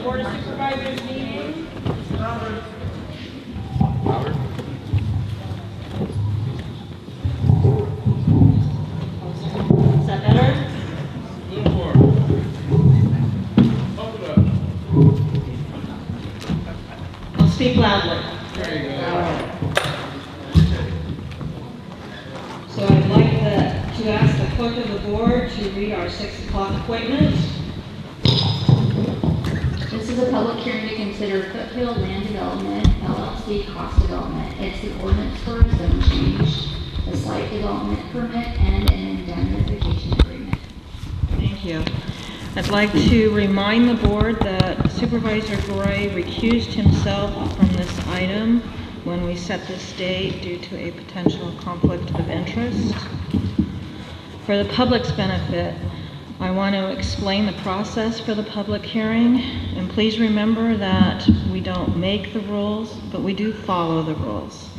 Board of Supervisors meeting. Is that better? I'll speak loudly. There you go. All right. So I'd like to ask the clerk of the board to read our 6 o'clock appointment. This is a public hearing to consider Foothill Land Development, LLC cost development. It's the ordinance for a zone change, a site development permit, and an indemnification agreement. Thank you. I'd like to remind the board that Supervisor Gray recused himself from this item when we set this date due to a potential conflict of interest. For the public's benefit, I want to explain the process for the public hearing, and please remember that we don't make the rules, but we do follow the rules.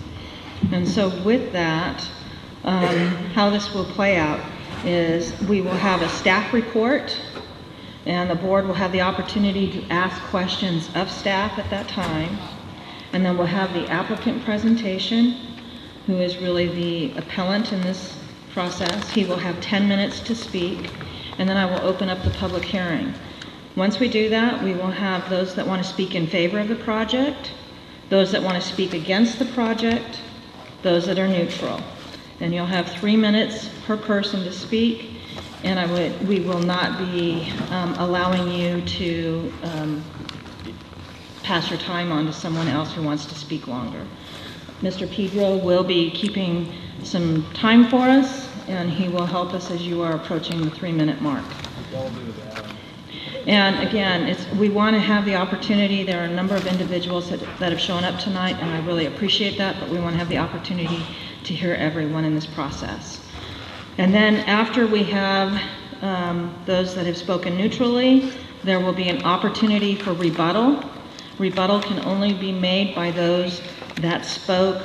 And so with that, how this will play out is we will have a staff report, and the board will have the opportunity to ask questions of staff at that time. And then we'll have the applicant presentation, who is really the appellant in this process. He will have 10 minutes to speak, and then I will open up the public hearing. Once we do that, we will have those that want to speak in favor of the project, those that want to speak against the project, those that are neutral. And you'll have 3 minutes per person to speak, and we will not be allowing you to pass your time on to someone else who wants to speak longer. Mr. Pedro will be keeping some time for us, and he will help us as you are approaching the 3-minute mark. And again, we want to have the opportunity. There are a number of individuals that have shown up tonight, and I really appreciate that, but we want to have the opportunity to hear everyone in this process. And then after we have those that have spoken neutrally, there will be an opportunity for rebuttal. Rebuttal can only be made by those that spoke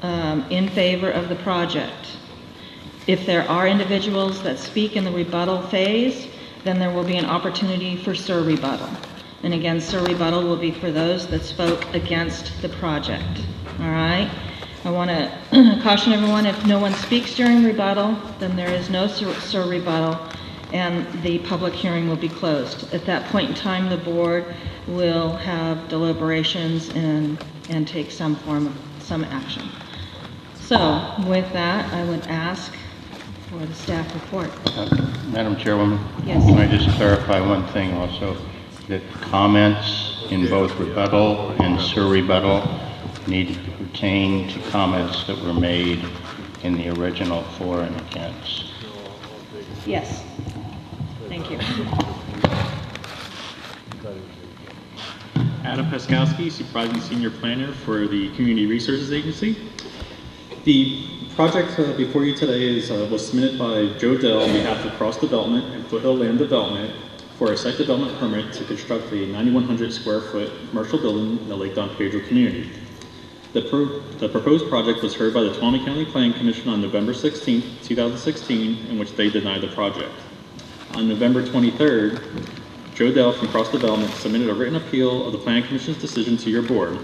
in favor of the project. If there are individuals that speak in the rebuttal phase, then there will be an opportunity for surrebuttal. And again, surrebuttal will be for those that spoke against the project. All right? I want to caution everyone, if no one speaks during rebuttal, then there is no surrebuttal, and the public hearing will be closed. At that point in time, the board will have deliberations and take some action. So with that, I would ask for the staff report. Madam Chairwoman? Yes. Can I just clarify one thing also? That comments in both rebuttal and surrebuttal need to pertain to comments that were made in the original for and against. Yes. Thank you. Adam Peskowski, Supervising Senior Planner for the Community Resources Agency. The project before you today was submitted by Joe Dell on behalf of Cross Development and Foothill Land Development for a site development permit to construct a 9,100 square foot commercial building in the Lake Don Pedro community. The proposed project was heard by the Tuolumne County Planning Commission on November 16, 2016, in which they denied the project. On November 23rd, Joe Dell from Cross Development submitted a written appeal of the Planning Commission's decision to your board.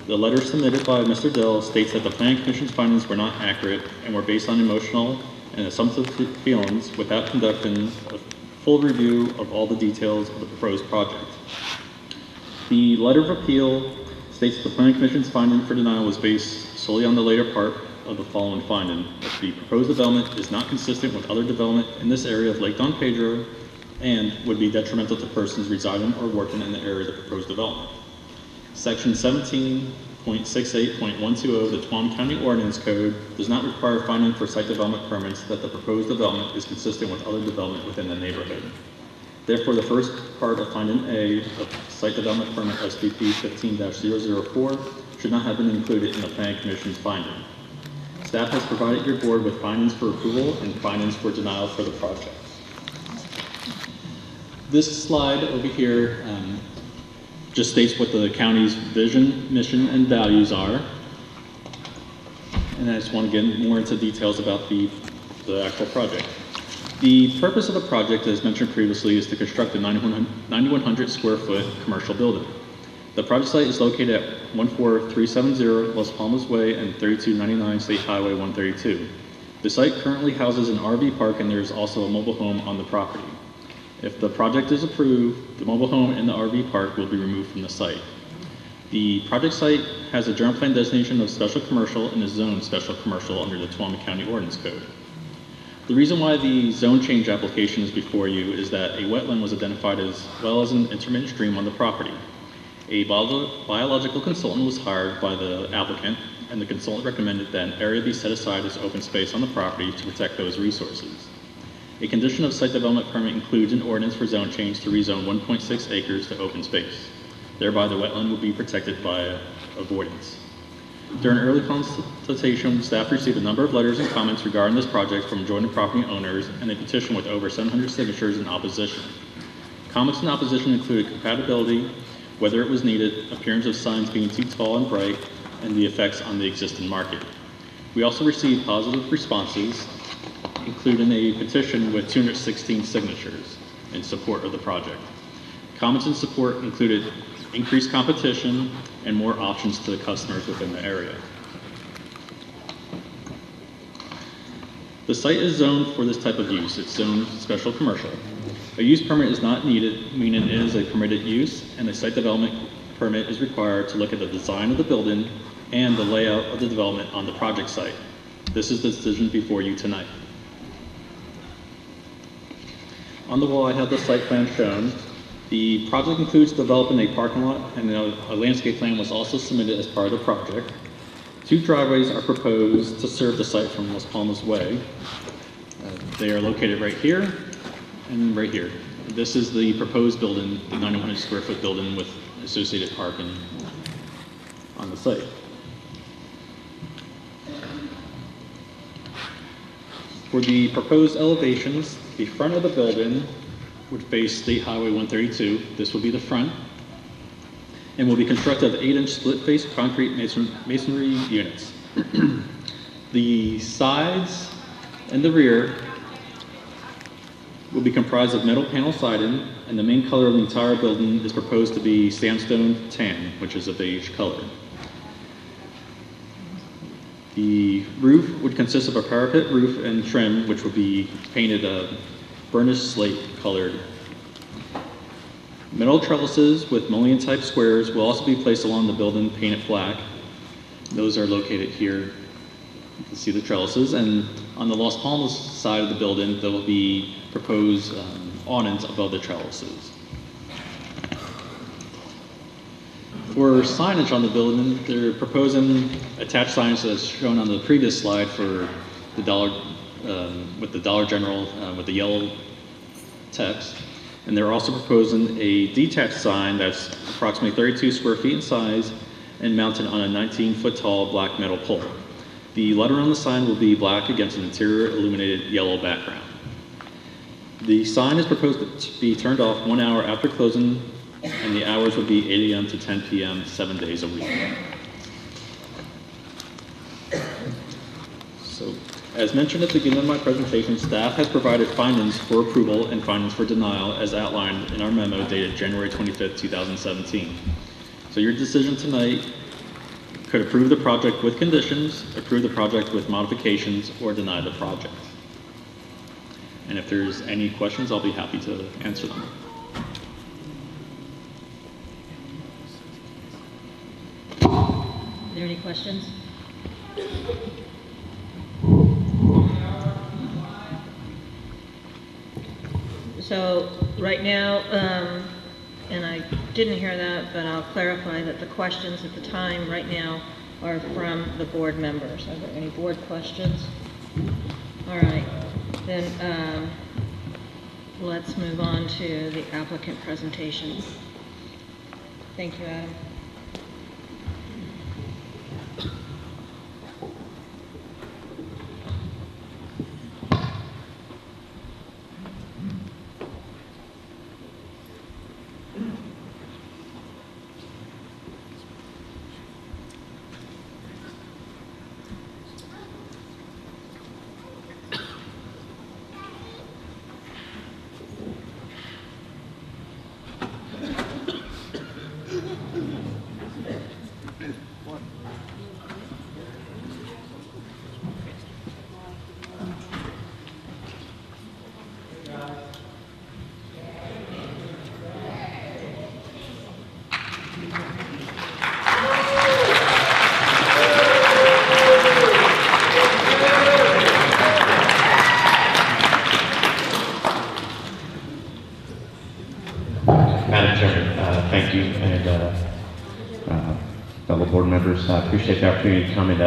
The letter submitted by Mr. Dell states that the Planning Commission's findings were not accurate and were based on emotional and assumptive feelings without conducting a full review of all the details of the proposed project. The letter of appeal states that the Planning Commission's finding for denial was based solely on the later part of the following finding: that the proposed development is not consistent with other development in this area of Lake Don Pedro and would be detrimental to persons residing or working in the area of the proposed development. Section 17.68.120 of the Tuolumne County Ordinance Code does not require finding for site development permits that the proposed development is consistent with other development within the neighborhood. Therefore, the first part of finding A of site development permit SPP 15-004 should not have been included in the Planning Commission's finding. Staff has provided your board with findings for approval and findings for denial for the project. This slide over here just states what the county's vision, mission, and values are. And I just want to get more into details about the actual project. The purpose of the project, as mentioned previously, is to construct a 9,100 square foot commercial building. The project site is located at 14370 Las Palmas Way and 3299 State Highway 132. The site currently houses an RV park, and there's also a mobile home on the property. If the project is approved, the mobile home and the RV park will be removed from the site. The project site has a general plan designation of special commercial and is zoned special commercial under the Tuolumne County Ordinance Code. The reason why the zone change application is before you is that a wetland was identified as well as an intermittent stream on the property. A biological consultant was hired by the applicant, and the consultant recommended that an area be set aside as open space on the property to protect those resources. A condition of site development permit includes an ordinance for zone change to rezone 1.6 acres to open space. Thereby, the wetland will be protected by avoidance. During early consultation, staff received a number of letters and comments regarding this project from adjoining property owners and a petition with over 700 signatures in opposition. Comments in opposition included compatibility, whether it was needed, appearance of signs being too tall and bright, and the effects on the existing market. We also received positive responses, including a petition with 216 signatures in support of the project. Comments in support included increased competition and more options to the customers within the area. The site is zoned for this type of use. It's zoned special commercial. A use permit is not needed, meaning it is a permitted use, and a site development permit is required to look at the design of the building and the layout of the development on the project site. This is the decision before you tonight. On the wall, I have the site plan shown. The project includes developing a parking lot, and a landscape plan was also submitted as part of the project. 2 driveways are proposed to serve the site from Las Palmas Way. They are located right here and right here. This is the proposed building, the 9,100 square foot building with associated parking on the site. For the proposed elevations, the front of the building would face State Highway 132. This will be the front, and will be constructed of 8-inch split-face concrete masonry units. The sides and the rear will be comprised of metal panel siding, and the main color of the entire building is proposed to be sandstone tan, which is a beige color. The roof would consist of a parapet roof and trim, which would be painted a burnished slate colored. Metal trellises with mullion type squares will also be placed along the building painted black. Those are located here. You can see the trellises, and on the Las Palmas side of the building, there will be proposed awnings above the trellises. For signage on the building, they're proposing attached signage that's shown on the previous slide for the with the Dollar General with the yellow text. And they're also proposing a detached sign that's approximately 32 square feet in size and mounted on a 19-foot tall black metal pole. The lettering on the sign will be black against an interior illuminated yellow background. The sign is proposed to be turned off 1 hour after closing, and the hours will be 8 a.m. to 10 p.m. 7 days a week. So, as mentioned at the beginning of my presentation, staff has provided findings for approval and findings for denial as outlined in our memo dated January 25th, 2017. So your decision tonight could approve the project with conditions, approve the project with modifications, or deny the project. And if there's any questions, I'll be happy to answer them. Are there any questions? So right now, and I didn't hear that, but I'll clarify that the questions at the time right now are from the board members. Are there any board questions? All right, then let's move on to the applicant presentation. Thank you, Adam. thank you, and fellow board members. I appreciate the opportunity to come and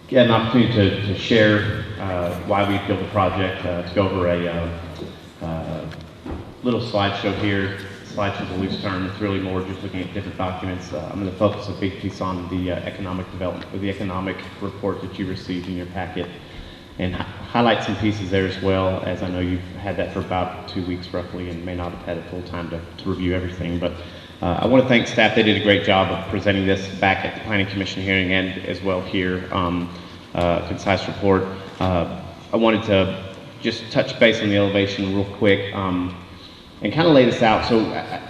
get an opportunity to share why we built the project, to go over a little slideshow here. Slideshow's a loose term. It's really more just looking at different documents. I'm going to focus a big piece on the economic development, or the economic report that you received in your packet, and highlight some pieces there as well, as I know you've had that for about 2 weeks roughly and may not have had a full time to review everything. But I want to thank staff. They did a great job of presenting this back at the Planning Commission hearing and as well here, concise report. I wanted to just touch base on the elevation real quick and kind of lay this out. So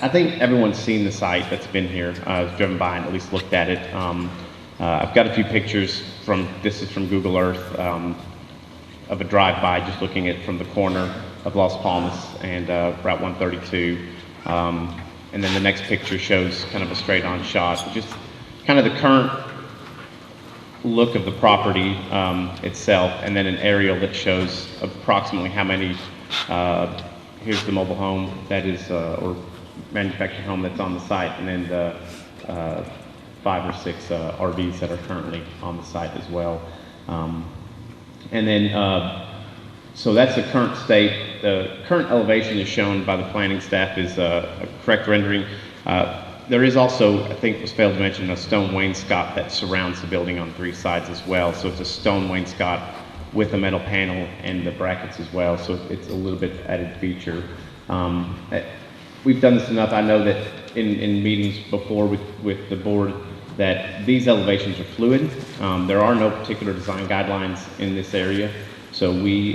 I think everyone's seen the site that's been here, driven by and at least looked at it. I've got a few pictures this is from Google Earth, of a drive-by, just looking at from the corner of Las Palmas and Route 132. And then the next picture shows kind of a straight-on shot, just kind of the current look of the property itself, and then an aerial that shows approximately how many, here's the mobile home that is, or manufactured home that's on the site, and then the 5 or 6 RVs that are currently on the site as well. And then, so that's the current state. The current elevation is shown by the planning staff is a correct rendering. There is also, I think was failed to mention, a stone wainscot that surrounds the building on 3 sides as well. So it's a stone wainscot with a metal panel and the brackets as well. So it's a little bit added feature. We've done this enough. I know that in meetings before with the board, that these elevations are fluid. There are no particular design guidelines in this area, so we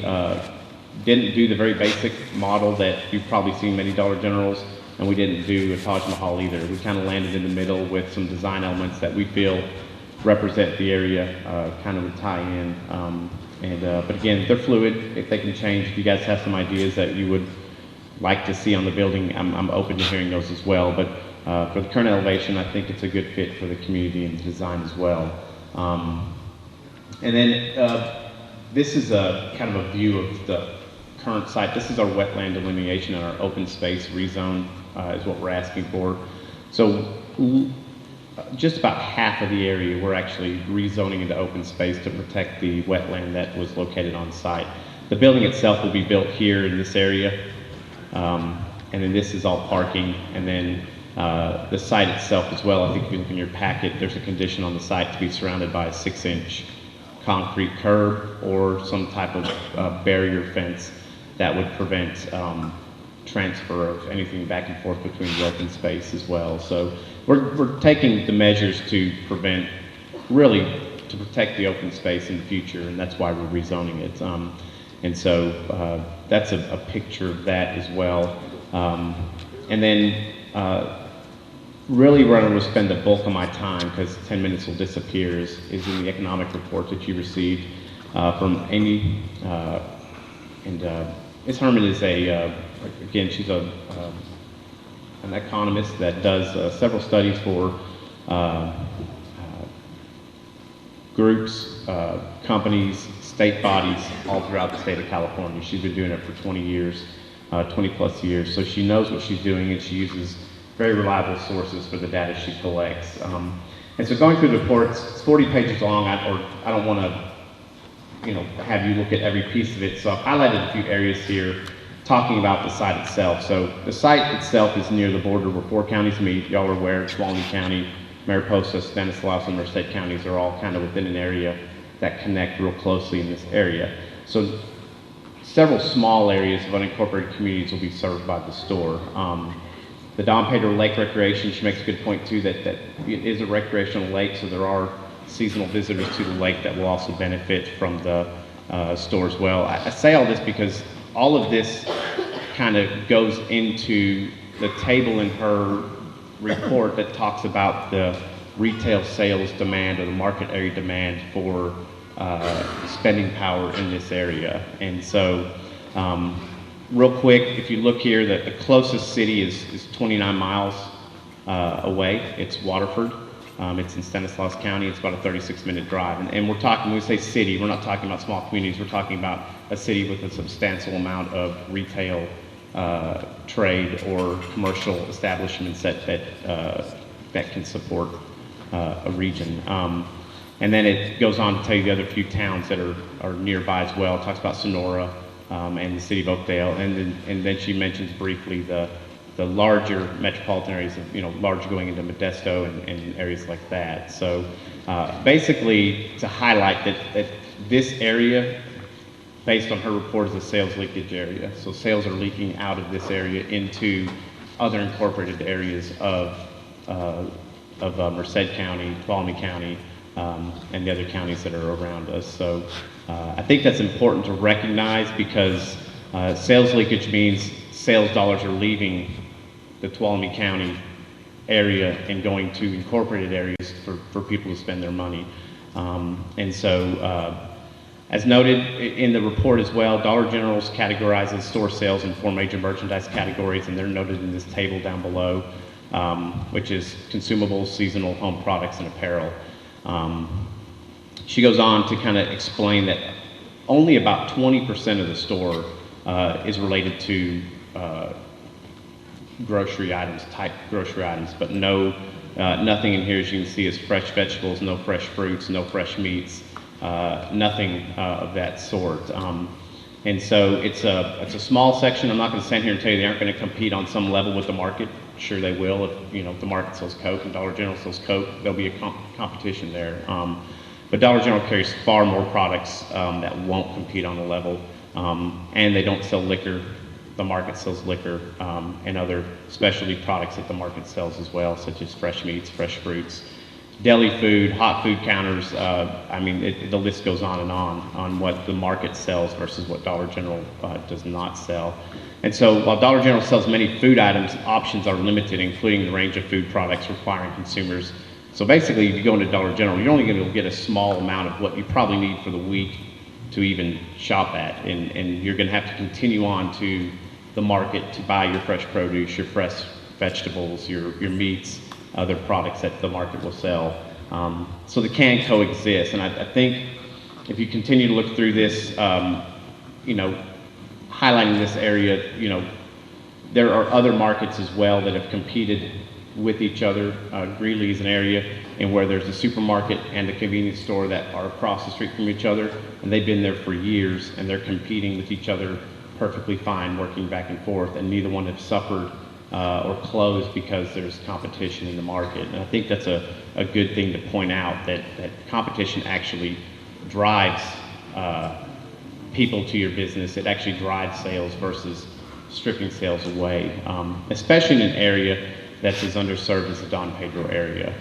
didn't do the very basic model that you've probably seen many Dollar Generals, and we didn't do a Taj Mahal either. We kind of landed in the middle with some design elements that we feel represent the area, kind of tie in. But again, they're fluid. If they can change, if you guys have some ideas that you would like to see on the building, I'm open to hearing those as well. But for the current elevation, I think it's a good fit for the community and the design as well. And then this is a kind of a view of the current site. This is our wetland delineation and our open space rezone is what we're asking for. So just about half of the area we're actually rezoning into open space to protect the wetland that was located on site. The building itself will be built here in this area, and then this is all parking, and then the site itself as well. I think if you look in your packet, there's a condition on the site to be surrounded by a 6-inch concrete curb or some type of barrier fence that would prevent transfer of anything back and forth between the open space as well. So we're taking the measures to prevent, really to protect the open space in the future, and that's why we're rezoning it. And so that's a picture of that as well. And then really where I'm going to spend the bulk of my time, because 10 minutes will disappear, is in the economic report that you received from Amy. Ms. Herman is again, she's an economist that does several studies for groups, companies, state bodies all throughout the state of California. She's been doing it for 20 years, 20 plus years. So she knows what she's doing, and she uses very reliable sources for the data she collects. And so going through the reports, it's 40 pages long, I don't want to have you look at every piece of it. So I've highlighted a few areas here talking about the site itself. So the site itself is near the border where 4 counties meet. Y'all are aware, Tuolumne County, Mariposa, Stanislaus, and Merced counties are all kind of within an area that connect real closely in this area. So several small areas of unincorporated communities will be served by the store. The Don Pedro Lake Recreation, she makes a good point too, that it is a recreational lake, so there are seasonal visitors to the lake that will also benefit from the store as well. I say all this because all of this kind of goes into the table in her report that talks about the retail sales demand or the market area demand for spending power in this area. And so real quick, if you look here, the closest city is 29 miles away. It's Waterford. It's in Stanislaus County. It's about a 36-minute drive. And we're talking, when we say city, we're not talking about small communities. We're talking about a city with a substantial amount of retail trade or commercial establishments that can support a region. And then it goes on to tell you the other few towns that are nearby as well. It talks about Sonora and the city of Oakdale, and then she mentions briefly the larger metropolitan areas of, large going into Modesto and areas like that. So basically to highlight that this area, based on her report, is a sales leakage area. So sales are leaking out of this area into other incorporated areas of Merced County, Tuolumne County, and the other counties that are around us. So I think that's important to recognize, because sales leakage means sales dollars are leaving the Tuolumne County area and going to incorporated areas for people to spend their money. And so, as noted in the report as well, Dollar General categorizes store sales in 4 major merchandise categories, and they're noted in this table down below, which is consumables, seasonal, home products, and apparel. She goes on to kind of explain that only about 20% of the store is related to grocery items, type grocery items, but nothing in here, as you can see, is fresh vegetables, no fresh fruits, no fresh meats, nothing of that sort. And so it's a small section. I'm not going to stand here and tell you they aren't going to compete on some level with the market. Sure they will. If the market sells Coke and Dollar General sells Coke, there'll be a competition there. But Dollar General carries far more products that won't compete on the level, and they don't sell liquor. The market sells liquor and other specialty products that the market sells as well, such as fresh meats, fresh fruits, deli food, hot food counters. The list goes on what the market sells versus what Dollar General does not sell. And so while Dollar General sells many food items, options are limited, including the range of food products requiring consumers. So basically, if you go into Dollar General, you're only going to get a small amount of what you probably need for the week to even shop at. And you're going to have to continue on to the market to buy your fresh produce, your fresh vegetables, your meats, other products that the market will sell. So they can coexist. And I think if you continue to look through this, highlighting this area, there are other markets as well that have competed with each other. Greeley is an area in where there's a supermarket and a convenience store that are across the street from each other, and they've been there for years, and they're competing with each other perfectly fine, working back and forth, and neither one have suffered or closed because there's competition in the market. And I think that's a good thing to point out, that competition actually drives people to your business. It actually drives sales versus stripping sales away, especially in an area that's as underserved as the Don Pedro area.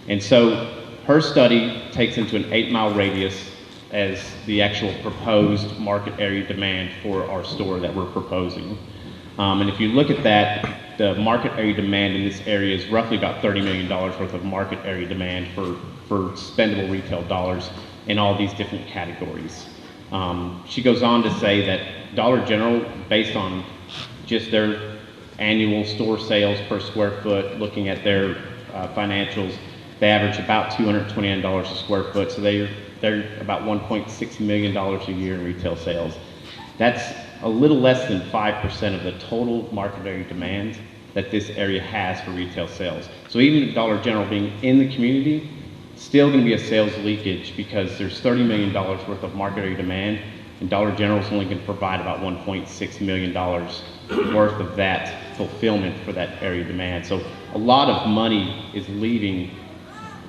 And so her study takes into an 8-mile radius as the actual proposed market area demand for our store that we're proposing. And if you look at that, the market area demand in this area is roughly about $30 million worth of market area demand for spendable retail dollars in all these different categories. She goes on to say that Dollar General, based on just their annual store sales per square foot, looking at their financials, they average about $229 a square foot, so they're about $1.6 million a year in retail sales. That's a little less than 5% of the total market area demand that this area has for retail sales. So even with Dollar General being in the community, still going to be a sales leakage, because there's $30 million worth of market area demand, and Dollar General is only going to provide about $1.6 million worth of that fulfillment for that area demand. So a lot of money is leaving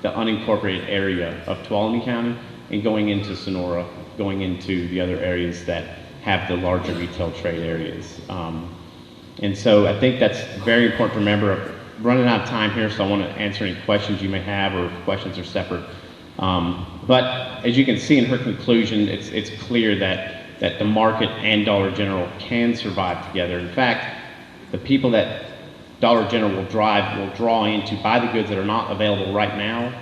the unincorporated area of Tuolumne County and going into Sonora, going into the other areas that have the larger retail trade areas. And so I think that's very important to remember. I'm running out of time here, so I want to answer any questions you may have, or if questions are separate. But as you can see in her conclusion, it's clear that the market and Dollar General can survive together. In fact, the people that Dollar General will draw in to buy the goods that are not available right now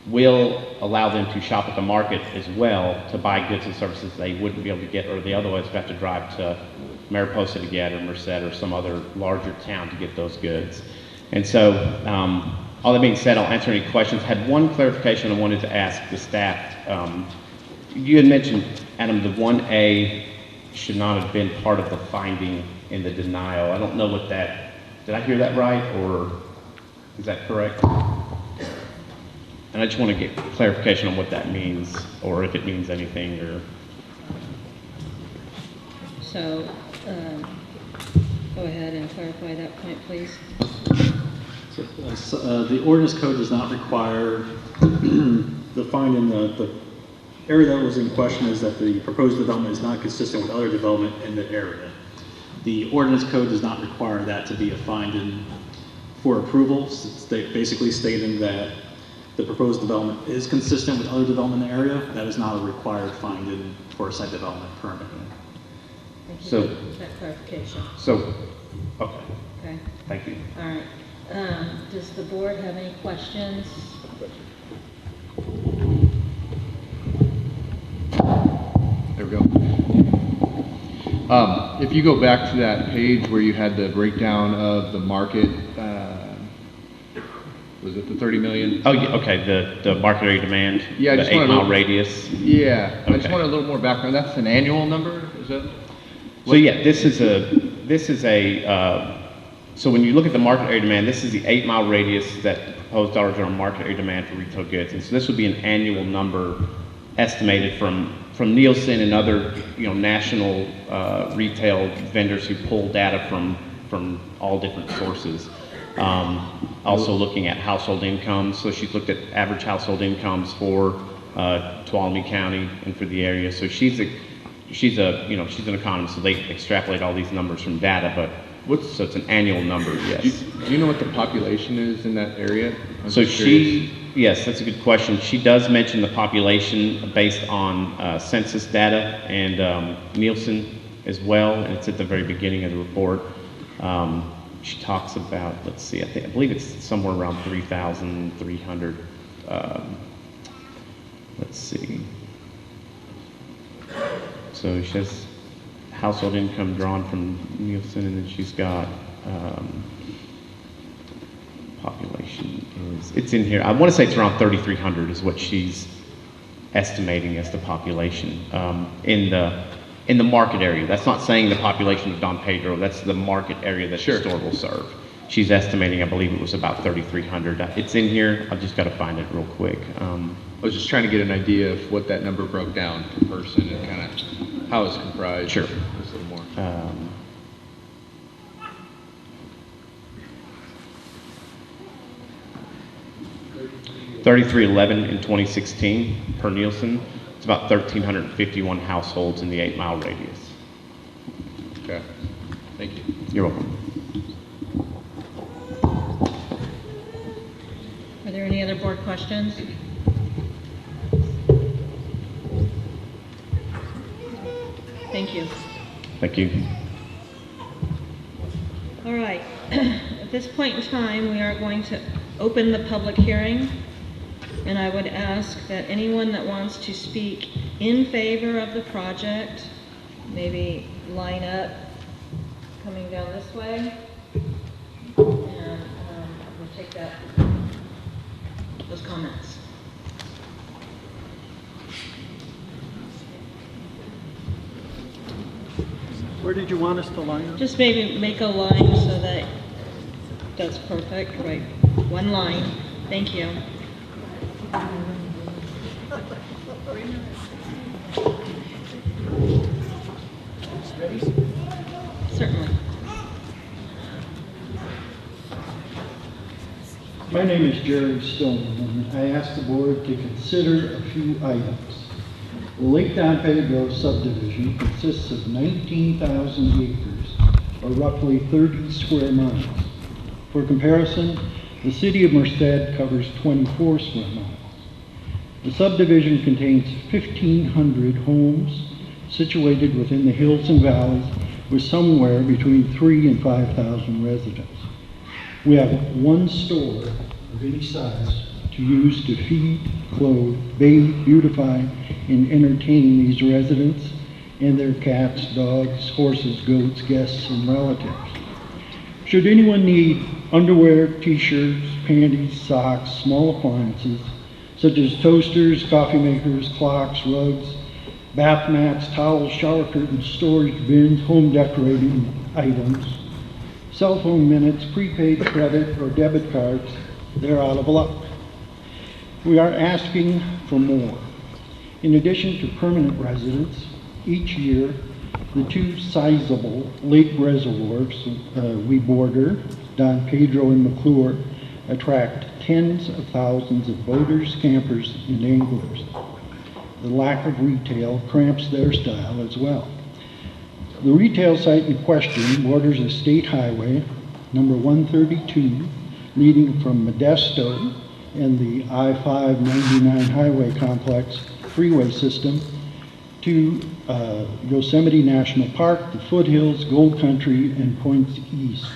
will allow them to shop at the market as well to buy goods and services they wouldn't be able to get, or they otherwise would have to drive to Mariposa to get, or Merced, or some other larger town to get those goods. And so, all that being said, I'll answer any questions. I had one clarification I wanted to ask the staff. You had mentioned, Adam, the 1A should not have been part of the finding in the denial. I don't know what that, did I hear that right, or is that correct? And I just want to get clarification on what that means, or if it means anything, or... So, go ahead and clarify that point, please. The ordinance code does not require the finding. The area that was in question is that the proposed development is not consistent with other development in the area. The ordinance code does not require that to be a finding for approval. It's basically stating that the proposed development is consistent with other development in the area. That is not a required finding for a site development permit. Thank you So- for that clarification. So, okay, Okay, thank you. all right. Does the board have any questions? There we go. If you go back to that page where you had the breakdown of the market, was it the 30 million? Oh, yeah, okay, the market area demand, Yeah, I the just wanted 8-mile to- radius. Yeah, I just Okay. wanted a little more background. That's an annual number, is it? So yeah, this is a, so when you look at the market area demand, this is the 8-mile radius that the proposed dollars are on market area demand for retail goods. And so this would be an annual number estimated from Nielsen and other, national retail vendors who pull data from all different sources. Also looking at household incomes. So she's looked at average household incomes for Tuolumne County and for the area. So she's an economist, so they extrapolate all these numbers from data, but so it's an annual number, yes. Do you know what the population is in that area? I'm So just curious. yes, that's a good question. She does mention the population based on census data and Nielsen as well, and it's at the very beginning of the report. She talks about, let's see, I believe it's somewhere around 3,300. Let's see. So she has household income drawn from Nielsen, and then she's got population it's in here. I want to say it's around 3,300 is what she's estimating as the population in the market area. That's not saying the population of Don Pedro. That's the market area that the store will serve. She's estimating, I believe it was about 3,300. It's in here. I've just got to find it real quick. I was just trying to get an idea of what that number broke down per person and kind of how it's comprised. Sure. Just a little more. 3,311 in 2016 per Nielsen. It's about 1,351 households in the 8-mile radius. Okay. Thank you. You're welcome. Are there any other board questions? Thank you. Thank you. All right. At this point in time, we are going to open the public hearing, and I would ask that anyone that wants to speak in favor of the project, maybe line up coming down this way, and we'll take those comments. Where did you want us to line up? Just maybe make a line so that that's perfect, right? One line. Thank you. Certainly. My name is Jerry Stone, and I asked the board to consider a few items. The Lake Don Pedro subdivision consists of 19,000 acres, or roughly 30 square miles. For comparison, the city of Merced covers 24 square miles. The subdivision contains 1,500 homes situated within the hills and valleys with somewhere between 3,000 and 5,000 residents. We have one store of any size to use to feed, clothe, bathe, beautify, and entertain these residents and their cats, dogs, horses, goats, guests, and relatives. Should anyone need underwear, t-shirts, panties, socks, small appliances, such as toasters, coffee makers, clocks, rugs, bath mats, towels, shower curtains, storage bins, home decorating items, cell phone minutes, prepaid credit or debit cards, they're out of luck. We are asking for more. In addition to permanent residents, each year, the two sizable lake reservoirs we border, Don Pedro and McClure, attract tens of thousands of boaters, campers, and anglers. The lack of retail cramps their style as well. The retail site in question borders a state highway, number 132, leading from Modesto and the I-599 highway complex freeway system to Yosemite National Park, the foothills, Gold Country, and points east.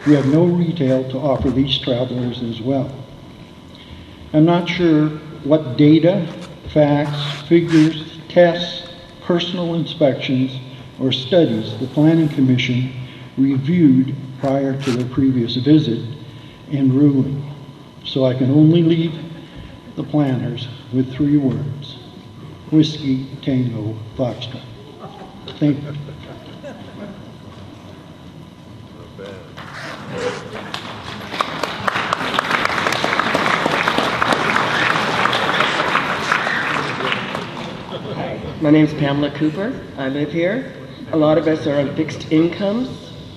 We have no retail to offer these travelers as well. I'm not sure what data, facts, figures, tests, personal inspections, or studies the Planning Commission reviewed prior to their previous visit and ruling. So I can only leave the planners with 3 words: Whiskey, Tango, Foxtrot. Thank you. My name is Pamela Cooper. I live here. A lot of us are on fixed incomes.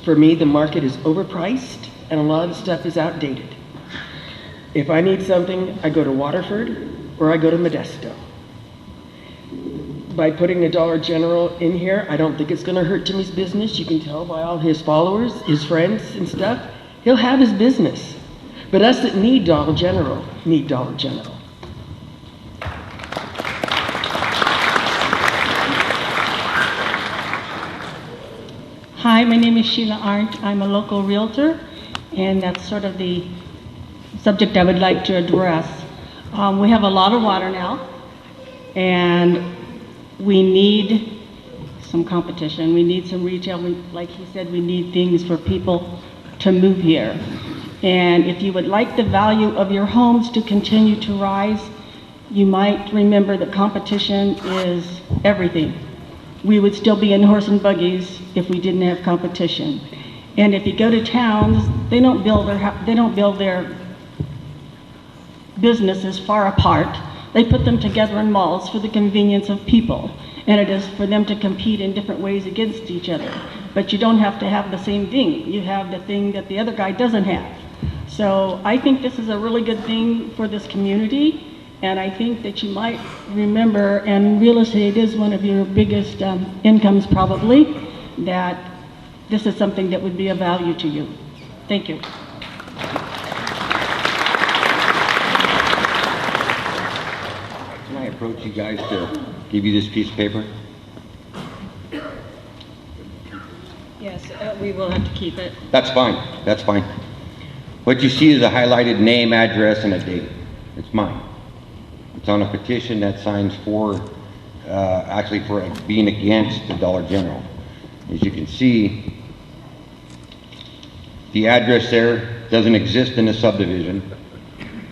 For me, the market is overpriced and a lot of stuff is outdated. If I need something, I go to Waterford or I go to Modesto. By putting the Dollar General in here, I don't think it's going to hurt Timmy's business. You can tell by all his followers, his friends and stuff. He'll have his business. But us that need Dollar General need Dollar General. Hi, my name is Sheila Arndt. I'm a local realtor, and that's sort of the subject I would like to address. We have a lot of water now, and we need some competition. We need some retail. Like he said, we need things for people to move here. And if you would like the value of your homes to continue to rise, you might remember that competition is everything. We would still be in horse and buggies if we didn't have competition. And if you go to towns, they don't build their businesses far apart. They put them together in malls for the convenience of people, and it is for them to compete in different ways against each other. But you don't have to have the same thing. You have the thing that the other guy doesn't have. So I think this is a really good thing for this community. And I think that you might remember, and real estate is one of your biggest incomes probably, that this is something that would be of value to you. Thank you. Can I approach you guys to give you this piece of paper? Yes, we will have to keep it. That's fine, that's fine. What you see is a highlighted name, address, and a date. It's mine. It's on a petition that signs for, actually for being against the Dollar General. As you can see, the address there doesn't exist in the subdivision,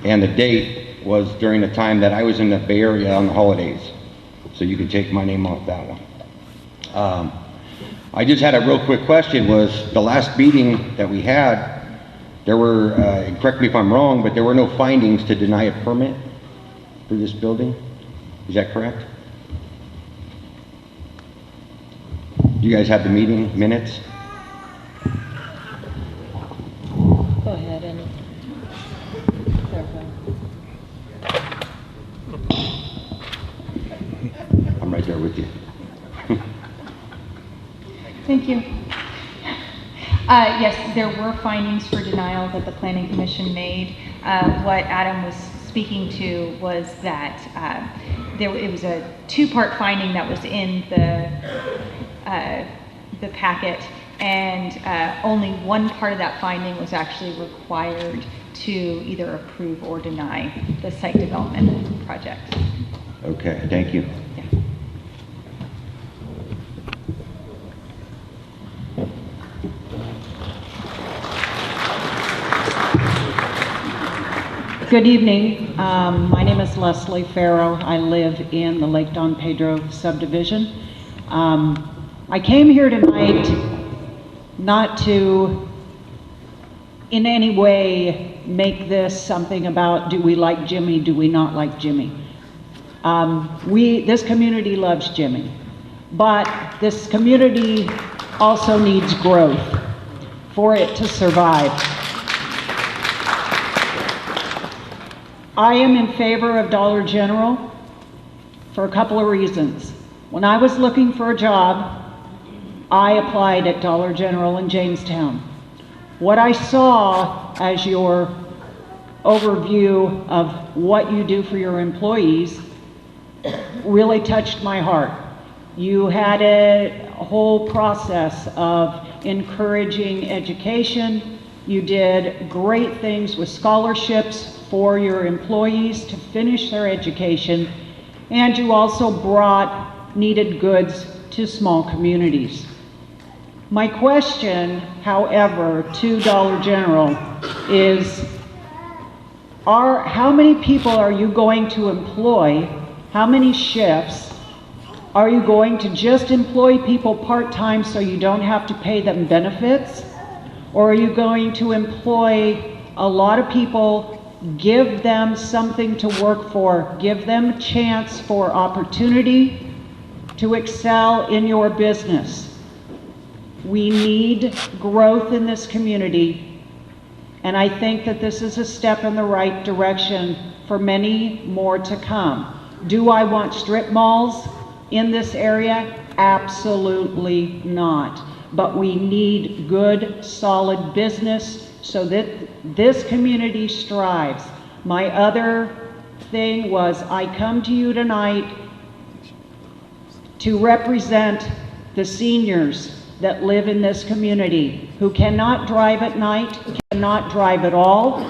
and the date was during the time that I was in the Bay Area on the holidays. So you can take my name off that one. I just had a real quick question. Was the last meeting that we had, there were, correct me if I'm wrong, but there were no findings to deny a permit for this building? Is that correct? Do you guys have the meeting minutes? Go ahead and clarify. I'm right there with you. Thank you. Yes, there were findings for denial that the Planning Commission made. What Adam was speaking to was that it was a 2-part finding that was in the packet, and only one part of that finding was actually required to either approve or deny the site development project. Okay, thank you. Yeah. Good evening. My name is Leslie Farrow. I live in the Lake Don Pedro subdivision. I came here tonight not to in any way make this something about do we like Jimmy, do we not like Jimmy. This community loves Jimmy, but this community also needs growth for it to survive. I am in favor of Dollar General for a couple of reasons. When I was looking for a job, I applied at Dollar General in Jamestown. What I saw as your overview of what you do for your employees really touched my heart. You had a whole process of encouraging education. You did great things with scholarships for your employees to finish their education, and you also brought needed goods to small communities. My question, however, to Dollar General is, how many people are you going to employ? How many shifts? Are you going to just employ people part-time so you don't have to pay them benefits? Or are you going to employ a lot of people, give them something to work for, give them a chance for opportunity to excel in your business? We need growth in this community, and I think that this is a step in the right direction for many more to come. Do I want strip malls in this area? Absolutely not. But we need good, solid business so that this community strives. My other thing was, I come to you tonight to represent the seniors that live in this community who cannot drive at night, cannot drive at all,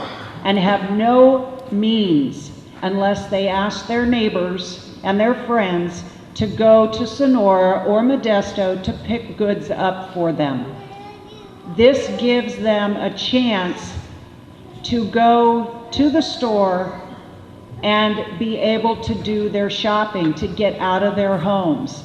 and have no means unless they ask their neighbors and their friends to go to Sonora or Modesto to pick goods up for them. This gives them a chance to go to the store and be able to do their shopping, to get out of their homes.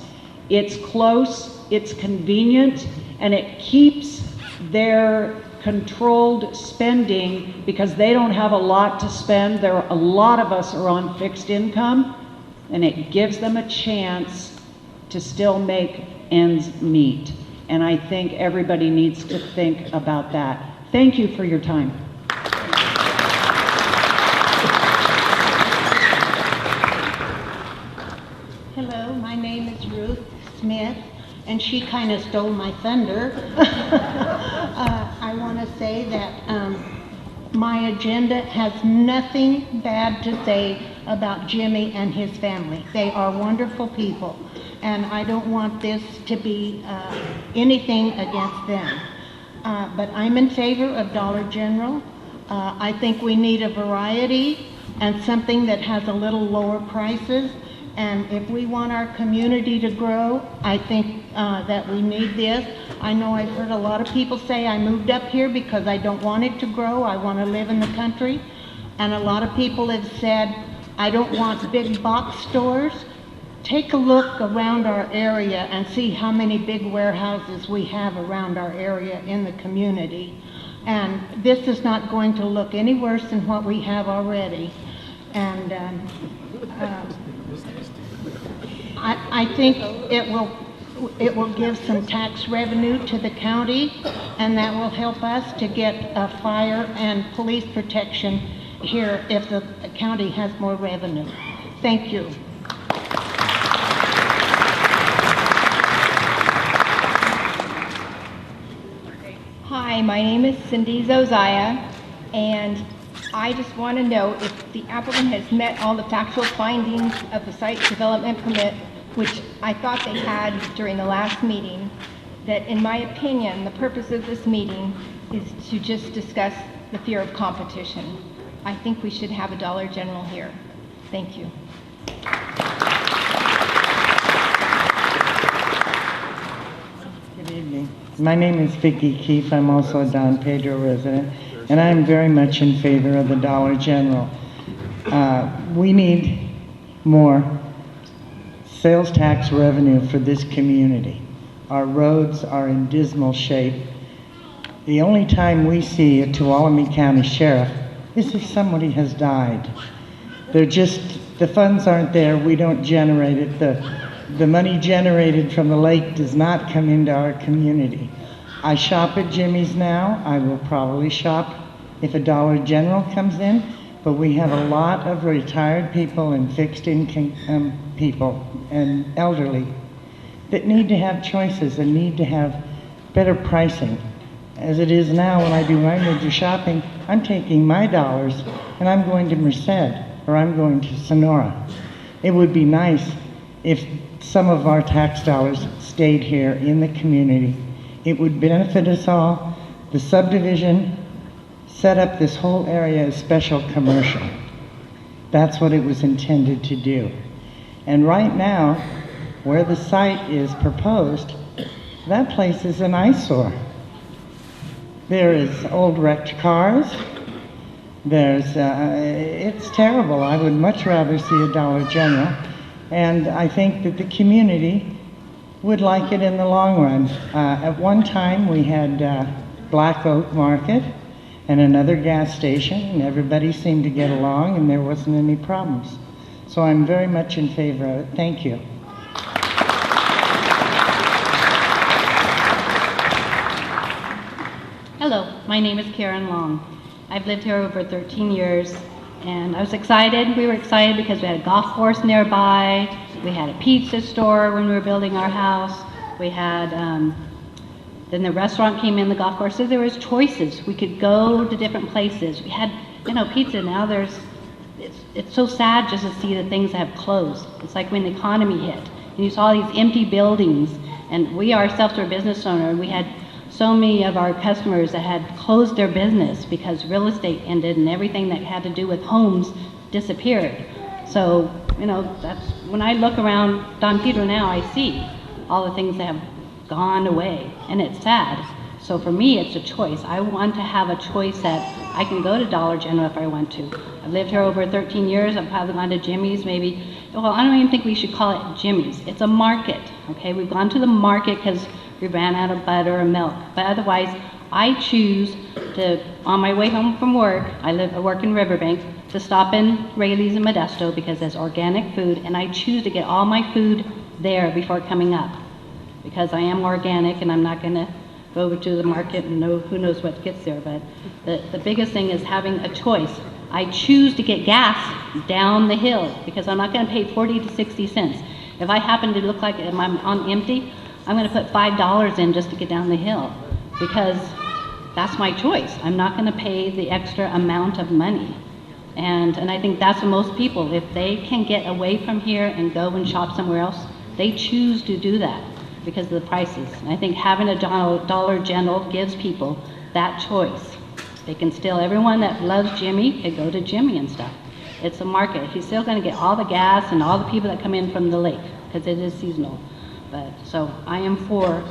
It's close, it's convenient, and it keeps their controlled spending because they don't have a lot to spend. A lot of us are on fixed income, and it gives them a chance to still make ends meet. And I think everybody needs to think about that. Thank you for your time. Hello, my name is Ruth Smith, and she kind of stole my thunder. I want to say that my agenda has nothing bad to say about Jimmy and his family. They are wonderful people, and I don't want this to be anything against them. But I'm in favor of Dollar General. I think we need a variety and something that has a little lower prices. And if we want our community to grow, I think that we need this. I know I've heard a lot of people say I moved up here because I don't want it to grow. I want to live in the country. And a lot of people have said, I don't want big box stores. Take a look around our area and see how many big warehouses we have around our area in the community. And this is not going to look any worse than what we have already. And I think it will give some tax revenue to the county, and that will help us to get fire and police protection here if the county has more revenue. Thank you. Hi, my name is Cindy Zosiah, and I just want to know if the applicant has met all the factual findings of the site development permit, which I thought they had during the last meeting, that in my opinion, the purpose of this meeting is to just discuss the fear of competition. I think we should have a Dollar General here. Thank you. Good evening. My name is Vicki Keefe. I'm also a Don Pedro resident, and I'm very much in favor of the Dollar General. We need more sales tax revenue for this community. Our roads are in dismal shape. The only time we see a Tuolumne County Sheriff is if somebody has died. The funds aren't there, we don't generate it. The money generated from the lake does not come into our community. I shop at Jimmy's now. I will probably shop if a Dollar General comes in, but we have a lot of retired people and fixed income people and elderly that need to have choices and need to have better pricing. As it is now, when I do my major shopping, I'm taking my dollars and I'm going to Merced or I'm going to Sonora. It would be nice if some of our tax dollars stayed here in the community. It would benefit us all. The subdivision set up this whole area as special commercial. That's what it was intended to do. And right now, where the site is proposed, that place is an eyesore. There is old wrecked cars. It's terrible. I would much rather see a Dollar General. And I think that the community would like it in the long run. At one time, we had Black Oak Market and another gas station, and everybody seemed to get along, and there wasn't any problems. So I'm very much in favor of it. Thank you. Hello, my name is Karen Long. I've lived here over 13 years, and I was excited. We were excited because we had a golf course nearby. We had a pizza store when we were building our house. We had, then the restaurant came in, the golf course, so there was choices. We could go to different places. We had, pizza. Now it's so sad just to see the things that have closed. It's like when the economy hit, and you saw these empty buildings, and we ourselves are a business owner, and we had so many of our customers that had closed their business because real estate ended and everything that had to do with homes disappeared. So, that's when I look around Don Pedro now, I see all the things that have gone away, and it's sad. So for me, it's a choice. I want to have a choice that I can go to Dollar General if I want to. I've lived here over 13 years. I've probably gone to Jimmy's maybe. Well, I don't even think we should call it Jimmy's. It's a market, okay? We've gone to the market because we ran out of butter and milk. But otherwise, I choose to, on my way home from work, I work in Riverbank, to stop in Rayleigh's and Modesto because there's organic food, and I choose to get all my food there before coming up because I am organic and I'm not going to go over to the market and who knows what gets there. But the biggest thing is having a choice. I choose to get gas down the hill because I'm not going to pay 40 to 60 cents. If I happen to look like I'm on empty, I'm going to put $5 in just to get down the hill because that's my choice. I'm not going to pay the extra amount of money. And I think that's for most people. If they can get away from here and go and shop somewhere else, they choose to do that because of the prices. And I think having a Dollar General gives people that choice. They can still, everyone that loves Jimmy can go to Jimmy and stuff. It's a market. He's still going to get all the gas and all the people that come in from the lake because it is seasonal. But so I am for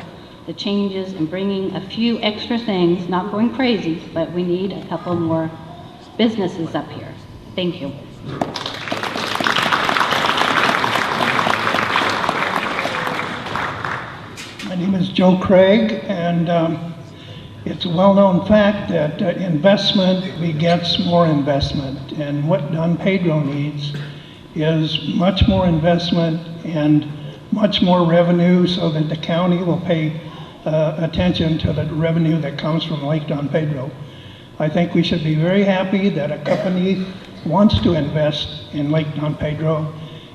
the changes and bringing a few extra things, not going crazy, but we need a couple more businesses up here. Thank you. My name is Joe Craig, and it's a well-known fact that investment begets more investment, and what Don Pedro needs is much more investment and much more revenue so that the county will pay attention to the revenue that comes from Lake Don Pedro. I think we should be very happy that a company wants to invest in Lake Don Pedro,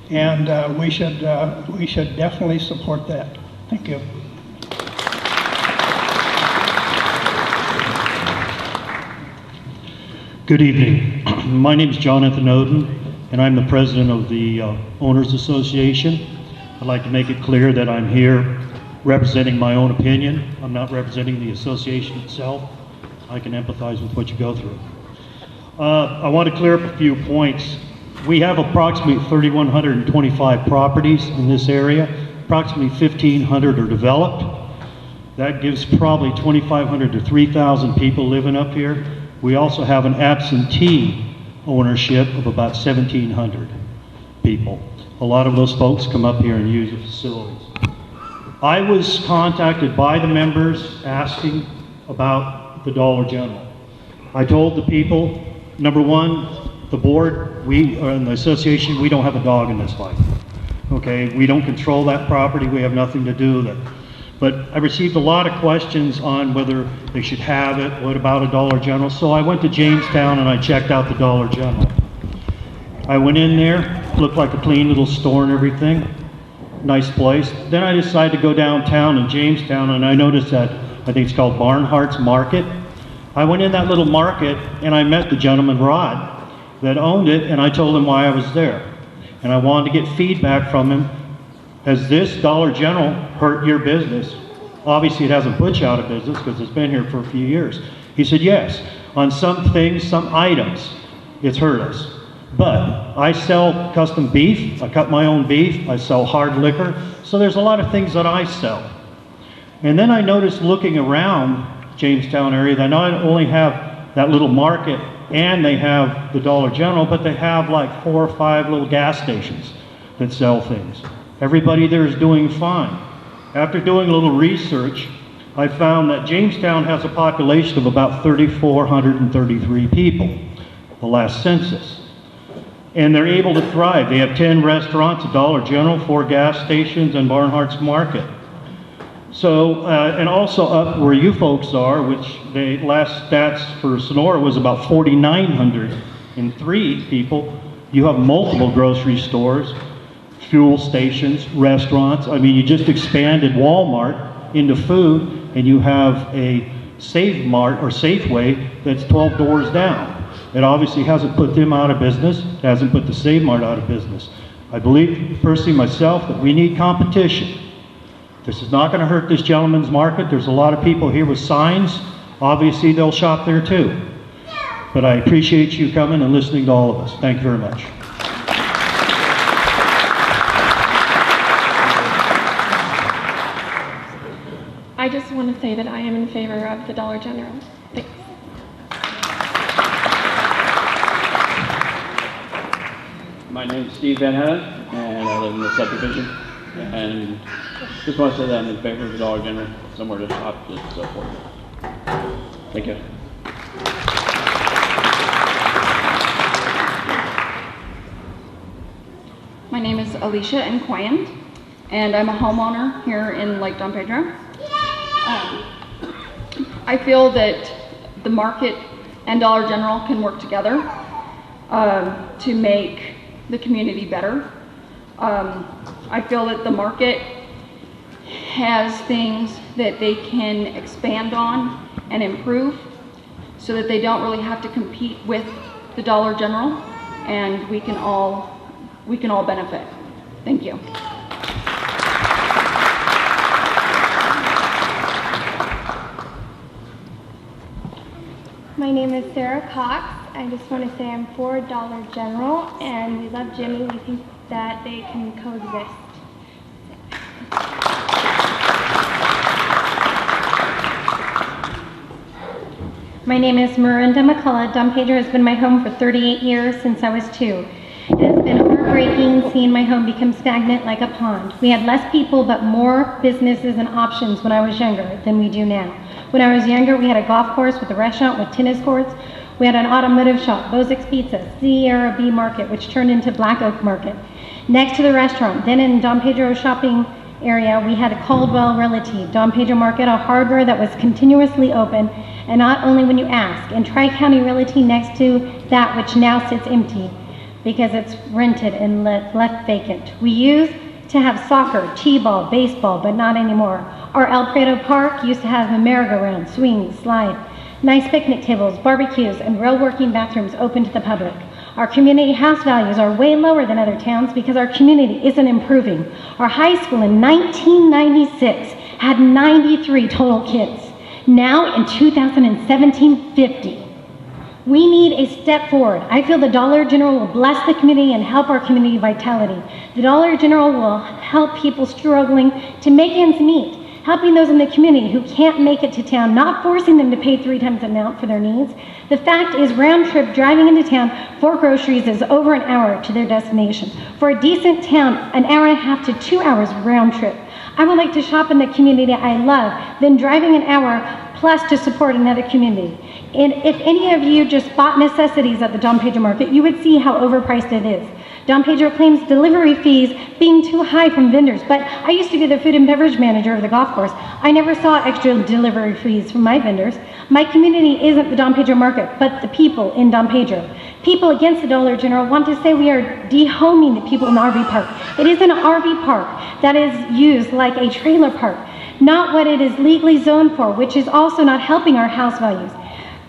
and we should definitely support that. Thank you. Good evening. My name is Jonathan Oden, and I'm the president of the Owners Association. I'd like to make it clear that I'm here representing my own opinion. I'm not representing the association itself. I can empathize with what you go through. I want to clear up a few points. We have approximately 3,125 properties in this area. Approximately 1,500 are developed. That gives probably 2,500 to 3,000 people living up here. We also have an absentee ownership of about 1,700 people. A lot of those folks come up here and use the facilities. I was contacted by the members asking about the Dollar General. I told the people, number one, the board, we are in the association, we don't have a dog in this fight. Okay, we don't control that property, we have nothing to do with it. But I received a lot of questions on whether they should have it, what about a Dollar General? So I went to Jamestown and I checked out the Dollar General. I went in there, looked like a clean little store and everything, nice place. Then I decided to go downtown in Jamestown and I noticed that, I think it's called Barnhart's Market. I went in that little market and I met the gentleman, Rod, that owned it, and I told him why I was there. And I wanted to get feedback from him. Has this Dollar General hurt your business? Obviously it hasn't put you out of business because it's been here for a few years. He said, yes, on some things, some items, it's hurt us. But I sell custom beef, I cut my own beef, I sell hard liquor, so there's a lot of things that I sell. And then I noticed looking around Jamestown area, they not only have that little market and they have the Dollar General, but they have like 4 or 5 little gas stations that sell things. Everybody there is doing fine. After doing a little research, I found that Jamestown has a population of about 3,433 people, the last census. And they're able to thrive. They have 10 restaurants, a Dollar General, 4 gas stations, and Barnhart's Market. So, and also up where you folks are, which the last stats for Sonora was about 4,903 people, you have multiple grocery stores, fuel stations, restaurants. I mean, you just expanded Walmart into food, and you have a Save Mart or Safeway that's 12 doors down. It obviously hasn't put them out of business, it hasn't put the Save Mart out of business. I believe personally myself that we need competition. This is not going to hurt this gentleman's market. There's a lot of people here with signs. Obviously they'll shop there too. But I appreciate you coming and listening to all of us. Thank you very much. I just want to say that I am in favor of the Dollar General. Thanks. My name is Steve Van Henne, and I live in the subdivision. And just want to say that I'm in favor of the Dollar General, somewhere to shop, just so forth. Thank you. My name is Alicia Nquayant, and I'm a homeowner here in Lake Don Pedro. I feel that the market and Dollar General can work together to make the community better. I feel that the market has things that they can expand on and improve so that they don't really have to compete with the Dollar General, and we can all benefit. Thank you. My name is Sarah Cox. I just want to say I'm for Dollar General, and we love Jimmy. We think that they can coexist. My name is Miranda McCullough. Don Pedro has been my home for 38 years since I was 2. It has been heartbreaking seeing my home become stagnant like a pond. We had less people but more businesses and options when I was younger than we do now. When I was younger, we had a golf course with a restaurant with tennis courts. We had an automotive shop, Bozick's Pizza, Sierra B Market, which turned into Black Oak Market. Next to the restaurant, then in Don Pedro shopping area, we had a Caldwell Realty, Don Pedro Market, a hardware that was continuously open, and not only when you ask, and Tri-County Realty next to that, which now sits empty because it's rented and left vacant. We used to have soccer, t-ball, baseball, but not anymore. Our El Prado Park used to have a merry-go-round, swing, slide, nice picnic tables, barbecues, and real working bathrooms open to the public. Our community house values are way lower than other towns because our community isn't improving. Our high school in 1996 had 93 total kids. Now in 2017, 50. We need a step forward. I feel the Dollar General will bless the community and help our community vitality. The Dollar General will help people struggling to make ends meet, helping those in the community who can't make it to town, not forcing them to pay 3 times the amount for their needs. The fact is, round trip driving into town for groceries is over an hour to their destination. For a decent town, an hour and a half to 2 hours round trip. I would like to shop in the community I love, then driving an hour plus to support another community. And if any of you just bought necessities at the Don Pedro Market, you would see how overpriced it is. Don Pedro claims delivery fees being too high from vendors, but I used to be the food and beverage manager of the golf course. I never saw extra delivery fees from my vendors. My community isn't the Don Pedro Market, but the people in Don Pedro. People against the Dollar General want to say we are dehoming the people in the RV park. It is an RV park that is used like a trailer park, not what it is legally zoned for, which is also not helping our house values.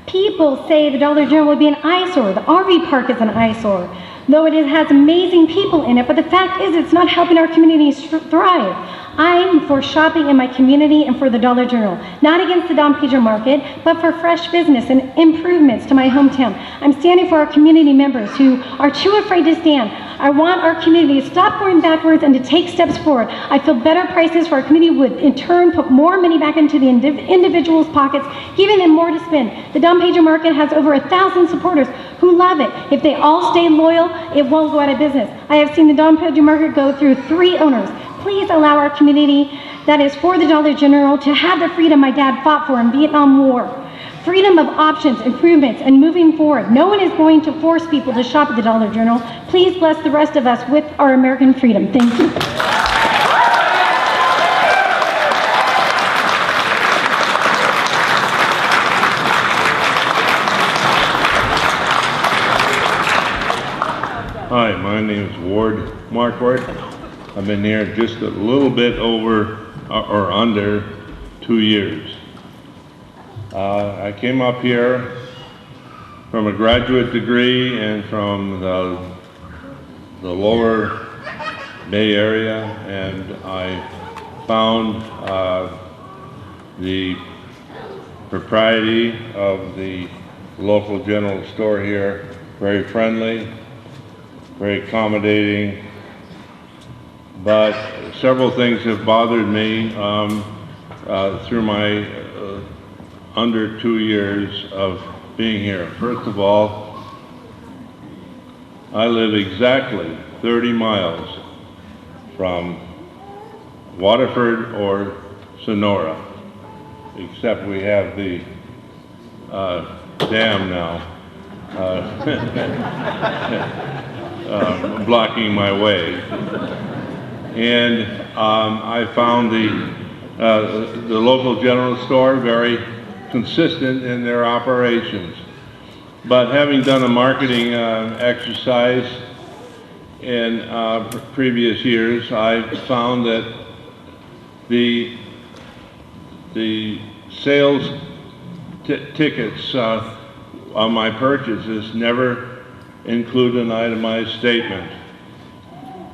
People say the Dollar General would be an eyesore. The RV park is an eyesore, though it has amazing people in it, but the fact is it's not helping our communities thrive. I'm for shopping in my community and for the Dollar General, not against the Don Pedro Market, but for fresh business and improvements to my hometown. I'm standing for our community members who are too afraid to stand. I want our community to stop going backwards and to take steps forward. I feel better prices for our community would in turn put more money back into the individuals' pockets, giving them more to spend. The Don Pedro Market has over 1,000 supporters who love it. If they all stay loyal, it won't go out of business. I have seen the Don Pedro Market go through 3 owners. Please allow our community that is for the Dollar General to have the freedom my dad fought for in Vietnam War. Freedom of options, improvements, and moving forward. No one is going to force people to shop at the Dollar General. Please bless the rest of us with our American freedom. Thank you. Hi, my name is Ward Marquardt. I've been here just a little bit over or under 2 years. I came up here from a graduate degree and from the lower Bay Area, and I found the propriety of the local general store here very friendly, very accommodating, but several things have bothered me through my under 2 years of being here. First of all, I live exactly 30 miles from Waterford or Sonora, except we have the dam now blocking my way. And I found the local general store very consistent in their operations. But having done a marketing exercise in previous years, I found that the sales tickets on my purchases never include an itemized statement.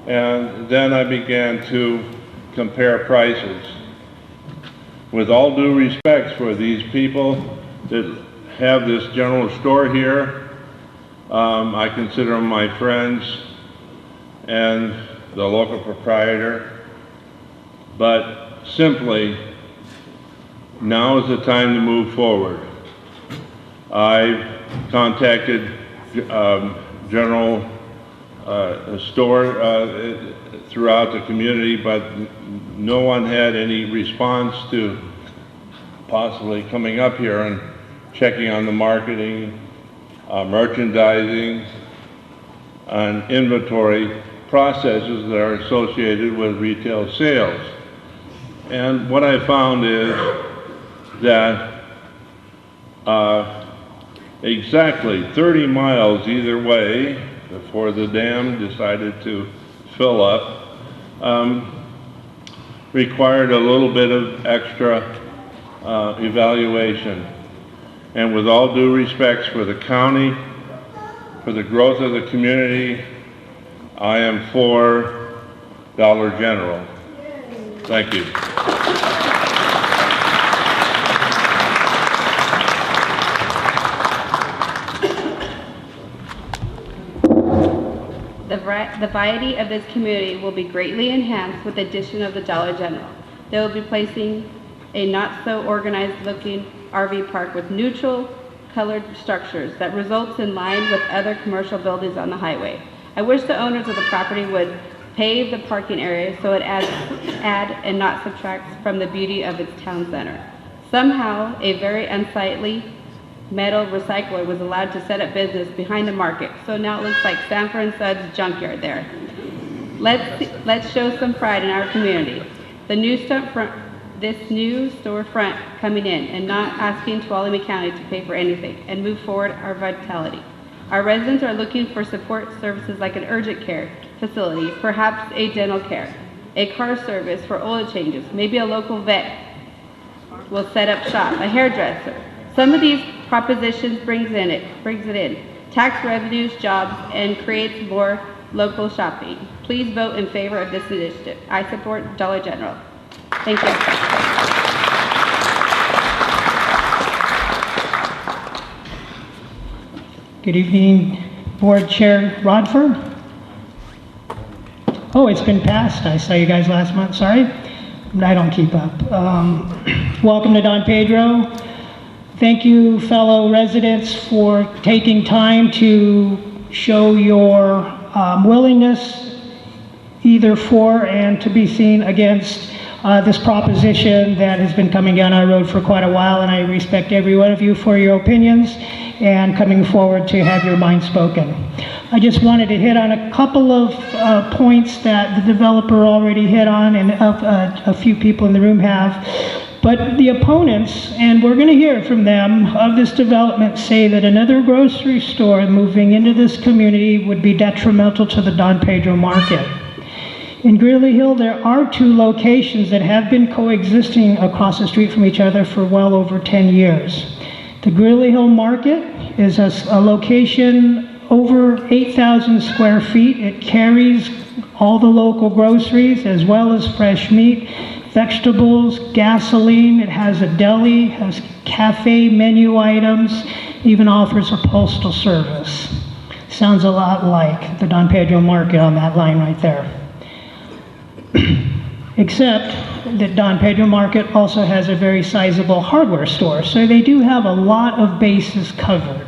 And then I began to compare prices. With all due respect for these people that have this general store here, I consider them my friends and the local proprietor, but simply now is the time to move forward. I contacted general store throughout the community, but no one had any response to possibly coming up here and checking on the marketing, merchandising, and inventory processes that are associated with retail sales. And what I found is that exactly 30 miles either way before the dam decided to fill up required a little bit of extra evaluation. And with all due respects for the county, for the growth of the community, I am for Dollar General. Thank you. The variety of this community will be greatly enhanced with the addition of the Dollar General. They will be placing a not-so-organized-looking RV park with neutral colored structures that results in line with other commercial buildings on the highway. I wish the owners of the property would pave the parking area so it adds and not subtracts from the beauty of its town center. Somehow, a very unsightly metal recycler was allowed to set up business behind the market, so now it looks like Sanford & Sons junkyard there. Let's show some pride in our community. This new storefront coming in and not asking Tuolumne County to pay for anything and move forward our vitality. Our residents are looking for support services like an urgent care facility, perhaps a dental care, a car service for oil changes, maybe a local vet will set up shop, a hairdresser. Some of these propositions brings it in. Tax revenues, jobs, and creates more local shopping. Please vote in favor of this initiative. I support Dollar General. Thank you. Good evening, Board Chair Rodford. Oh, it's been passed. I saw you guys last month. Sorry. I don't keep up. Welcome to Don Pedro. Thank you, fellow residents, for taking time to show your willingness either for and to be seen against this proposition that has been coming down our road for quite a while, and I respect every one of you for your opinions and coming forward to have your mind spoken. I just wanted to hit on a couple of points that the developer already hit on and a few people in the room have. But the opponents, and we're going to hear from them, of this development say that another grocery store moving into this community would be detrimental to the Don Pedro market. In Greeley Hill, there are two locations that have been coexisting across the street from each other for well over 10 years. The Greeley Hill Market is a location over 8,000 square feet. It carries all the local groceries as well as fresh meat, vegetables, gasoline. It has a deli, has cafe menu items, even offers a postal service. Sounds a lot like the Don Pedro Market on that line right there. Except that Don Pedro Market also has a very sizable hardware store, so they do have a lot of bases covered.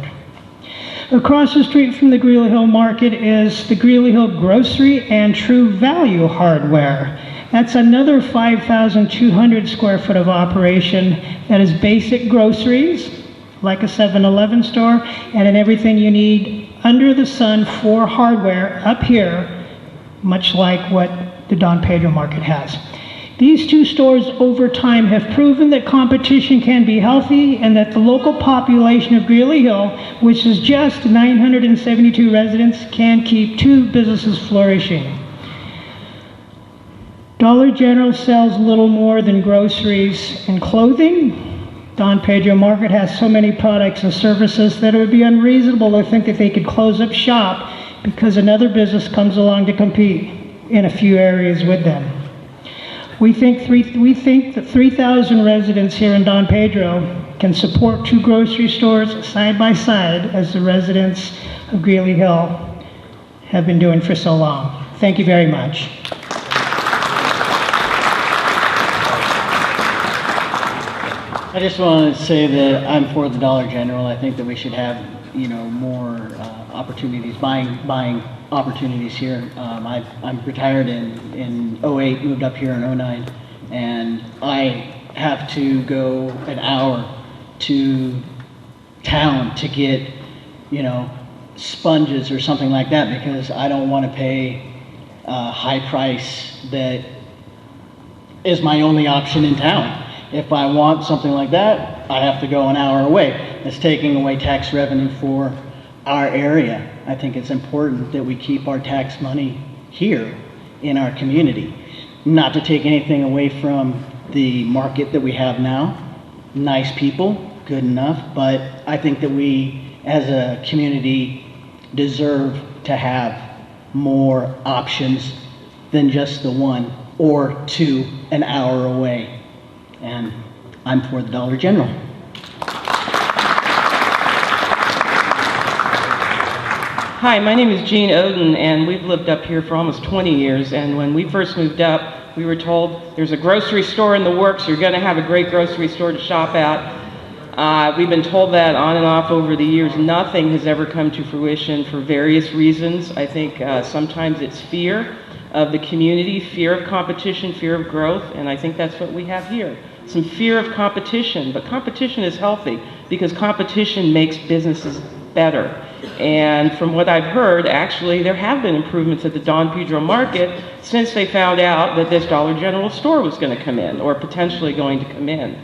Across the street from the Greeley Hill Market is the Greeley Hill Grocery and True Value Hardware. That's another 5,200 square foot of operation that is basic groceries, like a 7-Eleven store, and then everything you need under the sun for hardware up here, much like what the Don Pedro Market has. These two stores over time have proven that competition can be healthy and that the local population of Greeley Hill, which is just 972 residents, can keep two businesses flourishing. Dollar General sells little more than groceries and clothing. Don Pedro Market has so many products and services that it would be unreasonable to think that they could close up shop because another business comes along to compete in a few areas with them. We think that 3,000 residents here in Don Pedro can support two grocery stores side by side as the residents of Greeley Hill have been doing for so long. Thank you very much. I just want to say that I'm for the Dollar General. I think that we should have, more opportunities, buying opportunities here. I'm retired in 08, moved up here in 09, and I have to go an hour to town to get, sponges or something like that because I don't want to pay a high price that is my only option in town. If I want something like that, I have to go an hour away. It's taking away tax revenue for our area. I think it's important that we keep our tax money here in our community. Not to take anything away from the market that we have now. Nice people, good enough, but I think that we as a community deserve to have more options than just the one or two an hour away. And I'm for the Dollar General. Hi, my name is Jean Oden, and we've lived up here for almost 20 years. And when we first moved up, We were told there's a grocery store in the works, you're gonna have a great grocery store to shop at. We've been told that on and off over the years. Nothing has ever come to fruition for various reasons. I think sometimes it's fear of the community, fear of competition, fear of growth, and I think that's what we have here. Some fear of competition, but competition is healthy because competition makes businesses better. And from what I've heard, actually, there have been improvements at the Don Pedro Market since they found out that this Dollar General store was going to come in, or potentially going to come in.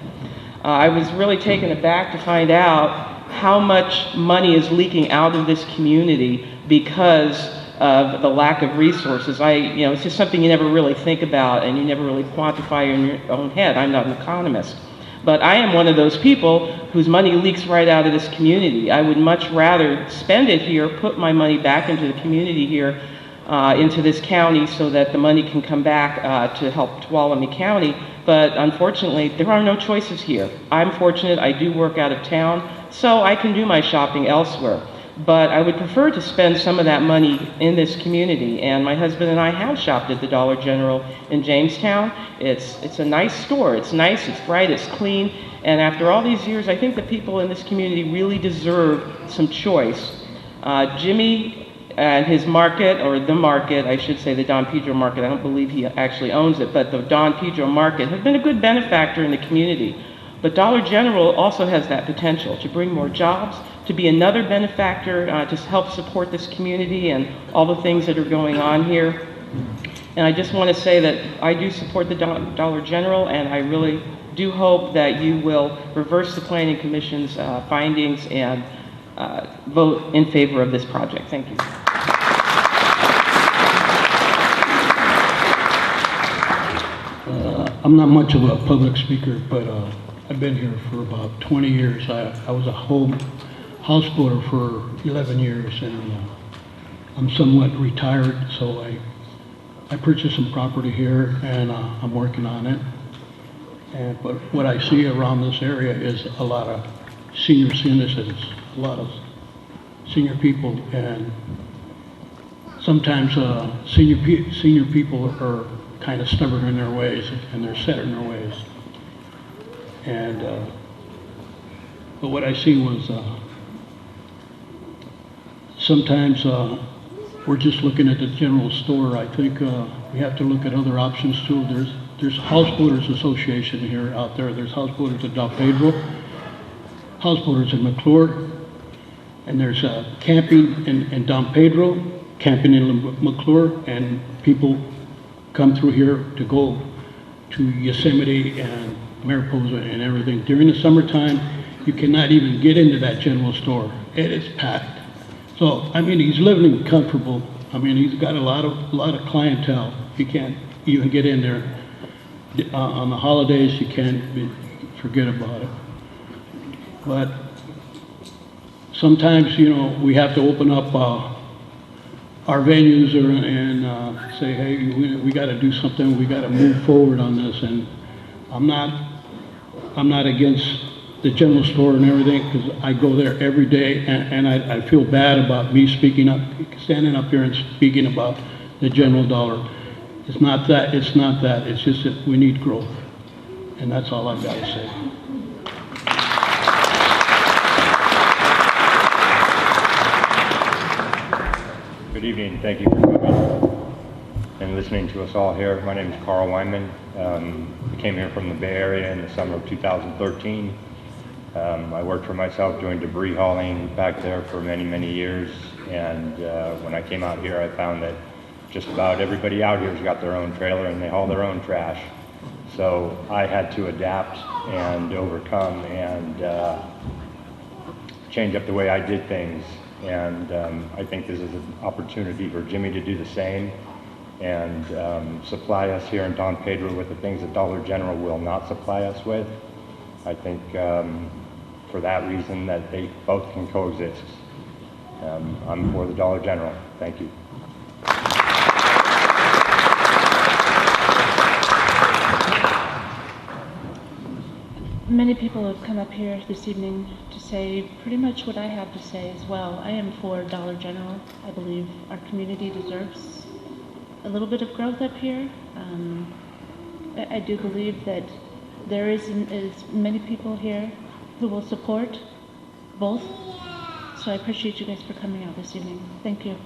I was really taken aback to find out how much money is leaking out of this community because of the lack of resources. It's just something you never really think about and you never really quantify in your own head. I'm not an economist. But I am one of those people whose money leaks right out of this community. I would much rather spend it here, put my money back into the community here, into this county so that the money can come back to help Tuolumne County. But unfortunately, there are no choices here. I'm fortunate, I do work out of town, so I can do my shopping elsewhere. But I would prefer to spend some of that money in this community. And my husband and I have shopped at the Dollar General in Jamestown. It's a nice store. It's nice, it's bright, it's clean. And after all these years, I think the people in this community really deserve some choice. Jimmy and his market, or the market, I should say the Don Pedro Market, I don't believe he actually owns it, but the Don Pedro Market have been a good benefactor in the community. But Dollar General also has that potential to bring more jobs, to be another benefactor, to help support this community and all the things that are going on here. And I just want to say that I do support the Dollar General, and I really do hope that you will reverse the Planning Commission's findings and vote in favor of this project. Thank you. I'm not much of a public speaker, but I've been here for about 20 years. I was a houseboater for 11 years, and I'm somewhat retired, so I purchased some property here, and I'm working on it. But what I see around this area is a lot of senior citizens, a lot of senior people, and sometimes senior people are kind of stubborn in their ways, and they're set in their ways. And but what I see was sometimes we're just looking at the general store. I think we have to look at other options too. There's Houseboaters Association here out there. There's Houseboaters at Don Pedro, Houseboaters in McClure, and there's camping in Don Pedro, camping in McClure, and people come through here to go to Yosemite and Mariposa and everything. During the summertime, you cannot even get into that general store. It is packed. So, I mean, he's living comfortable. I mean, he's got a lot of clientele. You can't even get in there. On the holidays, you can't forget about it. But sometimes, we have to open up our venues and say, hey, we got to do something. We got to move forward on this. And I'm not against the general store and everything, because I go there every day, and I feel bad about me standing up here and speaking about the general dollar. It's not that. It's just that we need growth, and that's all I've got to say. Good evening. Thank you for coming and listening to us all here. My name is Carl Wyman. I came here from the Bay Area in the summer of 2013. I worked for myself doing debris hauling back there for many, many years. And when I came out here, I found that just about everybody out here's got their own trailer and they haul their own trash. So I had to adapt and overcome and change up the way I did things. And I think this is an opportunity for Jimmy to do the same and supply us here in Don Pedro with the things that Dollar General will not supply us with. I think for that reason that they both can coexist. I'm for the Dollar General. Thank you. Many people have come up here this evening to say pretty much what I have to say as well. I am for Dollar General. I believe our community deserves a little bit of growth up here. I do believe that there is many people here who will support both. So I appreciate you guys for coming out this evening. Thank you.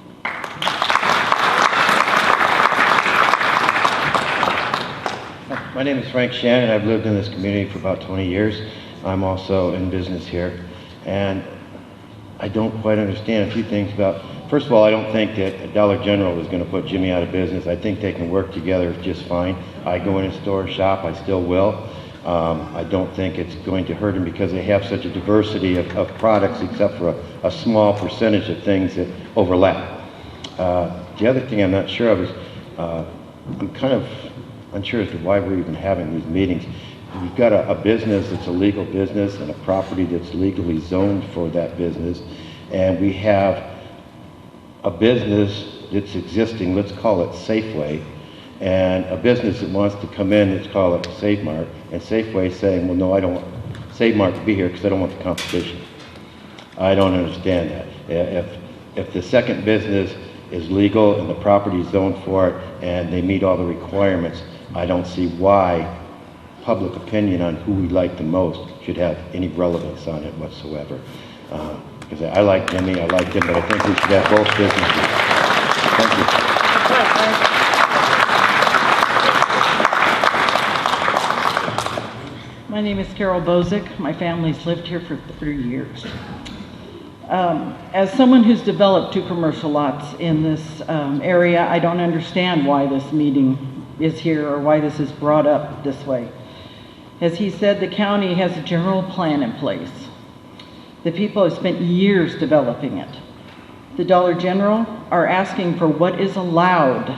My name is Frank Shannon. I've lived in this community for about 20 years. I'm also in business here. And I don't quite understand a few things about, first of all, I don't think that Dollar General is going to put Jimmy out of business. I think they can work together just fine. I go in a store, shop, I still will. I don't think it's going to hurt him because they have such a diversity of products except for a small percentage of things that overlap. The other thing I'm not sure of is, I'm kind of unsure as to why we're even having these meetings. We've got a business that's a legal business and a property that's legally zoned for that business. And we have a business that's existing, let's call it Safeway, and a business that wants to come in, let's call it SafeMart, and Safeway saying, well, no, I don't want SafeMart to be here because I don't want the competition. I don't understand that. If the second business is legal and the property is zoned for it and they meet all the requirements, I don't see why public opinion on who we like the most should have any relevance on it whatsoever. Because I like Jimmy, I like him, but I think we should have both businesses. Thank you. My name is Carol Bozick. My family's lived here for 30 years. As someone who's developed 2 commercial lots in this area, I don't understand why this meeting is here or why this is brought up this way. As he said, the county has a general plan in place. The people have spent years developing it. The Dollar General are asking for what is allowed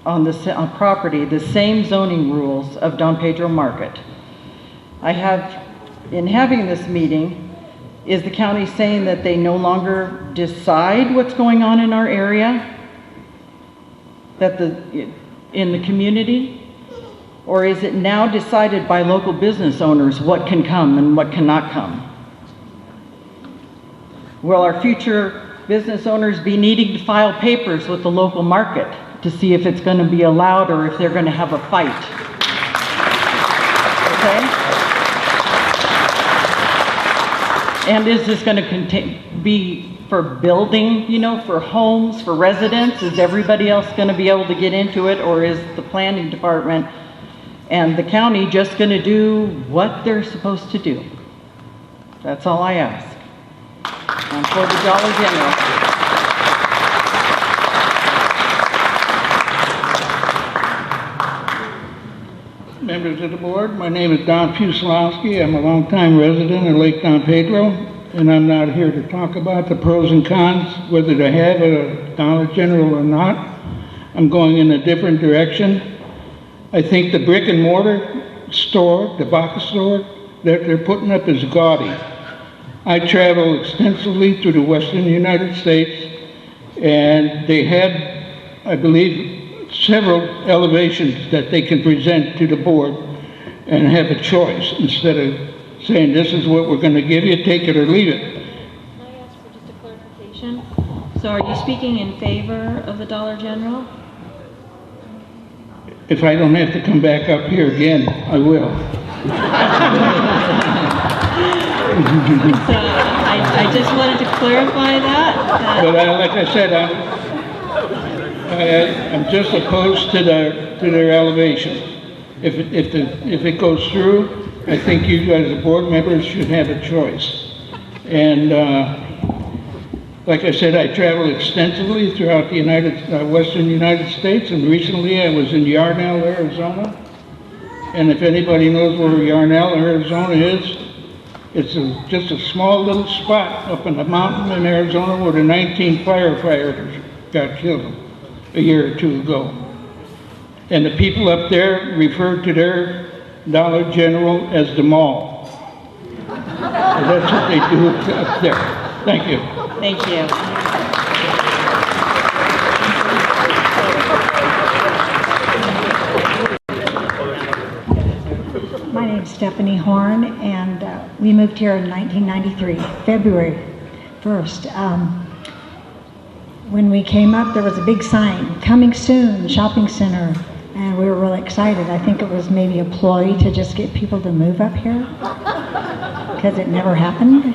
on the property, the same zoning rules of Don Pedro Market. In having this meeting, is the county saying that they no longer decide what's going on in our area? In the community? Or is it now decided by local business owners what can come and what cannot come? Will our future business owners be needing to file papers with the local market to see if it's going to be allowed or if they're going to have a fight? Okay? And is this going to be for building, for homes, for residents? Is everybody else going to be able to get into it, or is the planning department and the county just going to do what they're supposed to do? That's all I ask. I'm for the Dollar General. Members of the board, my name is Don Pusilowski. I'm a longtime resident of Lake Don Pedro, and I'm not here to talk about the pros and cons, whether to have a Dollar General or not. I'm going in a different direction. I think the brick and mortar store, the box store that they're putting up is gaudy. I travel extensively through the western United States, and they had, I believe, several elevations that they can present to the board and have a choice instead of saying this is what we're going to give you, take it or leave it. Can I ask for just a clarification? So are you speaking in favor of the Dollar General? If I don't have to come back up here again, I will. So I just wanted to clarify that. But like I said, I'm just opposed to their elevation. If it goes through, I think you guys, the board members, should have a choice. And like I said, I travel extensively throughout the western United States, and recently I was in Yarnell, Arizona. And if anybody knows where Yarnell, Arizona is, it's just a small little spot up in the mountain in Arizona where the 19 firefighters got killed a year or two ago. And the people up there referred to their Dollar General as the mall. So that's what they do up there. Thank you. Thank you. My name's Stephanie Horn, and we moved here in 1993, February 1st. When we came up, there was a big sign, coming soon, shopping center, And we were really excited. I think it was maybe a ploy to just get people to move up here, because it never happened.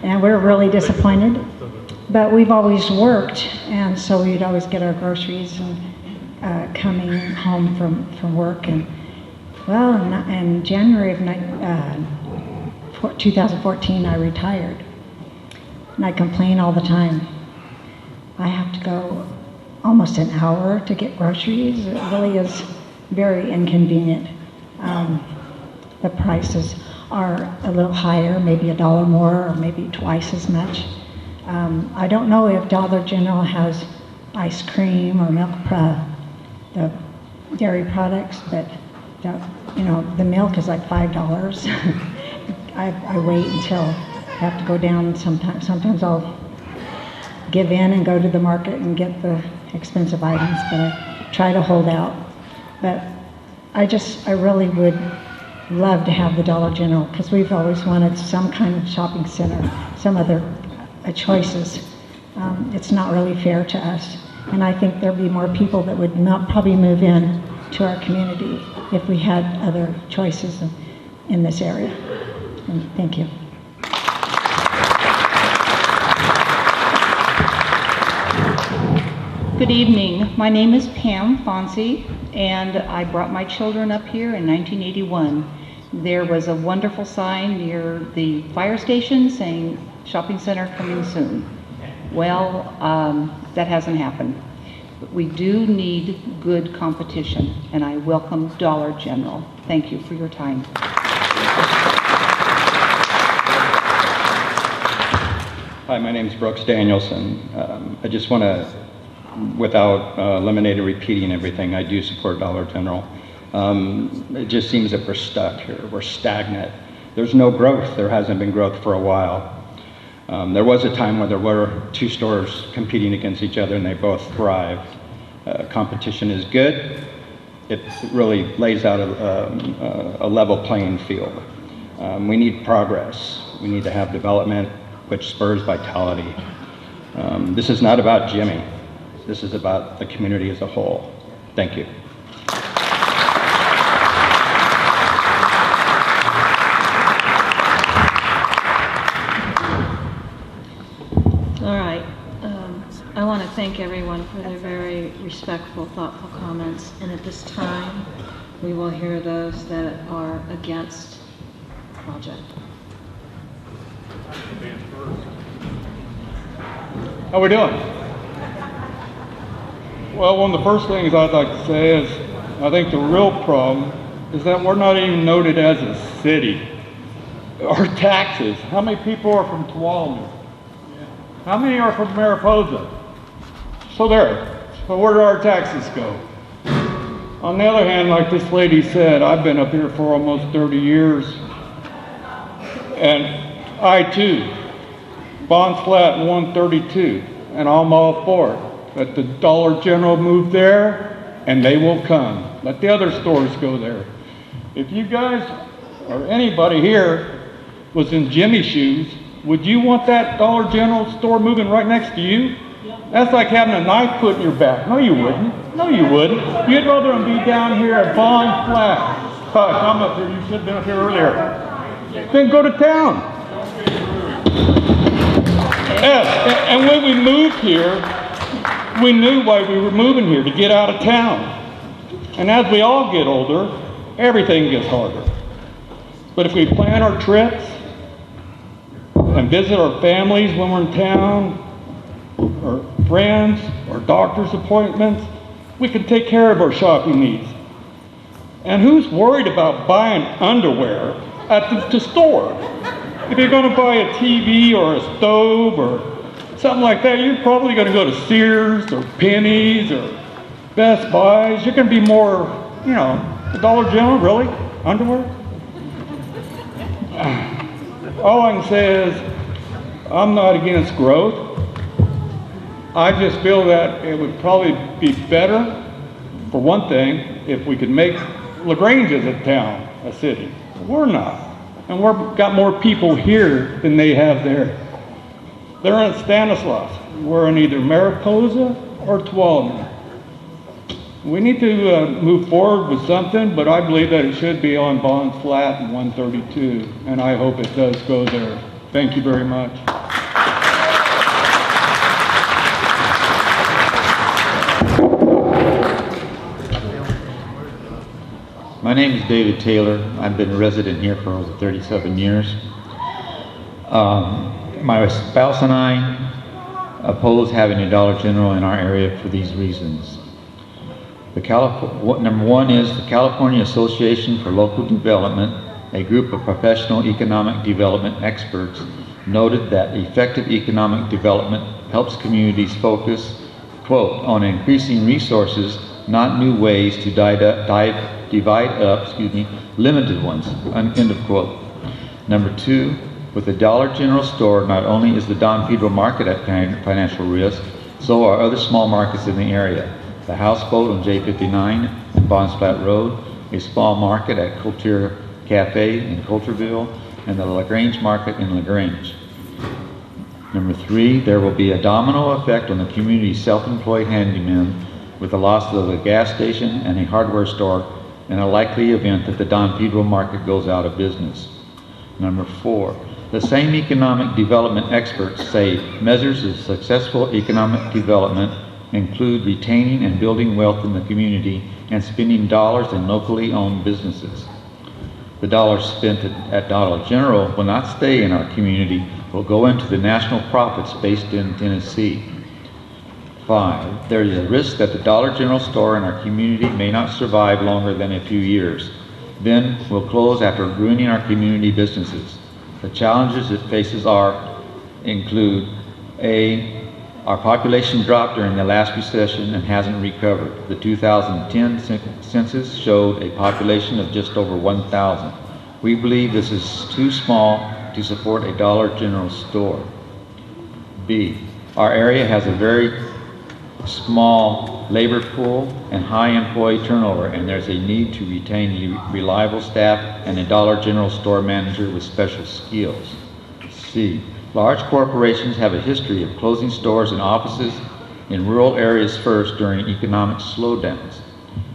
And we were really disappointed. But we've always worked, and so we'd always get our groceries and coming home from work. And well, in January of 2014, I retired. And I complain all the time. I have to go almost an hour to get groceries. It really is very inconvenient. The prices are a little higher, maybe $1 more or maybe twice as much. I don't know if Dollar General has ice cream or milk, the dairy products, but the milk is like $5. I wait until I have to go down sometimes. Sometimes I'll give in and go to the market and get the expensive items, but I try to hold out. But I really would love to have the Dollar General, because we've always wanted some kind of shopping center, some other choices. It's not really fair to us, and I think there'd be more people that would not probably move in to our community if we had other choices in this area. And thank you. Good evening. My name is Pam Fonzie, and I brought my children up here in 1981. There was a wonderful sign near the fire station saying shopping center coming soon. Well, that hasn't happened. But we do need good competition, and I welcome Dollar General. Thank you for your time. Hi, my name is Brooks Danielson. I just want to, without eliminating, repeating everything, I do support Dollar General. It just seems that we're stuck here. We're stagnant. There's no growth. There hasn't been growth for a while. There was a time where there were two stores competing against each other and they both thrived. Competition is good. It really lays out a level playing field. We need progress. We need to have development which spurs vitality. This is not about Jimmy. This is about the community as a whole. Thank you. All right. I want to thank everyone for their very respectful, thoughtful comments. And at this time, we will hear those that are against the project. How we doing? Well, one of the first things I'd like to say is I think the real problem is that we're not even noted as a city. Our taxes, how many people are from Tuolumne? How many are from Mariposa? So where do our taxes go? On the other hand, like this lady said, I've been up here for almost 30 years, and I too, bonds flat in 132, and I'm all for it. Let the Dollar General move there, and they will come. Let the other stores go there. If you guys, or anybody here, was in Jimmy's shoes, would you want that Dollar General store moving right next to you? That's like having a knife put in your back. No, you wouldn't. No, you wouldn't. You'd rather them be down here at Bond Flat. Hush, I'm up here. You should have been up here earlier. Then go to town. Yes, and when we moved here, we knew why we were moving here, to get out of town. And as we all get older, everything gets harder. But if we plan our trips and visit our families when we're in town, or friends, or doctor's appointments, we can take care of our shopping needs. And who's worried about buying underwear at the store? If you're going to buy a TV or a stove or something like that, you're probably going to go to Sears or Penny's or Best Buys. You're going to be more, the Dollar General, really? Underwear? All I can say is, I'm not against growth. I just feel that it would probably be better, for one thing, if we could make LaGrange as a town, a city. We're not. And we've got more people here than they have there. They're in Stanislaus. We're in either Mariposa or Tuolumne. We need to move forward with something, but I believe that it should be on Bonds Flat and 132, and I hope it does go there. Thank you very much. My name is David Taylor. I've been a resident here for over 37 years. My spouse and I oppose having a Dollar General in our area for these reasons. Number one is the California Association for Local Development, a group of professional economic development experts, noted that effective economic development helps communities focus, quote, on increasing resources, not new ways to divide up, limited ones, end of quote. Number two, with the Dollar General store, not only is the Don Pedro market at financial risk, so are other small markets in the area. The Houseboat on J59 and Bonds Flat Road, a small market at Coulter Cafe in Coulterville, and the LaGrange market in LaGrange. Number three, there will be a domino effect on the community's self-employed handyman with the loss of a gas station and a hardware store in a likely event that the Don Pedro market goes out of business. Number four, the same economic development experts say measures of successful economic development include retaining and building wealth in the community and spending dollars in locally owned businesses. The dollars spent at Dollar General will not stay in our community, will go into the national profits based in Tennessee. 5, there is a risk that the Dollar General store in our community may not survive longer than a few years. Then will close after ruining our community businesses. The challenges it faces include A, our population dropped during the last recession and hasn't recovered. The 2010 census showed a population of just over 1,000. We believe this is too small to support a Dollar General store. B, our area has a very small labor pool and high employee turnover, and there's a need to retain reliable staff and a Dollar General store manager with special skills. C, large corporations have a history of closing stores and offices in rural areas first during economic slowdowns.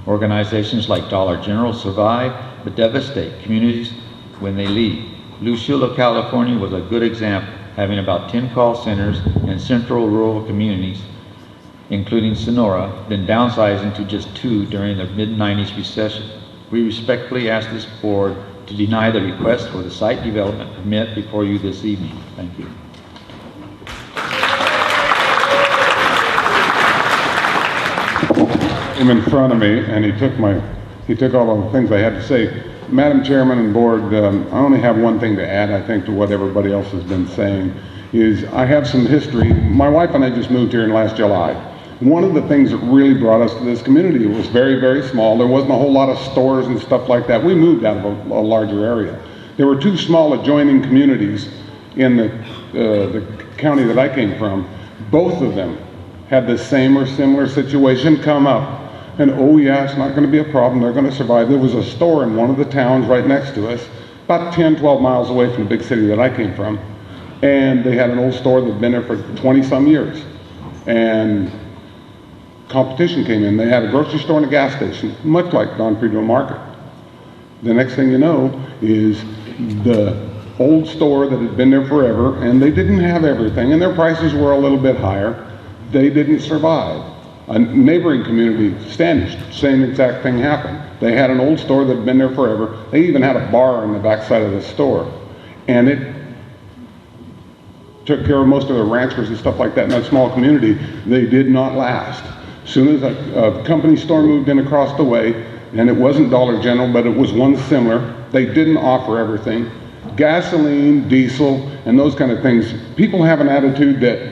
Organizations like Dollar General survive but devastate communities when they leave. Lucilla, California was a good example, having about 10 call centers in central rural communities, including Sonora, then downsizing to just 2 during the mid-90s recession. We respectfully ask this board to deny the request for the site development permit before you this evening. Thank you. Him in front of me, and he took all the things I had to say. Madam Chairman and board, I only have one thing to add, I think, to what everybody else has been saying, is I have some history. My wife and I just moved here in last July. One of the things that really brought us to this community, it was very, very small. There wasn't a whole lot of stores and stuff like that. We moved out of a larger area. There were 2 small adjoining communities in the county that I came from. Both of them had the same or similar situation come up. And oh yeah, it's not going to be a problem. They're going to survive. There was a store in one of the towns right next to us, about 10, 12 miles away from the big city that I came from. And they had an old store that had been there for 20 some years. And competition came in. They had a grocery store and a gas station, much like Don Pedro Market. The next thing you know is the old store that had been there forever, and they didn't have everything, and their prices were a little bit higher. They didn't survive. A neighboring community, Standish, same exact thing happened. They had an old store that had been there forever. They even had a bar on the backside of the store. And it took care of most of the ranchers and stuff like that in that small community. They did not last. As soon as a company store moved in across the way, and it wasn't Dollar General, but it was one similar, they didn't offer everything. Gasoline, diesel, and those kind of things. People have an attitude that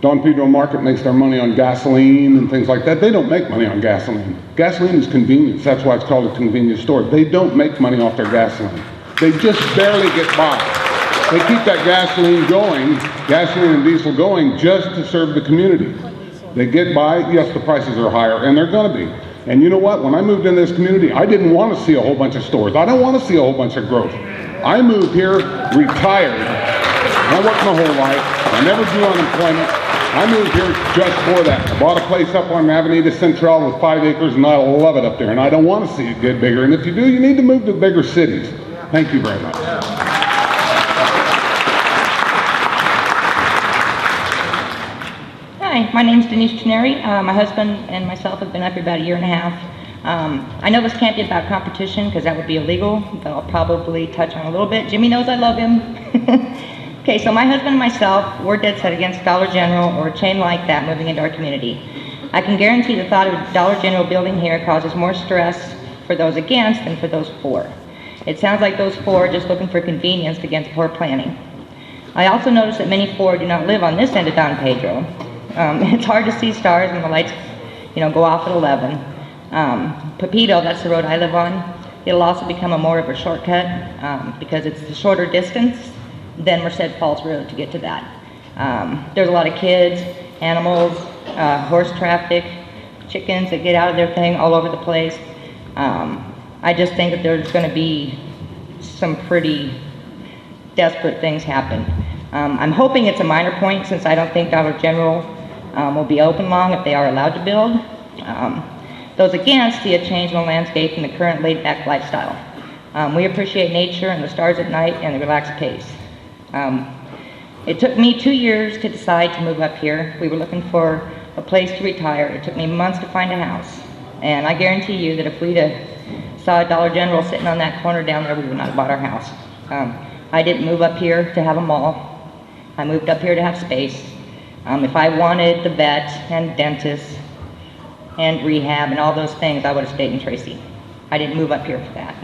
Don Pedro Market makes their money on gasoline and things like that. They don't make money on gasoline. Gasoline is convenience. That's why it's called a convenience store. They don't make money off their gasoline. They just barely get by. They keep that gasoline and diesel going just to serve the community. They get by. Yes, the prices are higher, and they're going to be. And you know what? When I moved in this community, I didn't want to see a whole bunch of stores. I don't want to see a whole bunch of growth. I moved here retired. I worked my whole life. I never drew unemployment. I moved here just for that. I bought a place up on Avenida Central with 5 acres, and I love it up there, and I don't want to see it get bigger. And if you do, you need to move to bigger cities. Thank you very much. Hi, my name's Denise Teneri. My husband and myself have been up here about a year and a half. I know this can't be about competition because that would be illegal, but I'll probably touch on a little bit. Jimmy knows I love him. Okay, so my husband and myself, we're dead set against Dollar General or a chain like that moving into our community. I can guarantee the thought of a Dollar General building here causes more stress for those against than for those for. It sounds like those for are just looking for convenience against poor planning. I also noticed that many for do not live on this end of Don Pedro. It's hard to see stars when the lights, go off at 11. Pepito, that's the road I live on. It'll also become more of a shortcut because it's a shorter distance than Merced Falls Road to get to that. There's a lot of kids, animals, horse traffic, chickens that get out of their thing all over the place. I just think that there's going to be some pretty desperate things happen. I'm hoping it's a minor point since I don't think Dollar General will be open long if they are allowed to build. Those against see a change in the landscape and the current laid-back lifestyle. We appreciate nature and the stars at night and the relaxed pace. It took me 2 years to decide to move up here. We were looking for a place to retire. It took me months to find a house. And I guarantee you that if we'd saw a Dollar General sitting on that corner down there, we would not have bought our house. I didn't move up here to have a mall. I moved up here to have space. If I wanted the vet and dentist and rehab and all those things, I would have stayed in Tracy. I didn't move up here for that.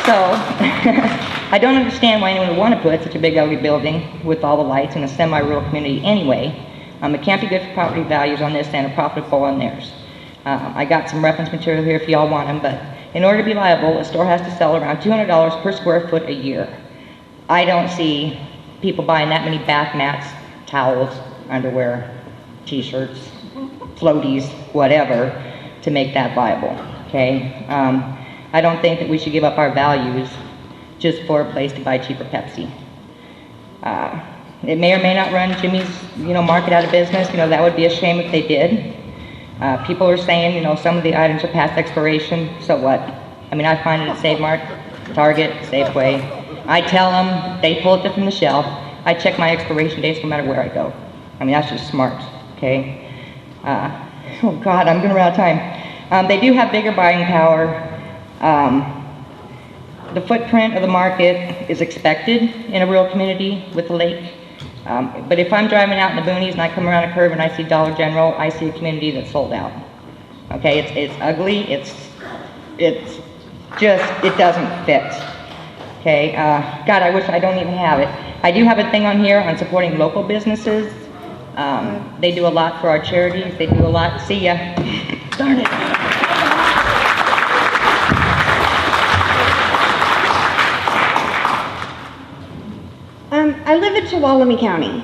So, I don't understand why anyone would want to put such a big ugly building with all the lights in a semi-rural community anyway. It can't be good for property values on this and a profitable on theirs. I got some reference material here if y'all want them, but in order to be viable, a store has to sell around $200 per square foot a year. I don't see people buying that many bath mats, towels, underwear, t-shirts, floaties, whatever, to make that viable, okay? I don't think that we should give up our values just for a place to buy cheaper Pepsi. It may or may not run Jimmy's, market out of business. That would be a shame if they did. People are saying, some of the items are past expiration, so what? I mean, I find it at Save Mart, Target, Safeway. I tell them, they pull it from the shelf. I check my expiration dates no matter where I go. I mean, that's just smart, okay? Oh God, I'm gonna run out of time. They do have bigger buying power. The footprint of the market is expected in a rural community with the lake. But if I'm driving out in the boonies and I come around a curve and I see Dollar General, I see a community that's sold out. Okay, it's ugly, it's just, it doesn't fit. Okay, God, I wish I don't even have it. I do have a thing on here on supporting local businesses. They do a lot for our charities, they do a lot, see ya, darn it. I live in Tuolumne County.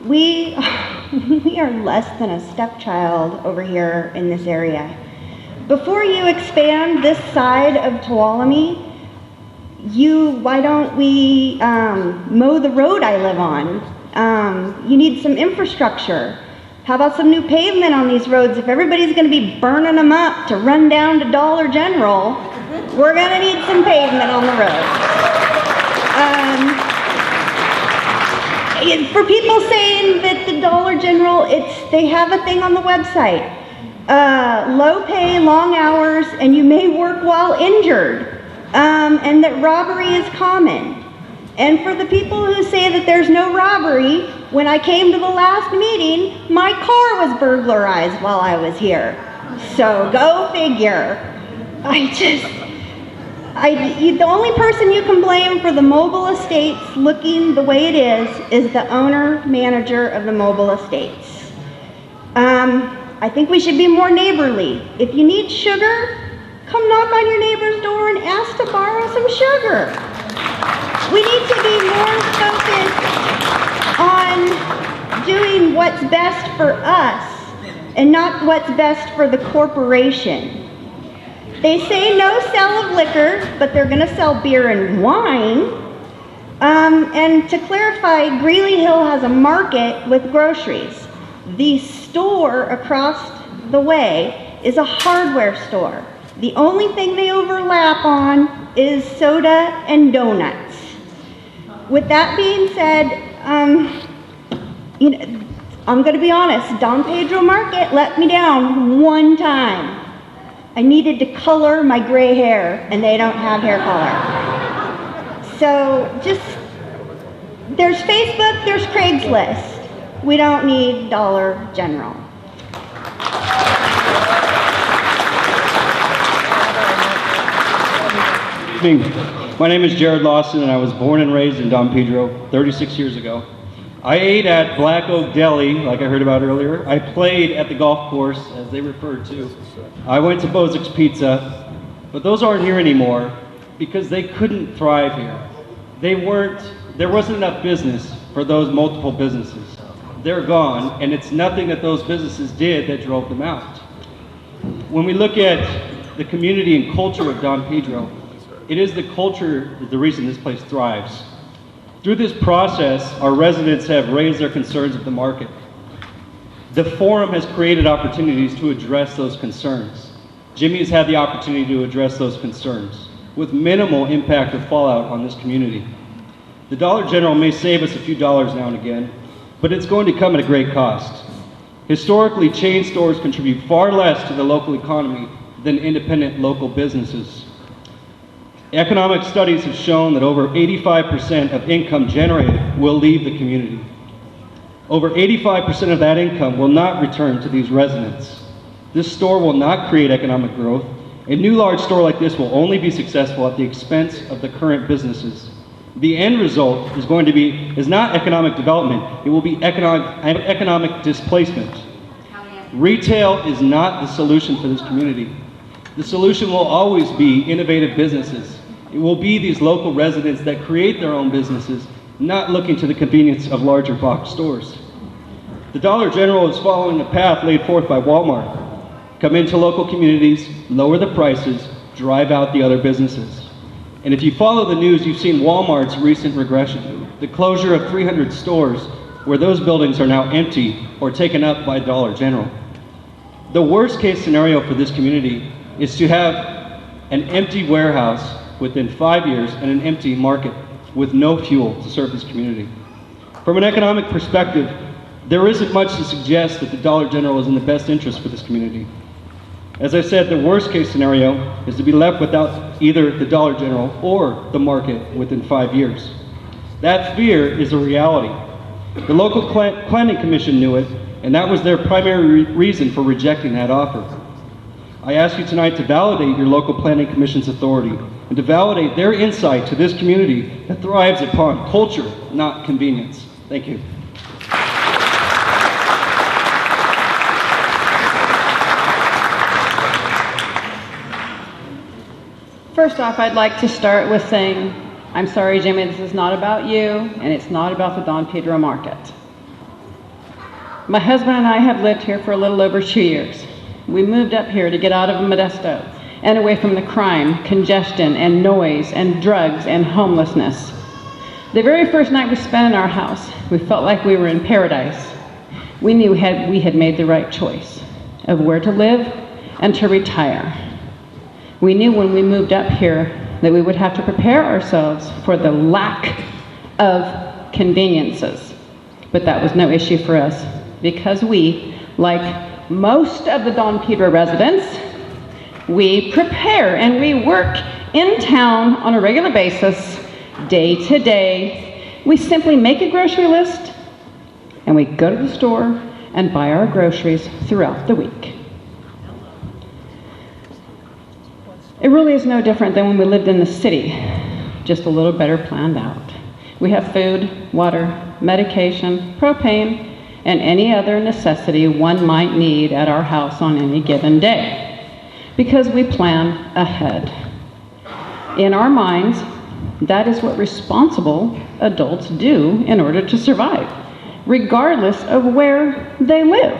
We are less than a stepchild over here in this area. Before you expand this side of Tuolumne, why don't we mow the road I live on? You need some infrastructure. How about some new pavement on these roads? If everybody's going to be burning them up to run down to Dollar General, we're going to need some pavement on the road. For people saying that the Dollar General, they have a thing on the website. Low pay, long hours, and you may work while injured. And that robbery is common. And for the people who say that there's no robbery, when I came to the last meeting, my car was burglarized while I was here. So go figure. The only person you can blame for the mobile estates looking the way it is the owner-manager of the mobile estates. I think we should be more neighborly. If you need sugar, come knock on your neighbor's door and ask to borrow some sugar. We need to be more focused on doing what's best for us and not what's best for the corporation. They say no sale of liquor, but they're going to sell beer and wine. And to clarify, Greeley Hill has a market with groceries. The store across the way is a hardware store. The only thing they overlap on is soda and donuts. With that being said, you know, I'm going to be honest, Don Pedro Market let me down one time. I needed to color my gray hair, and they don't have hair color. So just, there's Facebook, there's Craigslist. We don't need Dollar General. Good evening. My name is Jared Lawson, and I was born and raised in Don Pedro 36 years ago. I ate at Black Oak Deli, like I heard about earlier. I played at the golf course, as they referred to. I went to Bozick's Pizza, but those aren't here anymore because they couldn't thrive here. There wasn't enough business for those multiple businesses. They're gone, and it's nothing that those businesses did that drove them out. When we look at the community and culture of Don Pedro, it is the culture the reason this place thrives. Through this process, our residents have raised their concerns of the market. The forum has created opportunities to address those concerns. Jimmy has had the opportunity to address those concerns with minimal impact or fallout on this community. The Dollar General may save us a few dollars now and again, but it's going to come at a great cost. Historically, chain stores contribute far less to the local economy than independent local businesses. Economic studies have shown that over 85% of income generated will leave the community. Over 85% of that income will not return to these residents. This store will not create economic growth. A new large store like this will only be successful at the expense of the current businesses. The end result is not economic development, it will be economic displacement. Retail is not the solution for this community. The solution will always be innovative businesses. It will be these local residents that create their own businesses, not looking to the convenience of larger box stores. The Dollar General is following a path laid forth by Walmart. Come into local communities, lower the prices, drive out the other businesses. And if you follow the news, you've seen Walmart's recent regression, the closure of 300 stores where those buildings are now empty or taken up by Dollar General. The worst case scenario for this community is to have an empty warehouse within 5 years and an empty market with no fuel to serve this community. From an economic perspective, there isn't much to suggest that the Dollar General is in the best interest for this community. As I said, the worst case scenario is to be left without either the Dollar General or the market within 5 years. That fear is a reality. The local planning commission knew it, and that was their primary reason for rejecting that offer. I ask you tonight to validate your local planning commission's authority and to validate their insight to this community that thrives upon culture, not convenience. Thank you. First off, I'd like to start with saying, I'm sorry, Jimmy, this is not about you, and it's not about the Don Pedro Market. My husband and I have lived here for a little over 2 years. We moved up here to get out of Modesto and away from the crime, congestion, and noise, and drugs, and homelessness. The very first night we spent in our house, we felt like we were in paradise. We knew we had made the right choice of where to live and to retire. We knew when we moved up here that we would have to prepare ourselves for the lack of conveniences. But that was no issue for us because we, like most of the Don Pedro residents, we prepare and we work in town on a regular basis, day to day. We simply make a grocery list and we go to the store and buy our groceries throughout the week. It really is no different than when we lived in the city, just a little better planned out. We have food, water, medication, propane, and any other necessity one might need at our house on any given day, because we plan ahead. In our minds, that is what responsible adults do in order to survive, regardless of where they live.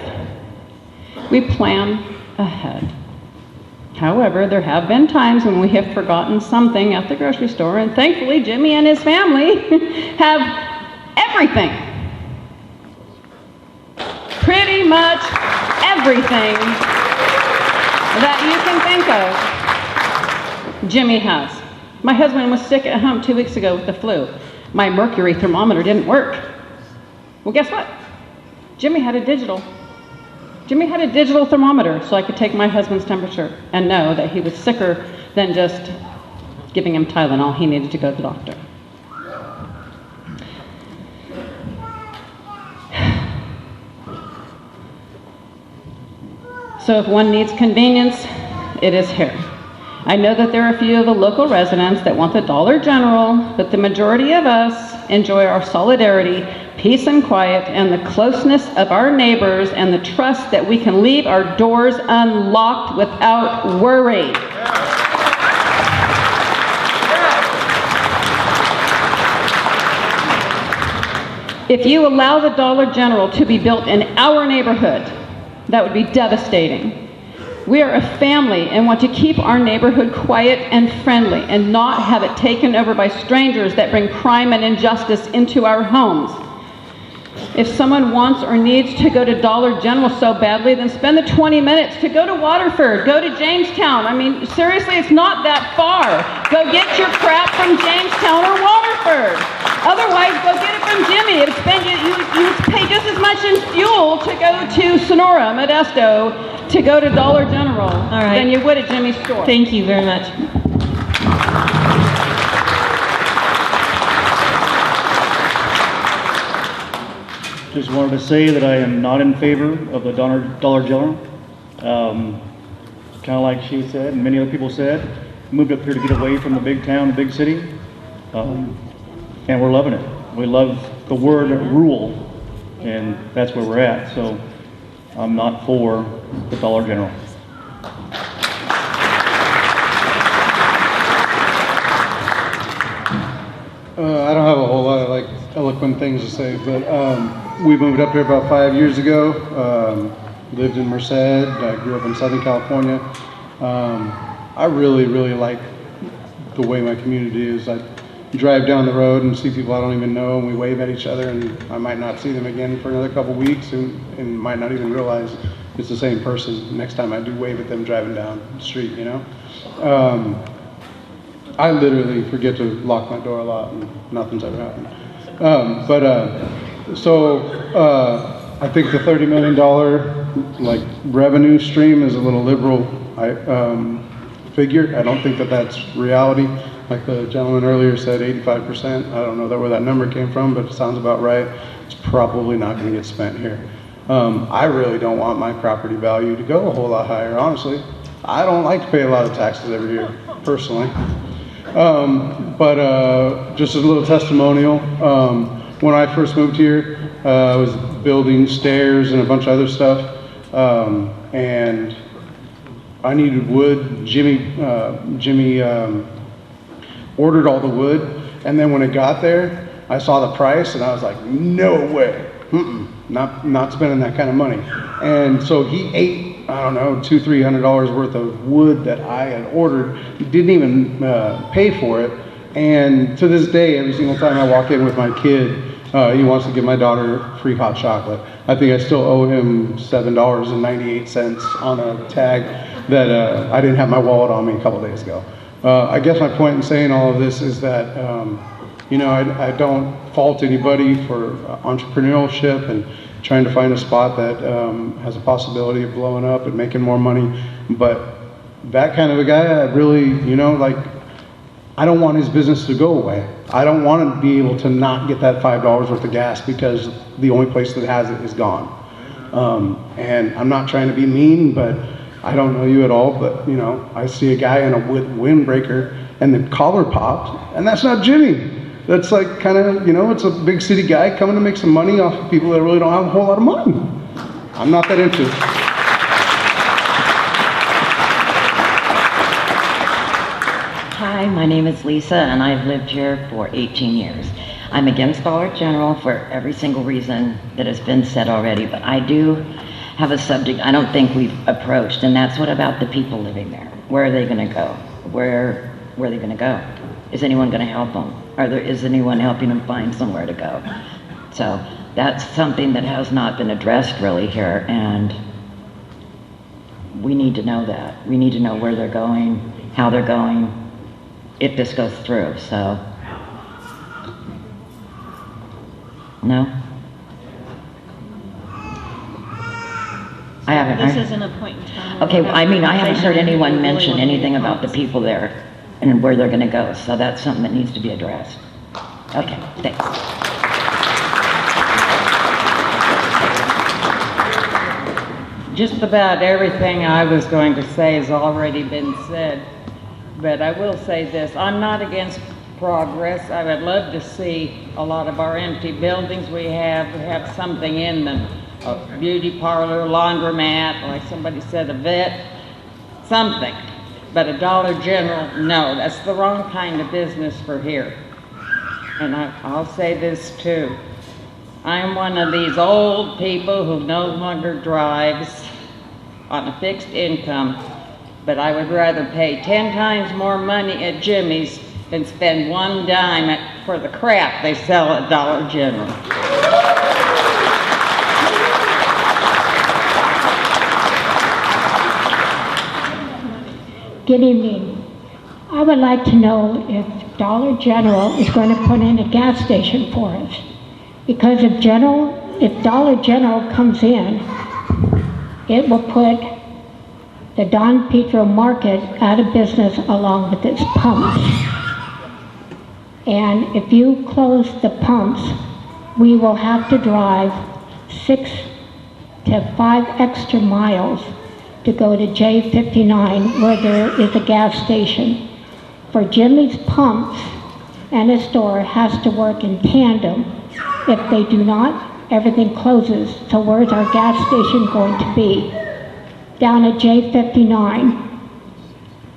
We plan ahead. However, there have been times when we have forgotten something at the grocery store, and thankfully Jimmy and his family have everything. Pretty much everything that you can think of, Jimmy has. My husband was sick at home 2 weeks ago with the flu. My mercury thermometer didn't work. Well, guess what? Jimmy had a digital thermometer so I could take my husband's temperature and know that he was sicker than just giving him Tylenol. He needed to go to the doctor. So if one needs convenience, it is here. I know that there are a few of the local residents that want the Dollar General, but the majority of us enjoy our solidarity, peace and quiet, and the closeness of our neighbors, and the trust that we can leave our doors unlocked without worry. If you allow the Dollar General to be built in our neighborhood, that would be devastating. We are a family and want to keep our neighborhood quiet and friendly and not have it taken over by strangers that bring crime and injustice into our homes. If someone wants or needs to go to Dollar General so badly, then spend the 20 minutes to go to Waterford, go to Jamestown. I mean, seriously, it's not that far. Go get your crap from Jamestown or Waterford. Otherwise, go get it from Jimmy. You pay just as much in fuel to go to Sonora, Modesto, to go to Dollar General than you would at Jimmy's store. Thank you very much. Just wanted to say that I am not in favor of the Dollar General. Kind of like she said, and many other people said, moved up here to get away from the big town, the big city, and we're loving it. We love the word rural, and that's where we're at. So I'm not for the Dollar General. I don't have a whole lot of eloquent things to say, but we moved up here about 5 years ago. Lived in Merced. I grew up in Southern California. I really like the way my community is. I drive down the road and see people I don't even know, and we wave at each other, and I might not see them again for another couple weeks, and might not even realize it's the same person next time I do wave at them driving down the street, you know? I literally forget to lock my door a lot, and nothing's ever happened. I think the $30 million revenue stream is a little liberal figure. I don't think that that's reality. Like the gentleman earlier said, 85%. I don't know where that number came from, but it sounds about right. It's probably not going to get spent here. I really don't want my property value to go a whole lot higher, honestly. I don't like to pay a lot of taxes every year, personally. Just a little testimonial. When I first moved here, I was building stairs and a bunch of other stuff, and I needed wood. Jimmy ordered all the wood, and then when it got there, I saw the price, and I was like, no way, not spending that kind of money. And so he ate, I don't know, $200-300 worth of wood that I had ordered. He didn't even pay for it. And to this day, every single time I walk in with my kid, he wants to give my daughter free hot chocolate. I think I still owe him $7.98 on a tag that I didn't have my wallet on me a couple days ago. I guess my point in saying all of this is that, I don't fault anybody for entrepreneurship and trying to find a spot that has a possibility of blowing up and making more money. But that kind of a guy, I really, I don't want his business to go away. I don't want to be able to not get that $5 worth of gas because the only place that has it is gone. And I'm not trying to be mean, but I don't know you at all, but I see a guy in a windbreaker and the collar popped, and that's not Jimmy. That's like kind of, it's a big city guy coming to make some money off of people that really don't have a whole lot of money. I'm not that into it. Hi, my name is Lisa, and I've lived here for 18 years. I'm against Dollar General for every single reason that has been said already, but I do have a subject I don't think we've approached, and that's what about the people living there? where are they going to go? Where are they going to go? Is anyone going to help them? Is anyone helping them find somewhere to go? So that's something that has not been addressed really here, and we need to know that. We need to know where they're going, how they're going, if this goes through. So, no? I haven't This heard. isn't a point in time. Okay, where I mean, I haven't heard conversation anyone really mention wanna anything make about the comments. people there and where they're gonna go, so that's something that needs to be addressed. Okay, thanks. Just about everything I was going to say has already been said, but I will say this, I'm not against progress. I would love to see a lot of our empty buildings we have something in them. A beauty parlor, laundromat, like somebody said, a vet, something. But a Dollar General, no, that's the wrong kind of business for here. And I'll say this too. I'm one of these old people who no longer drives on a fixed income, but I would rather pay 10 times more money at Jimmy's than spend one dime for the crap they sell at Dollar General. Good evening. I would like to know if Dollar General is going to put in a gas station for us. Because if Dollar General comes in, it will put the Don Pedro Market out of business along with its pumps. And if you close the pumps, we will have to drive 6 to 5 extra miles to go to J59 where there is a gas station. For Jimmy's Pumps and a store has to work in tandem. If they do not, everything closes. So where's our gas station going to be? Down at J59.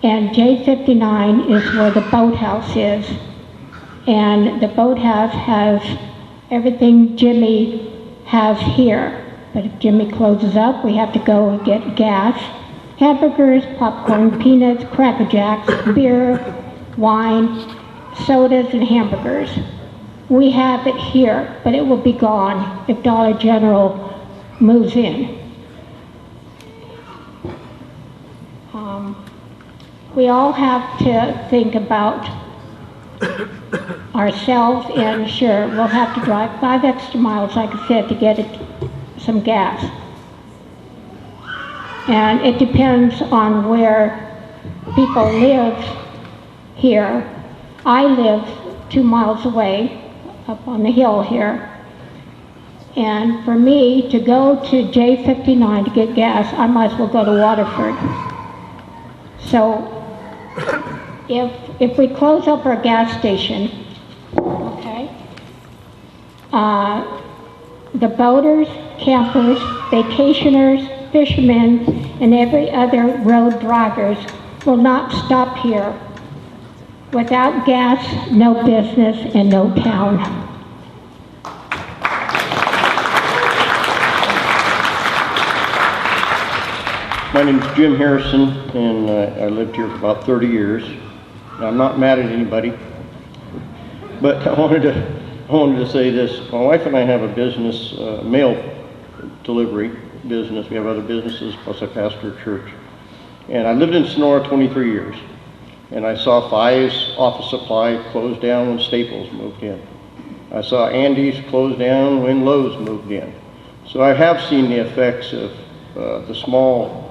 And J59 is where the boathouse is. And the boathouse has everything Jimmy has here. But if Jimmy closes up, we have to go and get gas, hamburgers, popcorn, peanuts, Cracker Jacks, beer, wine, sodas, and hamburgers. We have it here, but it will be gone if Dollar General moves in. We all have to think about ourselves, and sure, we'll have to drive 5 extra miles, like I said, to get some gas. And it depends on where people live here. I live 2 miles away, up on the hill here. And for me to go to J59 to get gas, I might as well go to Waterford. So if we close up our gas station, okay, the boaters, campers, vacationers, fishermen, and every other road drivers will not stop here. Without gas, no business and no town. My name is Jim Harrison, and I lived here for about 30 years. Now, I'm not mad at anybody, but I wanted to say this. My wife and I have a business, mail delivery business. We have other businesses, plus I pastor a church. And I lived in Sonora 23 years, and I saw Five's Office Supply close down when Staples moved in. I saw Andy's close down when Lowe's moved in. So I have seen the effects of the small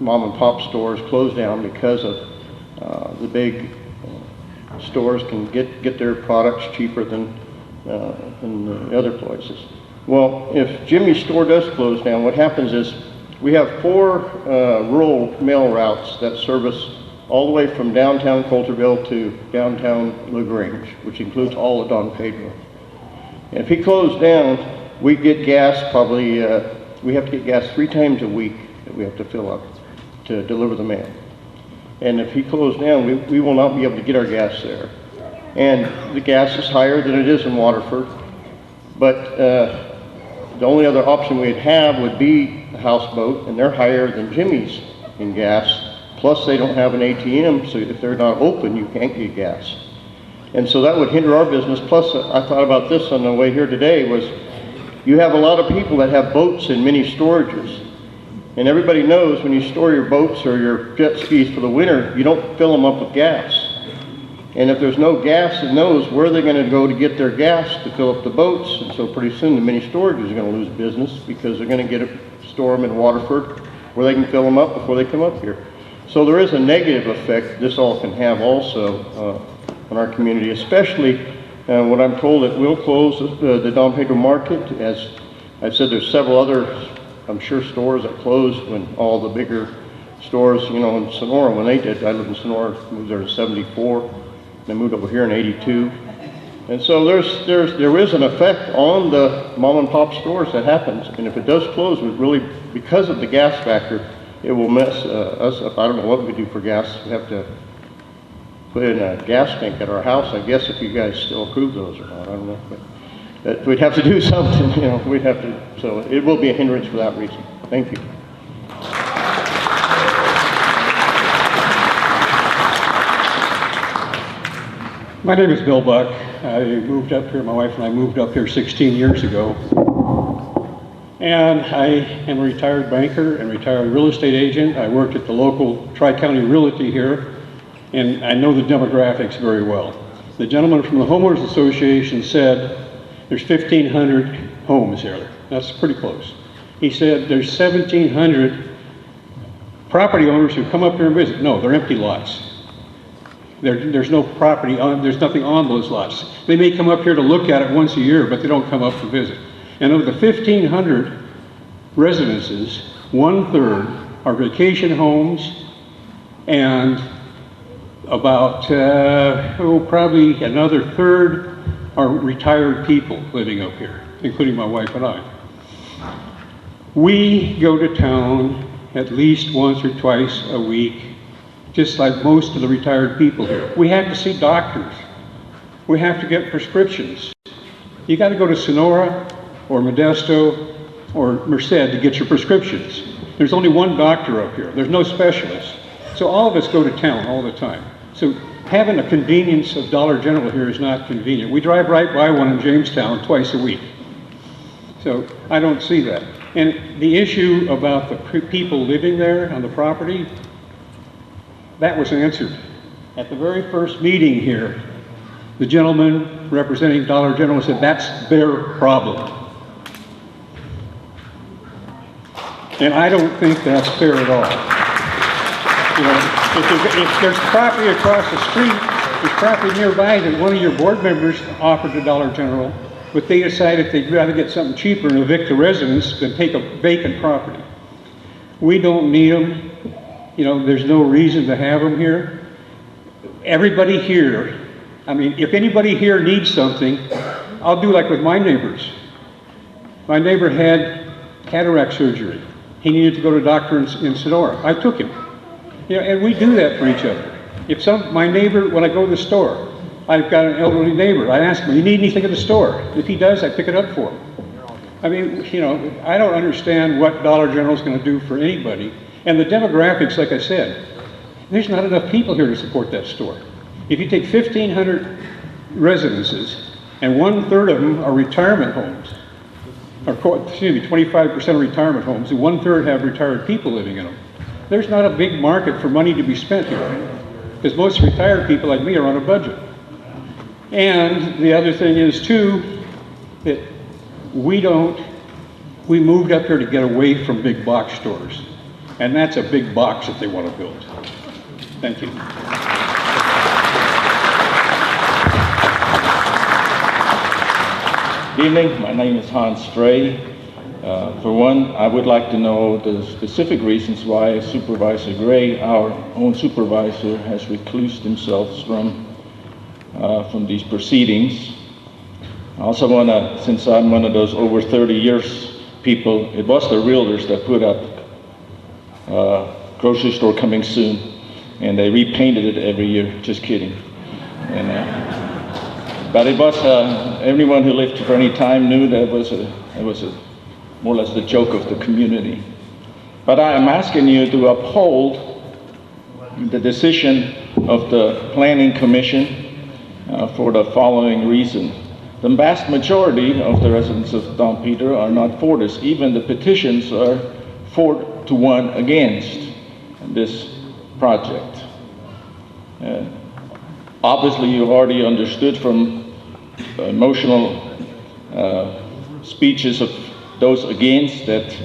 mom and pop stores close down because of the big stores can get their products cheaper than the other places. Well, if Jimmy's store does close down, what happens is we have 4 rural mail routes that service all the way from downtown Coulterville to downtown LaGrange, which includes all of Don Pedro. And if he closed down, we get gas probably, we have to get gas 3 times a week that we have to fill up to deliver the mail. And if he closed down, we will not be able to get our gas there. And the gas is higher than it is in Waterford, but the only other option we'd have would be a houseboat, and they're higher than Jimmy's in gas. Plus, they don't have an ATM, so if they're not open, you can't get gas. And so that would hinder our business. Plus, I thought about this on the way here today, was you have a lot of people that have boats in mini storages. And everybody knows when you store your boats or your jet skis for the winter, you don't fill them up with gas. And if there's no gas in those, where are they going to go to get their gas to fill up the boats? And so pretty soon the mini storages are going to lose business because they're going to store them in Waterford where they can fill them up before they come up here. So there is a negative effect this all can have also on our community, especially what I'm told it will close the Don Pedro Market. As I've said, there's several other, I'm sure, stores that closed when all the bigger stores, you know, in Sonora, when they did. I lived in Sonora, moved there in '74, and I moved over here in '82. And so there is an effect on the mom and pop stores that happens. And if it does close, it really, because of the gas factor, it will mess us up. I don't know what we do for gas. We have to put in a gas tank at our house, I guess, if you guys still approve those or not. I don't know. But we'd have to do something, you know, we'd have to, so it will be a hindrance for that reason. Thank you. My name is Bill Buck. I moved up here, my wife and I moved up here 16 years ago. And I am a retired banker and retired real estate agent. I worked at the local Tri-County Realty here, and I know the demographics very well. The gentleman from the Homeowners Association said there's 1,500 homes here. That's pretty close. He said there's 1,700 property owners who come up here and visit. No, they're empty lots. There's no property on, there's nothing on those lots. They may come up here to look at it once a year, but they don't come up to visit. And of the 1,500 residences, 1/3 are vacation homes, and about, probably another 1/3 are retired people living up here, including my wife and I. We go to town at least once or twice a week, just like most of the retired people here. We have to see doctors. We have to get prescriptions. You got to go to Sonora or Modesto or Merced to get your prescriptions. There's only one doctor up here. There's no specialist. So all of us go to town all the time. So having a convenience of Dollar General here is not convenient. We drive right by one in Jamestown twice a week. So I don't see that. And the issue about the people living there on the property, that was answered. At the very first meeting here, the gentleman representing Dollar General said that's their problem. And I don't think that's fair at all. You know, if there's property across the street, there's property nearby that one of your board members offered to Dollar General, but they decided they'd rather get something cheaper and evict the residents than take a vacant property. We don't need them. You know, there's no reason to have them here. Everybody here, I mean, if anybody here needs something, I'll do like with my neighbors. My neighbor had cataract surgery. He needed to go to a doctor in Sonora. I took him. You know, and we do that for each other. If my neighbor, when I go to the store, I've got an elderly neighbor, I ask him, you need anything at the store? If he does, I pick it up for him. I mean, you know, I don't understand what Dollar General's going to do for anybody. And the demographics, like I said, there's not enough people here to support that store. If you take 1,500 residences and 1/3 of them are retirement homes, or 25% of retirement homes, and 1/3 have retired people living in them, there's not a big market for money to be spent here. Because most retired people like me are on a budget. And the other thing is too, that we moved up here to get away from big box stores. And that's a big box that they want to build. Thank you. Good evening, my name is Hans Stray. For one, I would like to know the specific reasons why Supervisor Gray, our own supervisor, has reclused himself from these proceedings. I also want to, since I'm one of those over 30 years people, it was the realtors that put up grocery store coming soon, and they repainted it every year. Just kidding. And, but it was everyone who lived for any time knew that it was more or less the joke of the community. But I am asking you to uphold the decision of the Planning Commission for the following reason. The vast majority of the residents of Don Pedro are not for this. Even the petitions are 4-1 against this project. Obviously, you already understood from emotional speeches of those against that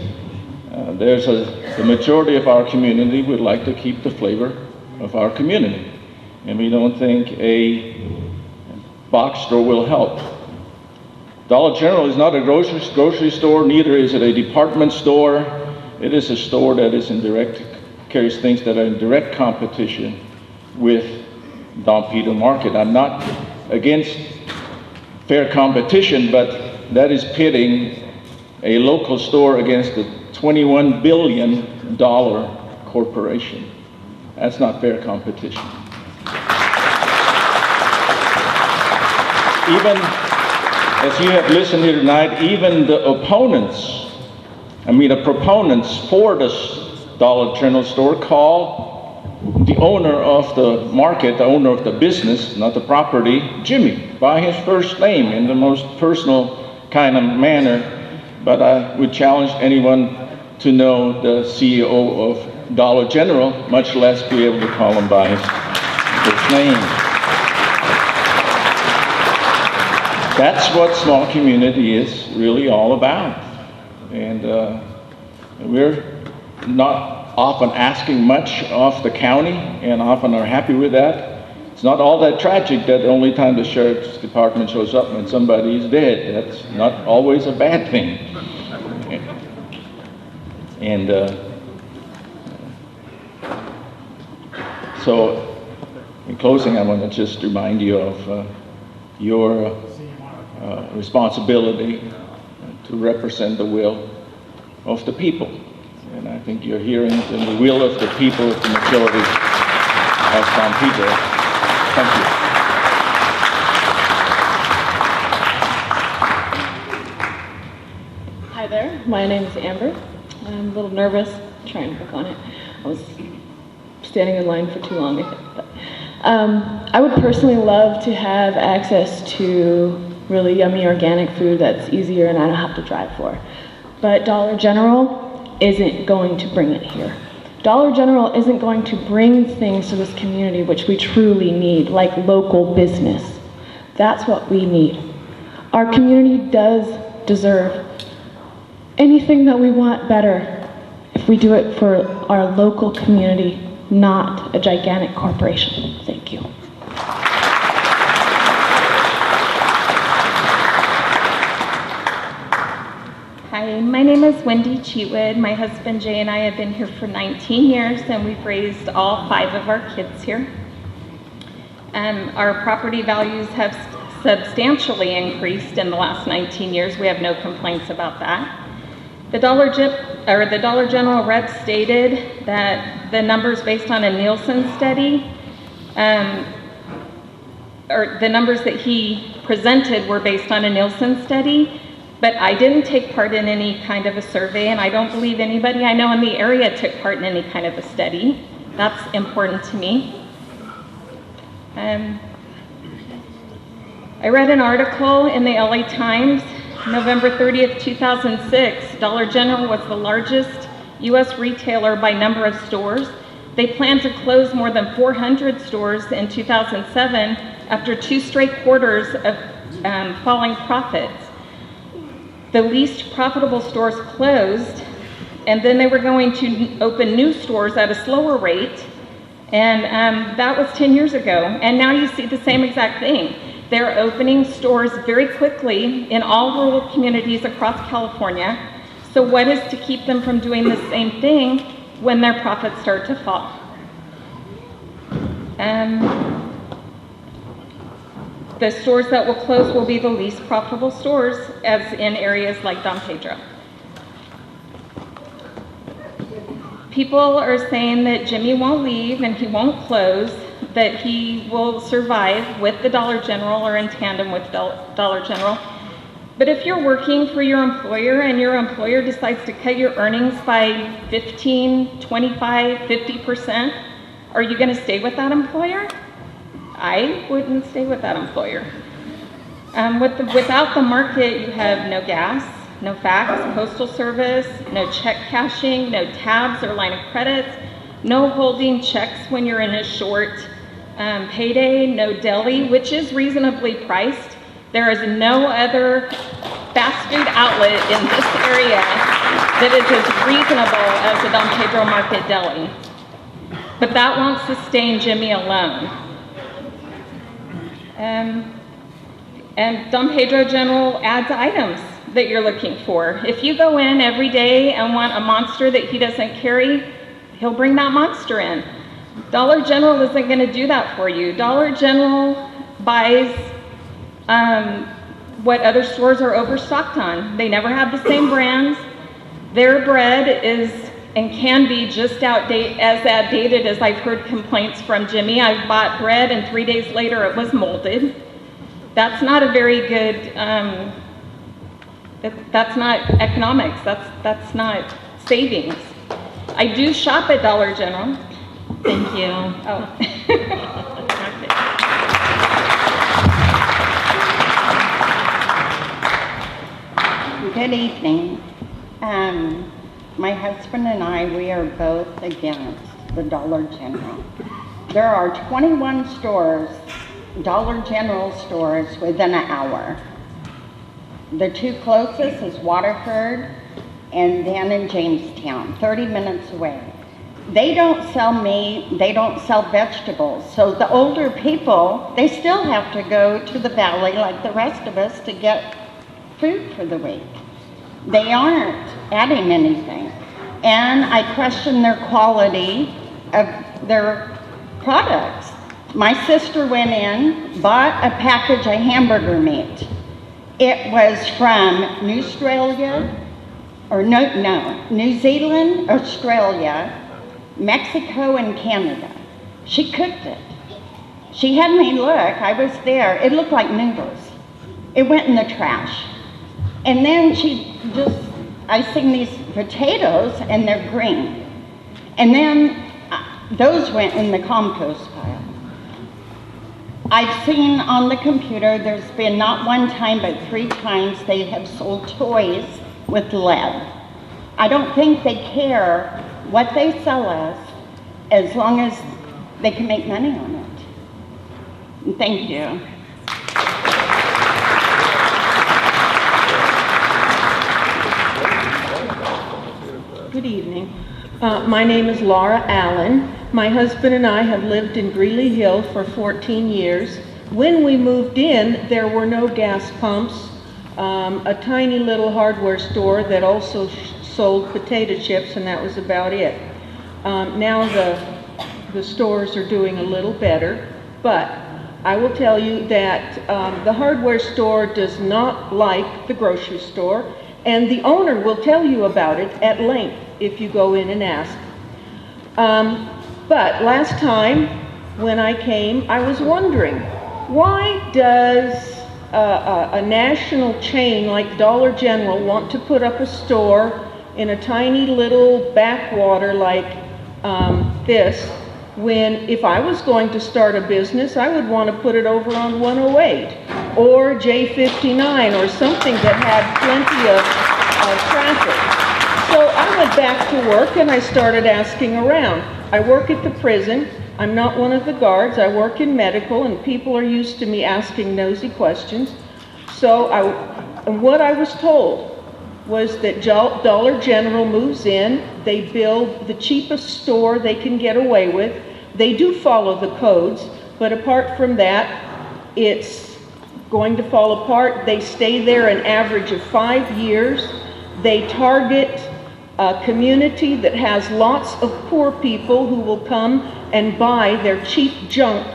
the majority of our community would like to keep the flavor of our community. And we don't think a box store will help. Dollar General is not a grocery store, neither is it a department store. It is a store that is carries things that are in direct competition with Don Pedro Market. I'm not against fair competition, but that is pitting a local store against a $21 billion corporation. That's not fair competition. Even as you have listened here tonight, even the proponents for this Dollar General store call the owner of the market, the owner of the business, not the property, Jimmy, by his first name in the most personal kind of manner. But I would challenge anyone to know the CEO of Dollar General, much less be able to call him by his first name. That's what small community is really all about. And we're not often asking much of the county and often are happy with that. It's not all that tragic that the only time the sheriff's department shows up when somebody is dead. That's not always a bad thing. And so in closing, I want to just remind you of your responsibility to represent the will of the people. And I think you're hearing the will of the people of the majority of Don Pedro. Thank you. Hi there, my name is Amber. I'm a little nervous trying to work on it. I was standing in line for too long, I think. But, I would personally love to have access to really yummy organic food that's easier and I don't have to drive for. But Dollar General isn't going to bring it here. Dollar General isn't going to bring things to this community which we truly need, like local business. That's what we need. Our community does deserve anything that we want better if we do it for our local community, not a gigantic corporation. Thank you. Hi, my name is Wendy Cheatwood. My husband Jay and I have been here for 19 years and we've raised all 5 of our kids here. Our property values have substantially increased in the last 19 years. We have no complaints about that. The Dollar General rep stated that the numbers based on a Nielsen study, or the numbers that he presented were based on a Nielsen study, but I didn't take part in any kind of a survey, and I don't believe anybody I know in the area took part in any kind of a study. That's important to me. I read an article in the LA Times, November 30th, 2006. Dollar General was the largest U.S. retailer by number of stores. They plan to close more than 400 stores in 2007 after 2 straight quarters of falling profits. The least profitable stores closed, and then they were going to open new stores at a slower rate, and that was 10 years ago. And now you see the same exact thing. They're opening stores very quickly in all rural communities across California. So what is to keep them from doing the same thing when their profits start to fall? The stores that will close will be the least profitable stores, as in areas like Don Pedro. People are saying that Jimmy won't leave and he won't close, that he will survive with the Dollar General or in tandem with Dollar General. But if you're working for your employer and your employer decides to cut your earnings by 15, 25, 50%, Are you going to stay with that employer? I wouldn't stay with that employer. Without the market, you have no gas, no fax, postal service, no check cashing, no tabs or line of credits, no holding checks when you're in a short payday, no deli, which is reasonably priced. There is no other fast food outlet in this area that is as reasonable as the Don Pedro Market Deli. But that won't sustain Jimmy alone. And Don Pedro General adds items that you're looking for. If you go in every day and want a monster that he doesn't carry, he'll bring that monster in. Dollar General isn't going to do that for you. Dollar General buys what other stores are overstocked on. They never have the same brands. Their bread is and can be just as outdated as I've heard complaints from Jimmy. I've bought bread and 3 days later it was molded. That's not a very good, that's not economics, that's not savings. I do shop at Dollar General. Thank you. Oh. Good evening. My husband and I, we are both against the Dollar General. There are 21 stores, Dollar General stores, within an hour. The two closest is Waterford and then in Jamestown, 30 minutes away. They don't sell meat, they don't sell vegetables. So the older people, they still have to go to the valley like the rest of us to get food for the week. They aren't adding anything. And I question their quality of their products. My sister went in, bought a package of hamburger meat. It was from New Zealand, Australia, Mexico, and Canada. She cooked it. She had me look, I was there, it looked like noodles. It went in the trash. And then I seen these potatoes and they're green. And then those went in the compost pile. I've seen on the computer, there's been not one time but 3 times they have sold toys with lead. I don't think they care what they sell us as long as they can make money on it. Thank you. Good evening. My name is Laura Allen. My husband and I have lived in Greeley Hill for 14 years. When we moved in, there were no gas pumps, a tiny little hardware store that also sold potato chips, and that was about it. Now the stores are doing a little better, but I will tell you that the hardware store does not like the grocery store, and the owner will tell you about it at length if you go in and ask. But last time when I came, I was wondering, why does a national chain like Dollar General want to put up a store in a tiny little backwater like this, when if I was going to start a business, I would want to put it over on 108 or J59 or something that had plenty of traffic. So I went back to work and I started asking around. I work at the prison. I'm not one of the guards. I work in medical, and people are used to me asking nosy questions. So what I was told was that Dollar General moves in, they build the cheapest store they can get away with. They do follow the codes, but apart from that, it's going to fall apart. They stay there an average of 5 years. They target a community that has lots of poor people who will come and buy their cheap junk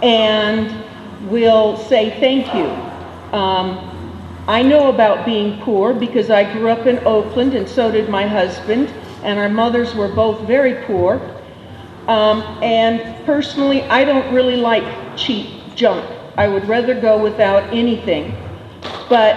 and will say thank you. I know about being poor because I grew up in Oakland, and so did my husband, and our mothers were both very poor. And personally, I don't really like cheap junk. I would rather go without anything. But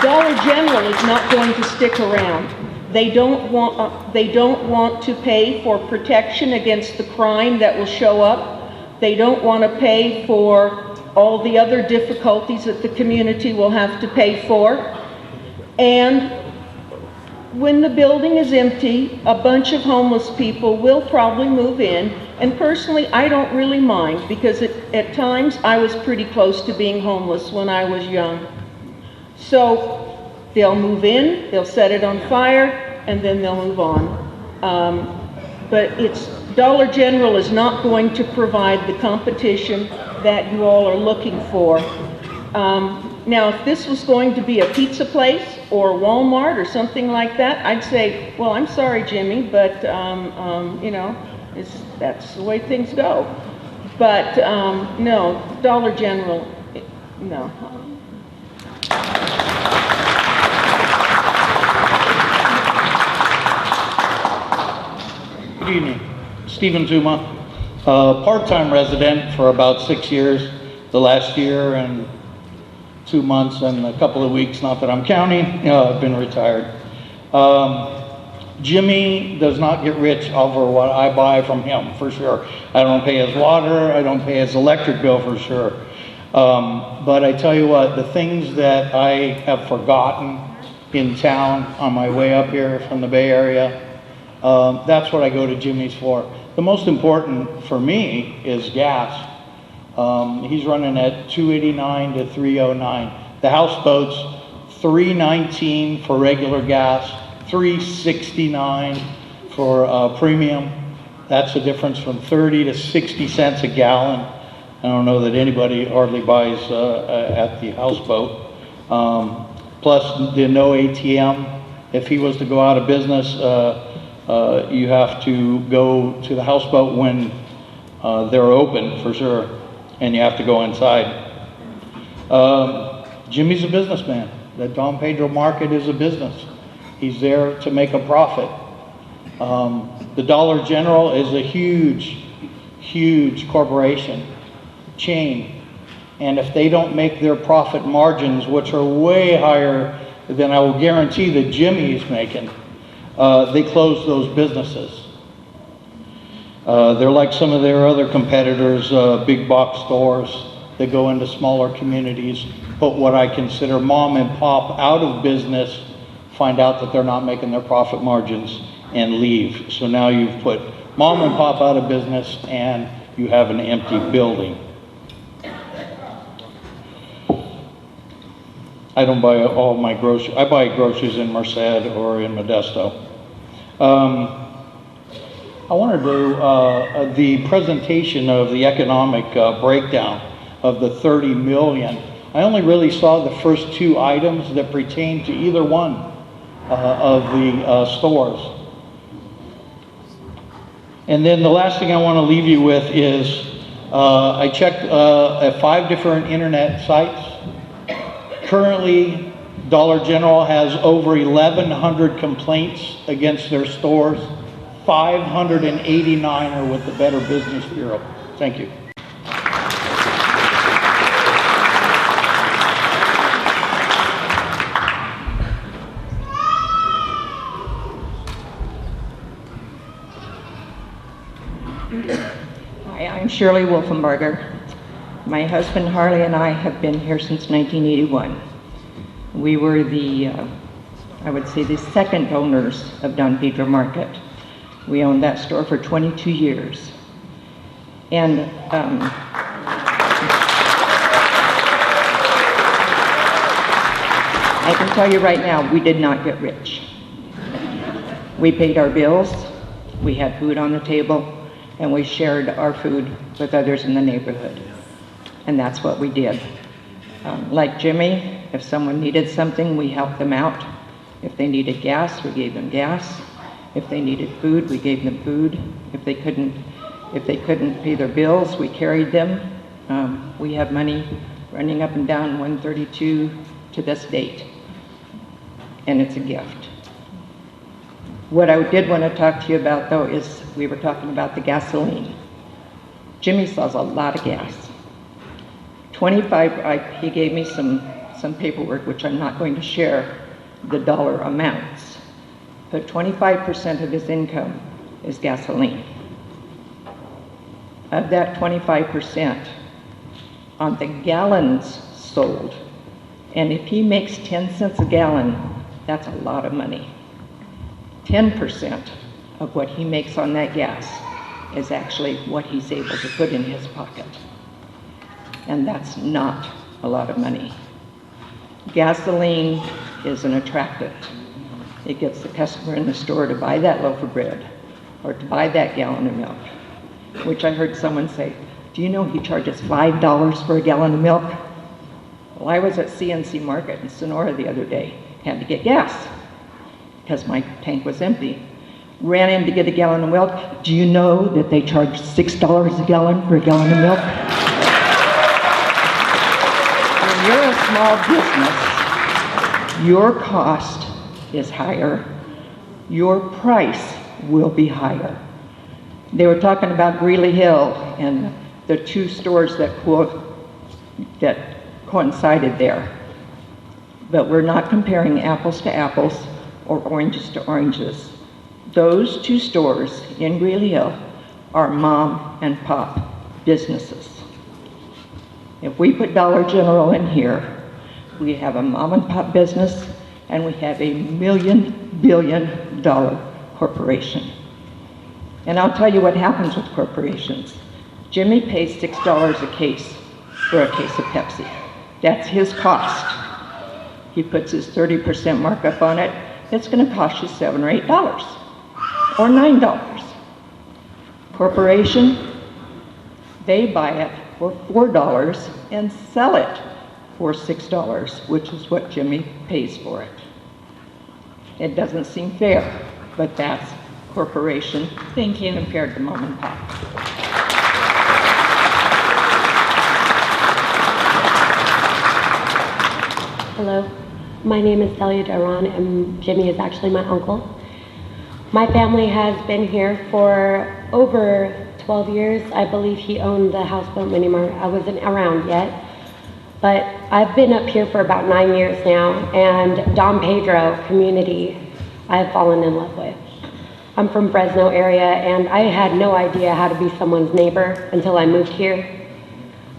Dollar General is not going to stick around. They don't want to pay for protection against the crime that will show up. They don't want to pay for all the other difficulties that the community will have to pay for. And when the building is empty, a bunch of homeless people will probably move in. And personally, I don't really mind, because at times I was pretty close to being homeless when I was young. So they'll move in, they'll set it on fire, and then they'll move on. But Dollar General is not going to provide the competition that you all are looking for. Now, if this was going to be a pizza place or Walmart or something like that, I'd say, well, I'm sorry, Jimmy, but you know, that's the way things go. But no, Dollar General, no. Good evening. Stephen Zuma, part-time resident for about 6 years, the last year and 2 months and a couple of weeks, not that I'm counting, I've been retired. Jimmy does not get rich over what I buy from him, for sure. I don't pay his water, I don't pay his electric bill, for sure. But I tell you what, the things that I have forgotten in town on my way up here from the Bay Area, that's what I go to Jimmy's for. The most important for me is gas. He's running at $2.89 to $3.09. The houseboat's $3.19 for regular gas, $3.69 for premium. That's a difference from 30 to 60 cents a gallon. I don't know that anybody hardly buys at the houseboat. Plus the no ATM. If he was to go out of business, you have to go to the houseboat when they're open, for sure, and you have to go inside. Jimmy's a businessman. The Don Pedro Market is a business. He's there to make a profit. The Dollar General is a huge, huge corporation, chain, and if they don't make their profit margins, which are way higher than I will guarantee that Jimmy is making, they close those businesses. They're like some of their other competitors, big box stores that go into smaller communities, put what I consider mom and pop out of business, find out that they're not making their profit margins, and leave. So now you've put mom and pop out of business and you have an empty building. I don't buy all my groceries. I buy groceries in Merced or in Modesto. I want to do the presentation of the economic breakdown of the 30 million. I only really saw the first two items that pertain to either one of the stores. And then the last thing I want to leave you with is I checked at 5 different internet sites. Currently, Dollar General has over 1,100 complaints against their stores. 589 are with the Better Business Bureau. Thank you. Hi, I'm Shirley Wolfenbarger. My husband Harley and I have been here since 1981. We were the, I would say, the second owners of Don Pedro Market. We owned that store for 22 years. And I can tell you right now, we did not get rich. We paid our bills, we had food on the table, and we shared our food with others in the neighborhood. And that's what we did. Like Jimmy, if someone needed something, we helped them out. If they needed gas, we gave them gas. If they needed food, we gave them food. If they couldn't pay their bills, we carried them. We have money running up and down 132 to this date, and it's a gift. What I did want to talk to you about, though, is we were talking about the gasoline. Jimmy sells a lot of gas. 25, he gave me some paperwork, which I'm not going to share the dollar amounts. but 25% of his income is gasoline. Of that 25%, on the gallons sold, and if he makes 10 cents a gallon, that's a lot of money. 10% of what he makes on that gas is actually what he's able to put in his pocket. And that's not a lot of money. Gasoline is an attractant. It gets the customer in the store to buy that loaf of bread or to buy that gallon of milk, which I heard someone say, do you know he charges $5 for a gallon of milk? Well, I was at CNC Market in Sonora the other day, had to get gas because my tank was empty. Ran in to get a gallon of milk. Do you know that they charge $6 a gallon for a gallon of milk? When you're a small business, your cost is higher. Your price will be higher. They were talking about Greeley Hill and the two stores that coincided there. But we're not comparing apples to apples or oranges to oranges. Those two stores in Greeley Hill are mom and pop businesses. If we put Dollar General in here, we have a mom and pop business and we have a billion-dollar corporation. And I'll tell you what happens with corporations. Jimmy pays $6 a case for a case of Pepsi. That's his cost. He puts his 30% markup on it. It's going to cost you $7 or $8 or $9. Corporation, they buy it for $4 and sell it for $6, which is what Jimmy pays for it. It doesn't seem fair, but that's corporation. Thank you. Compared to mom and pop. Hello, my name is Celia Duran, and Jimmy is actually my uncle. My family has been here for over 12 years. I believe he owned the houseboat mini mart. I wasn't around yet, but I've been up here for about 9 years now, and Don Pedro community I've fallen in love with. I'm from Fresno area, and I had no idea how to be someone's neighbor until I moved here.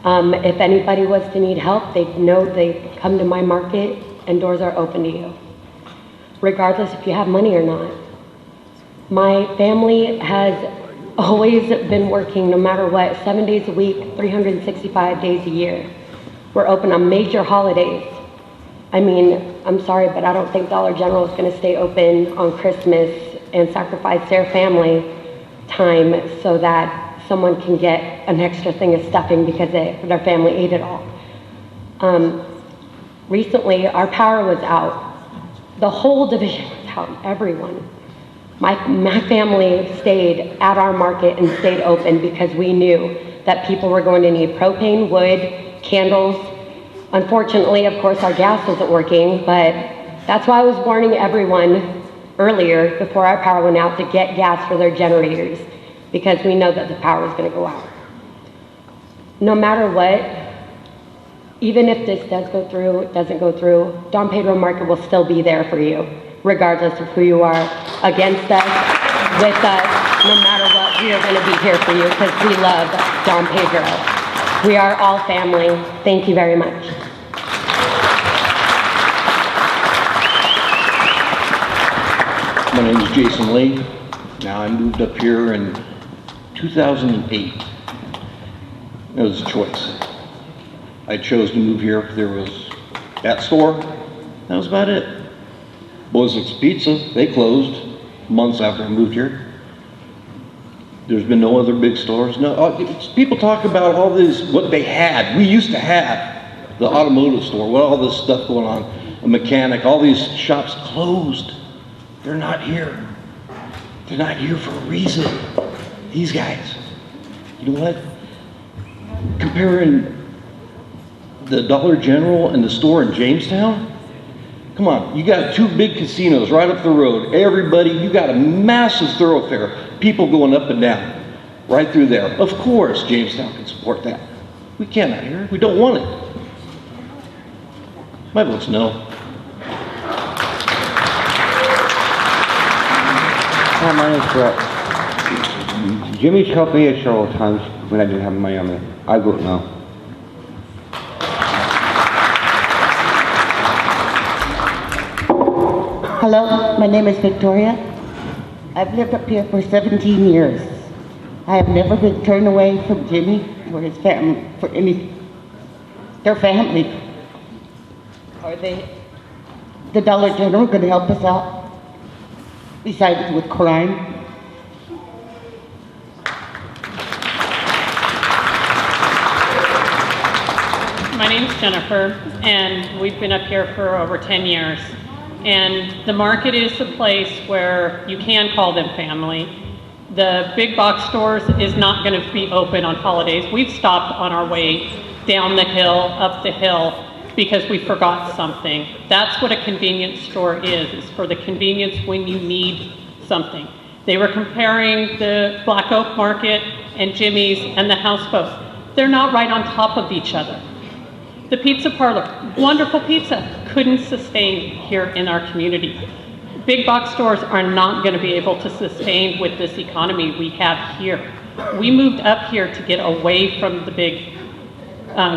If anybody was to need help, they know they come to my market and doors are open to you, regardless if you have money or not. My family has always been working no matter what, 7 days a week, 365 days a year. We're open on major holidays. I mean, I'm sorry, but I don't think Dollar General is going to stay open on Christmas and sacrifice their family time so that someone can get an extra thing of stuffing because their family ate it all. Recently, our power was out. The whole division was out, everyone. My family stayed at our market and stayed open because we knew that people were going to need propane, wood, candles. Unfortunately, of course, our gas wasn't working, but that's why I was warning everyone earlier before our power went out to get gas for their generators, because we know that the power is going to go out. No matter what, even if this does go through, doesn't go through, Don Pedro Market will still be there for you, regardless of who you are, against us, with us, no matter what, we are going to be here for you because we love Don Pedro. We are all family. Thank you very much. My name is Jason Lee. Now, I moved up here in 2008. It was a choice. I chose to move here. There was that store. That was about it. Bozick's Pizza, they closed months after I moved here. There's been no other big stores. No, people talk about all this, what they had. We used to have the automotive store, with all this stuff going on, a mechanic, all these shops closed. They're not here. They're not here for a reason. These guys. You know what? Comparing the Dollar General and the store in Jamestown, come on, you got two big casinos right up the road. Everybody, you got a massive thoroughfare. People going up and down, right through there. Of course, Jamestown can support that. We cannot here. We don't want it. My vote's no. Hi, my name's Brett. Jimmy's helped me several times when I didn't have money on me. I vote no. Hello, my name is Victoria. I've lived up here for 17 years. I have never been turned away from Jimmy or his family, their family. Are the Dollar General going to help us out besides with crime? My name's Jennifer, and we've been up here for over 10 years. And the market is a place where you can call them family. The big box stores is not going to be open on holidays. We've stopped on our way down the hill, up the hill, because we forgot something. That's what a convenience store is for the convenience when you need something. They were comparing the Black Oak Market and Jimmy's and the Houseboat. They're not right on top of each other. The pizza parlor, wonderful pizza, couldn't sustain here in our community. Big box stores are not going to be able to sustain with this economy we have here. We moved up here to get away from the big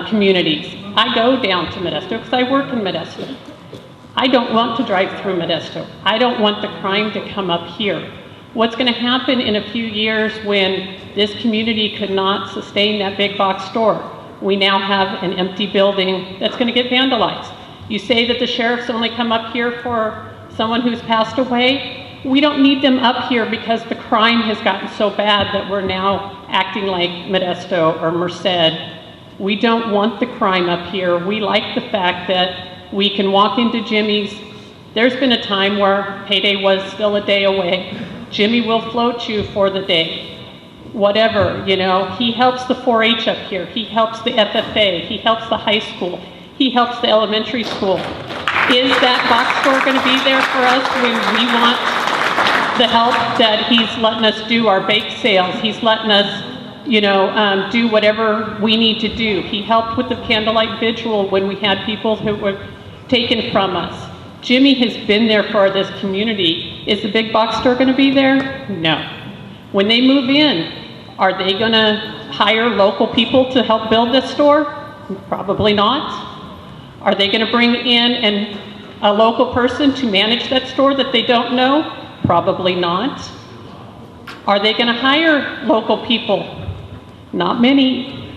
communities. I go down to Modesto because I work in Modesto. I don't want to drive through Modesto. I don't want the crime to come up here. What's going to happen in a few years when this community could not sustain that big box store? We now have an empty building that's going to get vandalized. You say that the sheriffs only come up here for someone who's passed away. We don't need them up here because the crime has gotten so bad that we're now acting like Modesto or Merced. We don't want the crime up here. We like the fact that we can walk into Jimmy's. There's been a time where payday was still a day away. Jimmy will float you for the day. Whatever, you know, he helps the 4-H up here. He helps the FFA. He helps the high school. He helps the elementary school. Is that box store going to be there for us when we want the help that he's letting us do our bake sales? He's letting us, you know, do whatever we need to do. He helped with the candlelight vigil when we had people who were taken from us. Jimmy has been there for this community. Is the big box store going to be there? No. When they move in, are they going to hire local people to help build this store? Probably not. Are they going to bring in a local person to manage that store that they don't know? Probably not. Are they going to hire local people? Not many.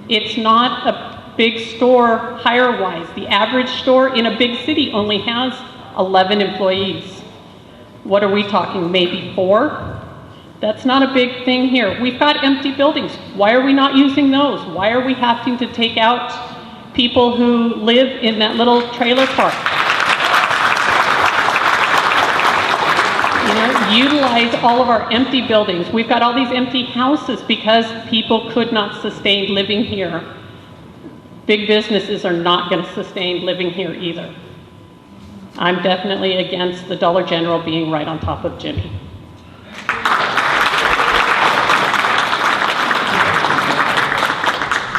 It's not a big store hire-wise. The average store in a big city only has 11 employees. What are we talking, maybe 4? That's not a big thing here. We've got empty buildings. Why are we not using those? Why are we having to take out people who live in that little trailer park? You know, utilize all of our empty buildings. We've got all these empty houses because people could not sustain living here. Big businesses are not going to sustain living here either. I'm definitely against the Dollar General being right on top of Jimmy.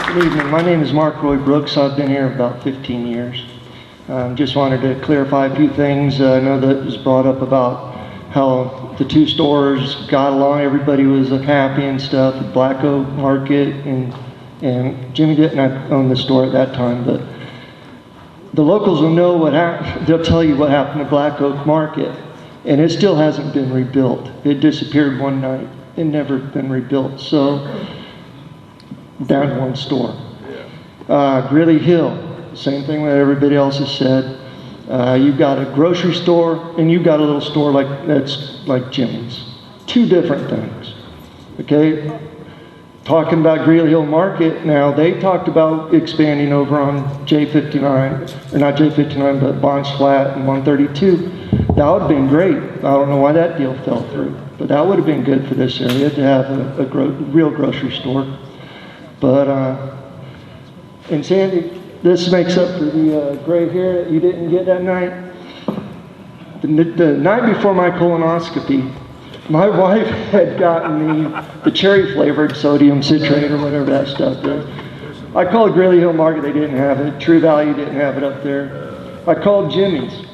Good evening. My name is Mark Roy Brooks. I've been here about 15 years. Just wanted to clarify a few things. I know that it was brought up about how the two stores got along. Everybody was happy and stuff at Black Oak Market, and Jimmy didn't own the store at that time, but the locals will know what happened. They'll tell you what happened to Black Oak Market, and it still hasn't been rebuilt. It disappeared one night and never been rebuilt. So down to one store. Greeley Hill, same thing that everybody else has said. You've got a grocery store and you've got a little store that's like Jimmy's. Two different things. Okay? Talking about Greeley Hill Market, now they talked about expanding over on J59, or not J59, but Bonds Flat and 132. That would have been great. I don't know why that deal fell through, but that would have been good for this area to have a real grocery store. But, and Sandy, this makes up for the gray hair that you didn't get that night. The night before my colonoscopy, my wife had gotten the cherry flavored sodium citrate or whatever that stuff is. I called Greeley Hill Market, they didn't have it. True Value didn't have it up there. I called Jimmy's.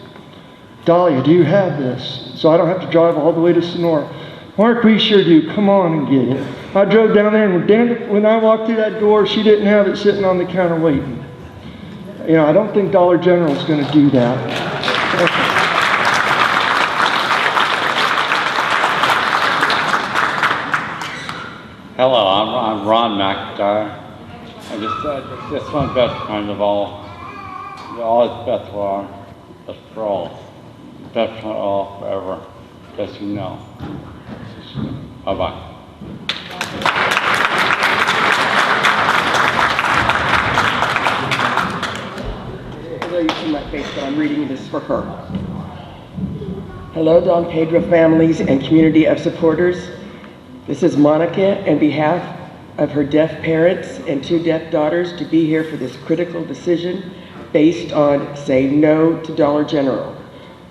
Dahlia, do you have this? So I don't have to drive all the way to Sonora. Mark, we sure do. Come on and get it. I drove down there, and when I walked through that door, she didn't have it sitting on the counter waiting. You know, I don't think Dollar General is going to do that. Hello, I'm Ron McIntyre. This one best friend of all. All is best for all. Best for all forever. As you know. Bye-bye. I know you see my face, but I'm reading this for her. Hello, Don Pedro families and community of supporters. This is Monica on behalf of her deaf parents and 2 deaf daughters to be here for this critical decision based on saying no to Dollar General.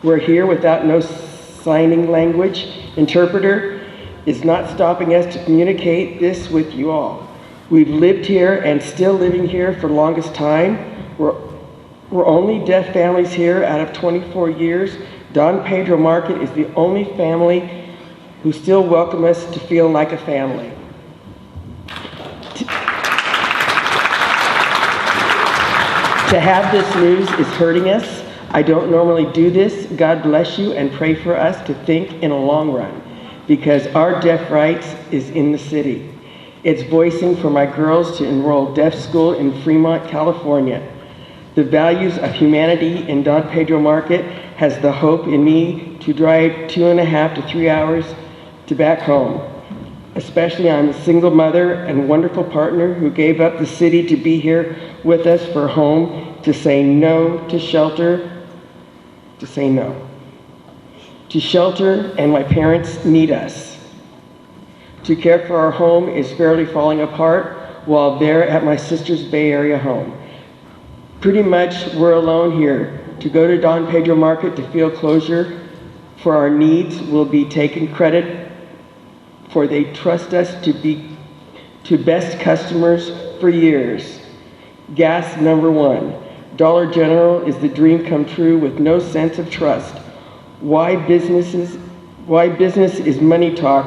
We're here without no signing language interpreter is not stopping us to communicate this with you all. We've lived here and still living here for the longest time. We're only deaf families here out of 24 years. Don Pedro Market is the only family who still welcome us to feel like a family. To have this news is hurting us. I don't normally do this. God bless you and pray for us to think in a long run because our deaf rights is in the city. It's voicing for my girls to enroll deaf school in Fremont, California. The values of humanity in Don Pedro Market has the hope in me to drive 2.5 to 3 hours to back home. Especially I'm a single mother and wonderful partner who gave up the city to be here with us for home, to say no to shelter, to say no to shelter, and my parents need us. To care for our home is fairly falling apart while they're at my sister's Bay Area home. Pretty much we're alone here. To go to Don Pedro Market to feel closure for our needs will be taken credit for they trust us to be to best customers for years. Gas number 1. Dollar General is the dream come true with no sense of trust. Why business is money talk,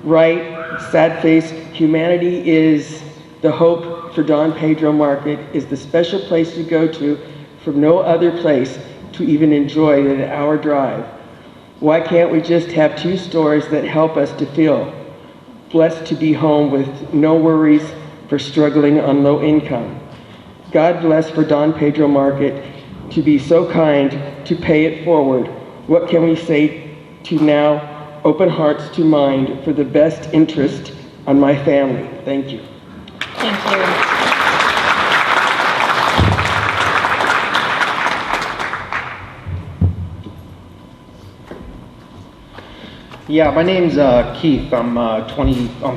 right? Sad face. Humanity is the hope for Don Pedro Market is the special place to go to from no other place to even enjoy an hour drive. Why can't we just have 2 stores that help us to feel blessed to be home with no worries for struggling on low income? God bless for Don Pedro Market to be so kind to pay it forward. What can we say to now? Open hearts to mind for the best interest on my family. Thank you. Thank you. Yeah, my name's Keith. I'm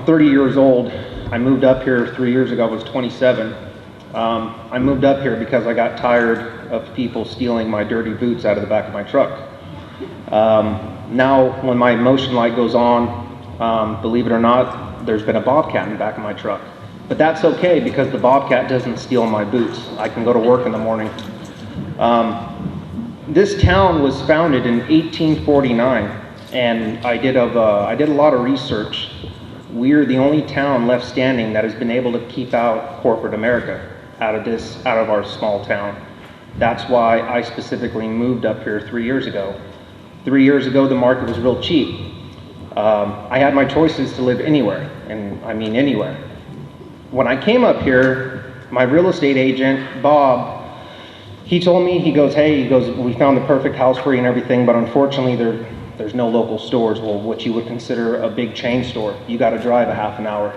30 years old. I moved up here 3 years ago. I was 27. I moved up here because I got tired of people stealing my dirty boots out of the back of my truck. Now, when my motion light goes on, believe it or not, there's been a bobcat in the back of my truck. But that's okay because the bobcat doesn't steal my boots. I can go to work in the morning. This town was founded in 1849. And I did a lot of research. We're the only town left standing that has been able to keep out corporate America out of our small town. That's why I specifically moved up here 3 years ago. 3 years ago, the market was real cheap. I had my choices to live anywhere, and I mean anywhere. When I came up here, my real estate agent, Bob, he told me, he goes, we found the perfect house for you and everything, but unfortunately there's no local stores. Well, what you would consider a big chain store. You got to drive a half an hour.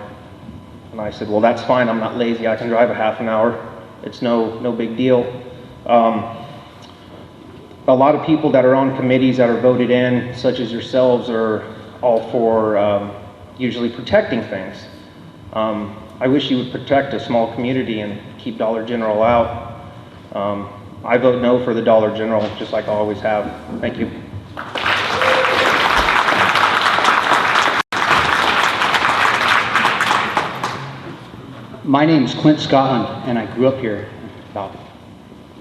And I said, well, that's fine. I'm not lazy. I can drive a half an hour. It's no big deal. A lot of people that are on committees that are voted in, such as yourselves, are all for usually protecting things. I wish you would protect a small community and keep Dollar General out. I vote no for the Dollar General, just like I always have. Thank you. My name is Clint Scotland, and I grew up here. About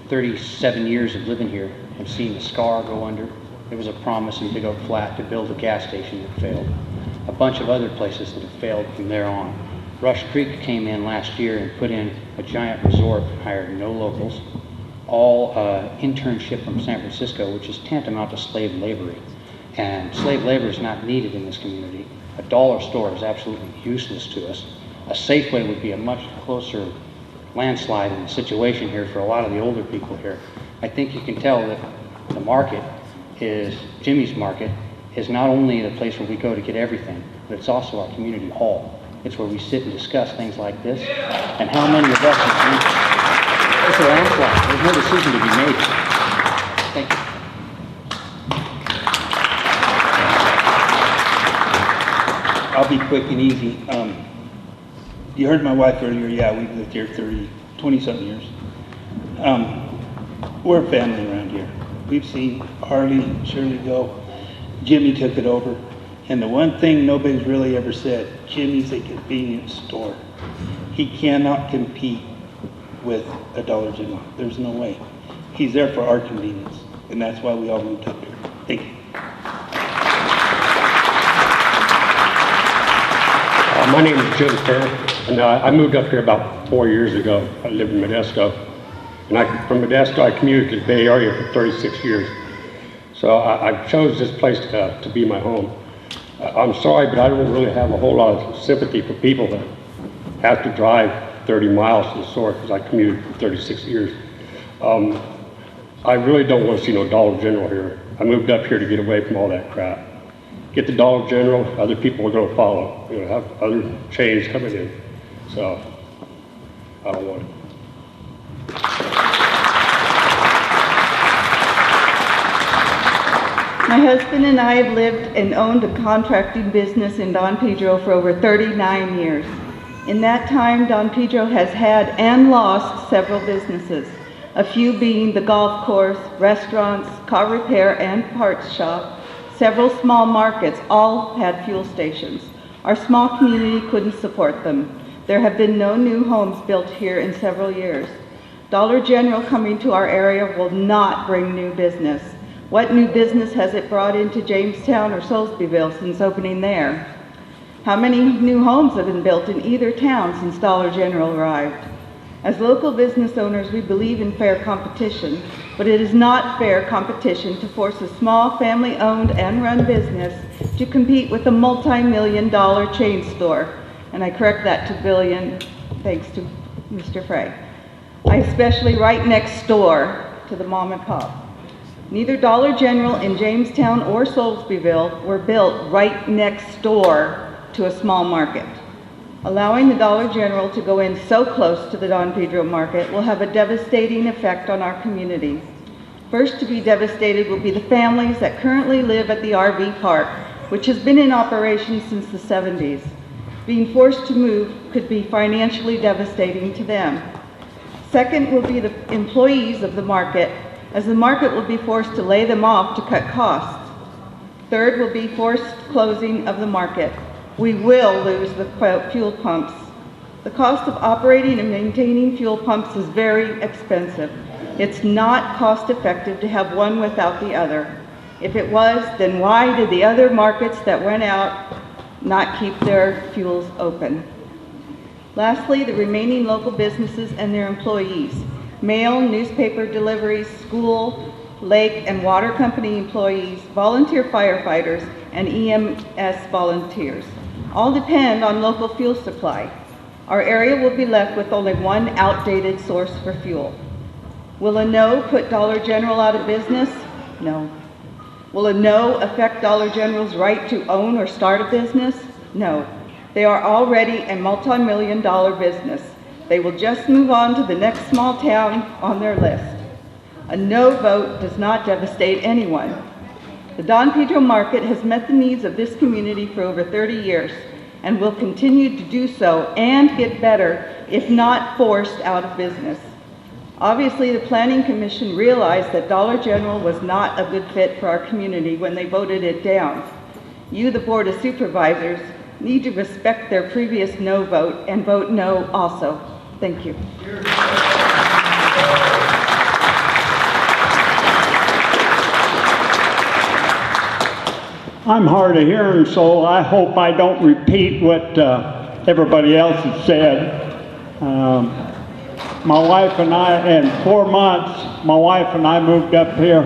37 years of living here. I've seen the SCAR go under. There was a promise in Big Oak Flat to build a gas station that failed. A bunch of other places that have failed from there on. Rush Creek came in last year and put in a giant resort, hired no locals, all internship from San Francisco, which is tantamount to slave labor. And slave labor is not needed in this community. A dollar store is absolutely useless to us. A Safeway would be a much closer landslide in the situation here for a lot of the older people here. I think you can tell that the market is, Jimmy's Market, is not only the place where we go to get everything, but it's also our community hall. It's where we sit and discuss things like this, and how many of us are. It's a landslide. There's no decision to be made. Thank you. I'll be quick and easy. You heard my wife earlier. Yeah, we've lived here 20-something years. We're a family around here. We've seen Harley and Shirley go. Jimmy took it over. And the one thing nobody's really ever said, Jimmy's a convenience store. He cannot compete with a Dollar General. There's no way. He's there for our convenience. And that's why we all moved up here. Thank you. My name is Jim Fair, and I moved up here about 4 years ago. I live in Modesto, and from Modesto I commuted to the Bay Area for 36 years. So I chose this place to be my home. I'm sorry, but I don't really have a whole lot of sympathy for people that have to drive 30 miles to the store, because I commuted for 36 years. I really don't want to see no Dollar General here. I moved up here to get away from all that crap. Get the Dollar General, other people are going to follow. You're going to have other chains coming in. So, I don't want it. My husband and I have lived and owned a contracting business in Don Pedro for over 39 years. In that time, Don Pedro has had and lost several businesses, a few being the golf course, restaurants, car repair and parts shop. Several small markets all had fuel stations. Our small community couldn't support them. There have been no new homes built here in several years. Dollar General coming to our area will not bring new business. What new business has it brought into Jamestown or Soulsbyville since opening there? How many new homes have been built in either town since Dollar General arrived? As local business owners, we believe in fair competition, but it is not fair competition to force a small family-owned and run business to compete with a multi-million-dollar chain store. And I correct that to billion, thanks to Mr. Frey. Especially right next door to the mom and pop. Neither Dollar General in Jamestown or Soulsbyville were built right next door to a small market. Allowing the Dollar General to go in so close to the Don Pedro market will have a devastating effect on our community. First to be devastated will be the families that currently live at the RV park, which has been in operation since the 70s. Being forced to move could be financially devastating to them. Second will be the employees of the market, as the market will be forced to lay them off to cut costs. Third will be forced closing of the market. We will lose the fuel pumps. The cost of operating and maintaining fuel pumps is very expensive. It's not cost effective to have one without the other. If it was, then why did the other markets that went out not keep their fuels open? Lastly, the remaining local businesses and their employees, mail, newspaper deliveries, school, lake and water company employees, volunteer firefighters, and EMS volunteers all depend on local fuel supply. Our area will be left with only one outdated source for fuel. Will a no put Dollar General out of business? No. Will a no affect Dollar General's right to own or start a business? No. They are already a multi-million-dollar business. They will just move on to the next small town on their list. A no vote does not devastate anyone. The Don Pedro market has met the needs of this community for over 30 years and will continue to do so and get better if not forced out of business. Obviously, the Planning Commission realized that Dollar General was not a good fit for our community when they voted it down. You, the Board of Supervisors, need to respect their previous no vote and vote no also. Thank you. I'm hard of hearing, so I hope I don't repeat what everybody else has said. My wife and I, in 4 months, my wife and I moved up here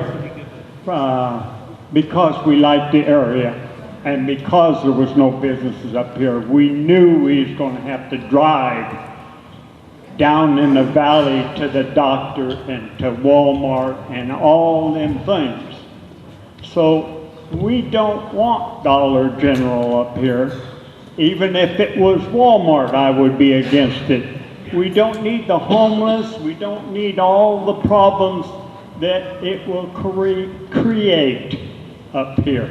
because we liked the area and because there was no businesses up here. We knew we was going to have to drive down in the valley to the doctor and to Walmart and all them things. So we don't want Dollar General up here. Even if it was Walmart, I would be against it. We don't need the homeless. We don't need all the problems that it will create up here.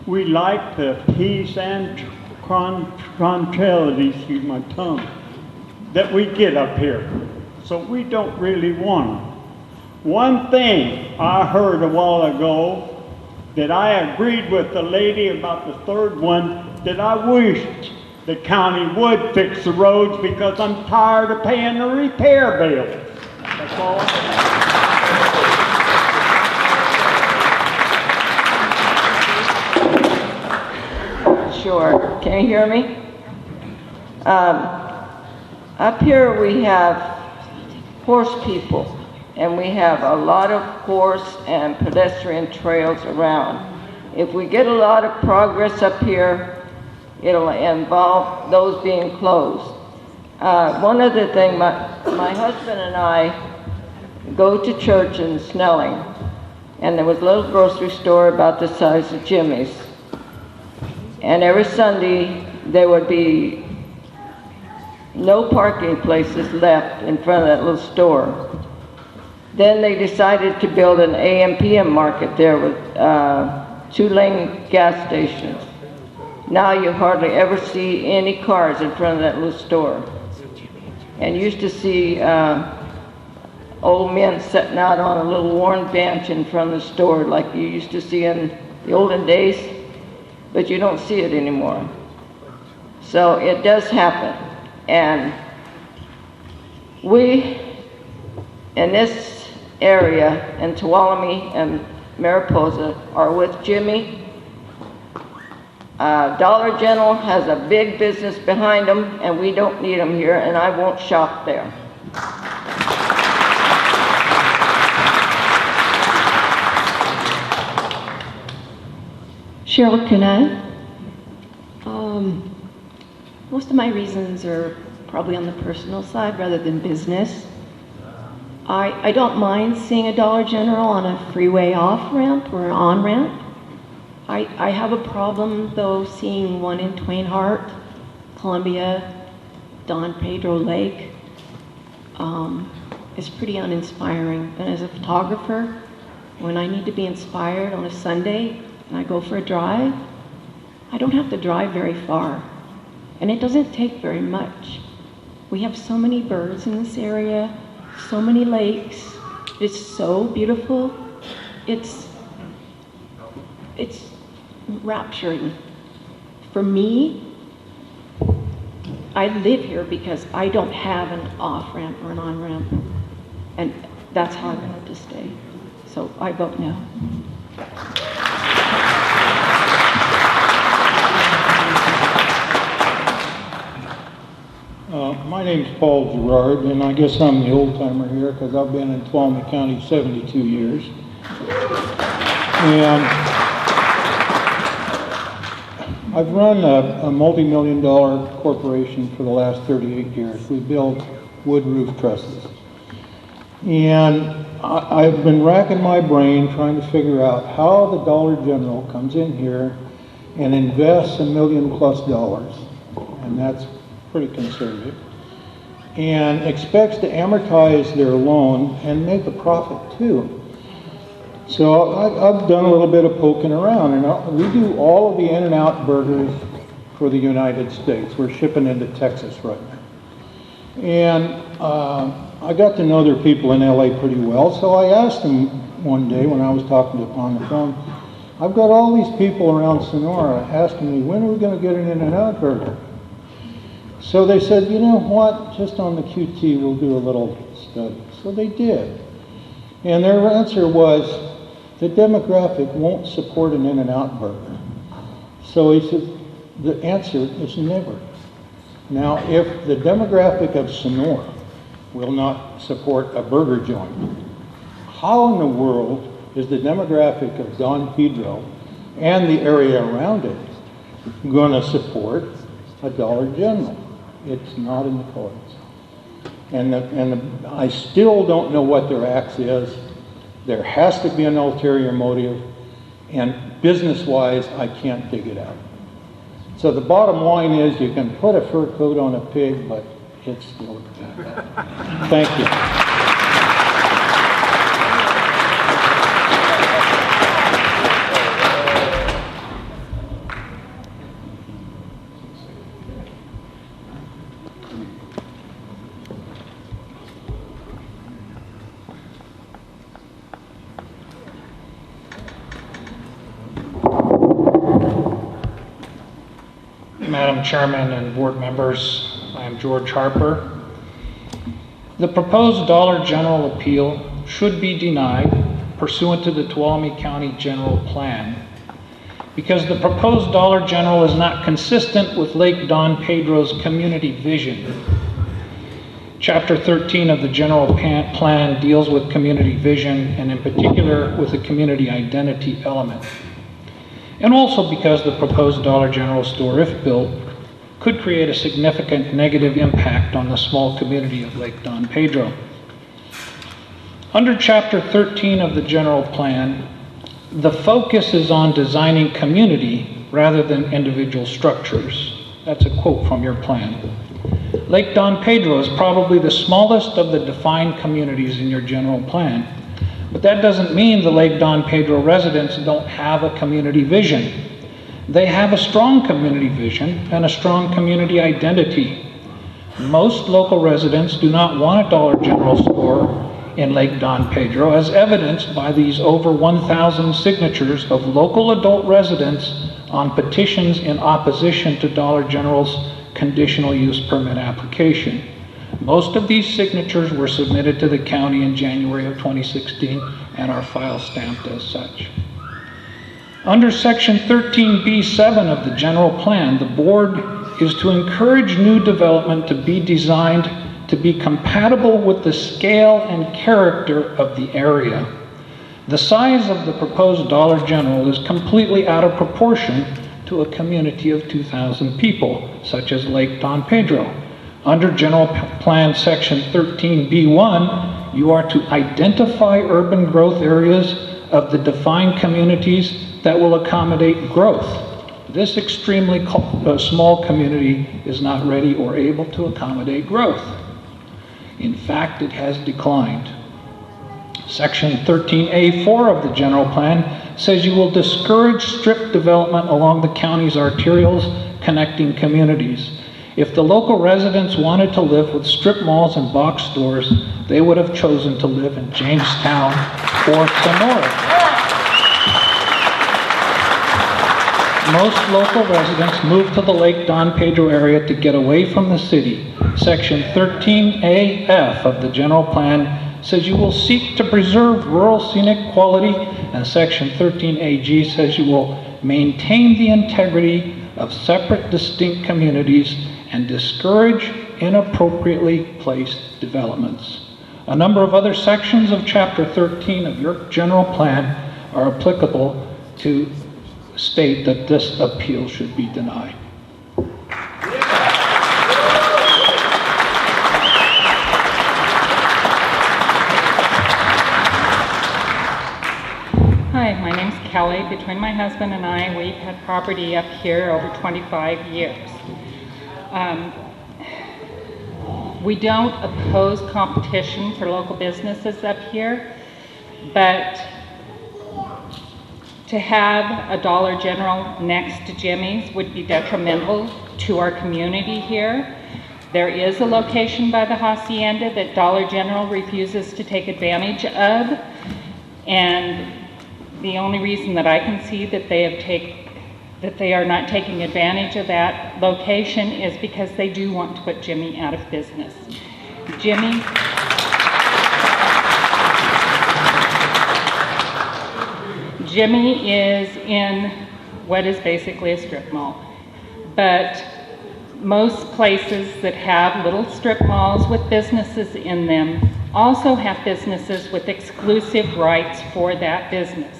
We like the peace and tranquility, excuse my tongue, that we get up here. So we don't really want them. One thing I heard a while ago that I agreed with the lady about the third one, that I wished the county would fix the roads because I'm tired of paying the repair bills. That's all I have. Sure. Can you hear me? Up here we have horse people, and we have a lot of horse and pedestrian trails around. If we get a lot of progress up here, it'll involve those being closed. One other thing, my husband and I go to church in Snelling, and there was a little grocery store about the size of Jimmy's. And every Sunday, there would be no parking places left in front of that little store. Then they decided to build an AM/PM market there with 2-lane gas stations. Now you hardly ever see any cars in front of that little store. And you used to see old men sitting out on a little worn bench in front of the store like you used to see in the olden days, but you don't see it anymore. So it does happen. And we, in this area, in Tuolumne and Mariposa, are with Jimmy. Dollar General has a big business behind them, and we don't need them here, and I won't shop there. Cheryl Cunette. Most of my reasons are probably on the personal side rather than business. I don't mind seeing a Dollar General on a freeway off-ramp or on-ramp. I have a problem, though, seeing one in Twain Harte, Columbia, Don Pedro Lake. It's pretty uninspiring. And as a photographer, when I need to be inspired on a Sunday and I go for a drive, I don't have to drive very far. And it doesn't take very much. We have so many birds in this area, so many lakes. It's so beautiful. It's rapturing. For me, I live here because I don't have an off-ramp or an on-ramp. And that's how I wanted to stay. So I vote no. My name's Paul Gerard, and I guess I'm the old timer here because I've been in Tuolumne County 72 years. And I've run a multi-million-dollar corporation for the last 38 years. We build wood roof trusses. And I've been racking my brain trying to figure out how the Dollar General comes in here and invests $1 million+, and that's pretty conservative, and expects to amortize their loan and make a profit too. So I've done a little bit of poking around, and we do all of the In-N-Out burgers for the United States. We're shipping into Texas right now. And I got to know their people in LA pretty well, so I asked them one day when I was talking to them on the phone, I've got all these people around Sonora asking me, when are we going to get an In-N-Out burger? So they said, you know what, just on the QT we'll do a little study. So they did. And their answer was, the demographic won't support an In-N-Out burger. So he said, the answer is never. Now, if the demographic of Sonora will not support a burger joint, how in the world is the demographic of Don Pedro and the area around it going to support a Dollar General? It's not in the cards. And I still don't know what their axe is. There has to be an ulterior motive, and business-wise, I can't dig it out. So the bottom line is you can put a fur coat on a pig, but it's still bad. Thank you. Madam Chairman and board members, I am George Harper. The proposed Dollar General appeal should be denied pursuant to the Tuolumne County General Plan because the proposed Dollar General is not consistent with Lake Don Pedro's community vision. Chapter 13 of the General Plan deals with community vision and in particular with the community identity element. And also because the proposed Dollar General store, if built, could create a significant negative impact on the small community of Lake Don Pedro. Under Chapter 13 of the General Plan, the focus is on designing community rather than individual structures. That's a quote from your plan. Lake Don Pedro is probably the smallest of the defined communities in your general plan. But that doesn't mean the Lake Don Pedro residents don't have a community vision. They have a strong community vision and a strong community identity. Most local residents do not want a Dollar General store in Lake Don Pedro, as evidenced by these over 1,000 signatures of local adult residents on petitions in opposition to Dollar General's conditional use permit application. Most of these signatures were submitted to the county in January of 2016 and are file stamped as such. Under Section 13B7 of the General Plan, the board is to encourage new development to be designed to be compatible with the scale and character of the area. The size of the proposed Dollar General is completely out of proportion to a community of 2,000 people, such as Lake Don Pedro. Under General Plan Section 13B1, you are to identify urban growth areas of the defined communities that will accommodate growth. This extremely small community is not ready or able to accommodate growth. In fact, it has declined. Section 13A4 of the General Plan says you will discourage strip development along the county's arterials connecting communities. If the local residents wanted to live with strip malls and box stores, they would have chosen to live in Jamestown or Sonora. Most local residents move to the Lake Don Pedro area to get away from the city. Section 13AF of the General Plan says you will seek to preserve rural scenic quality, and Section 13AG says you will maintain the integrity of separate, distinct communities and discourage inappropriately placed developments. A number of other sections of Chapter 13 of your General Plan are applicable to state that this appeal should be denied. Hi, my name's Kelly. Between my husband and I, we've had property up here over 25 years. We don't oppose competition for local businesses up here, but to have a Dollar General next to Jimmy's would be detrimental to our community here. There is a location by the hacienda that Dollar General refuses to take advantage of, and the only reason that I can see that they are not taking advantage of that location is because they do want to put Jimmy out of business. Jimmy is in what is basically a strip mall. But most places that have little strip malls with businesses in them also have businesses with exclusive rights for that business.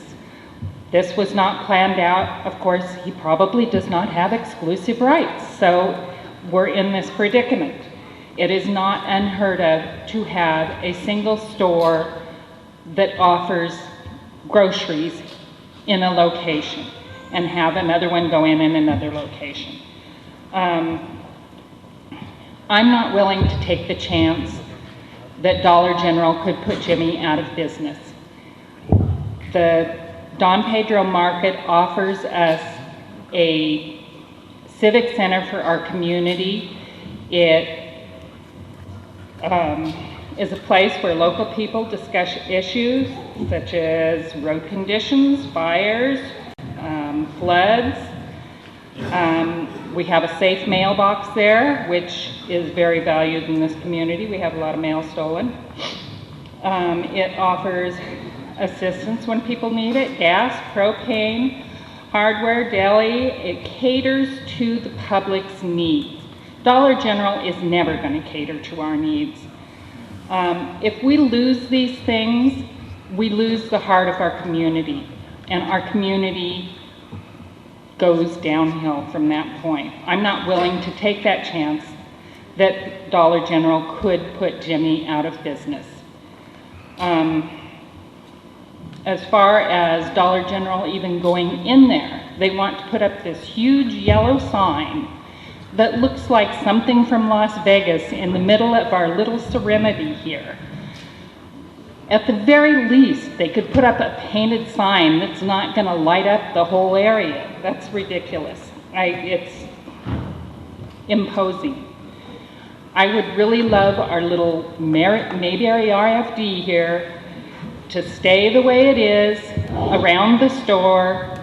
This was not planned out. Of course, he probably does not have exclusive rights, so we're in this predicament. It is not unheard of to have a single store that offers groceries in a location and have another one go in another location. I'm not willing to take the chance that Dollar General could put Jimmy out of business. The Don Pedro Market offers us a civic center for our community. It is a place where local people discuss issues such as road conditions, fires, floods. We have a safe mailbox there, which is very valued in this community. We have a lot of mail stolen. It offers assistance when people need it, gas, propane, hardware, deli. It caters to the public's needs. Dollar General is never going to cater to our needs. If we lose these things, we lose the heart of our community, and our community goes downhill from that point. I'm not willing to take that chance that Dollar General could put Jimmy out of business. As far as Dollar General even going in there, they want to put up this huge yellow sign that looks like something from Las Vegas in the middle of our little Serenity here. At the very least, they could put up a painted sign that's not going to light up the whole area. That's ridiculous. It's imposing. I would really love our little Mayberry RFD here to stay the way it is around the store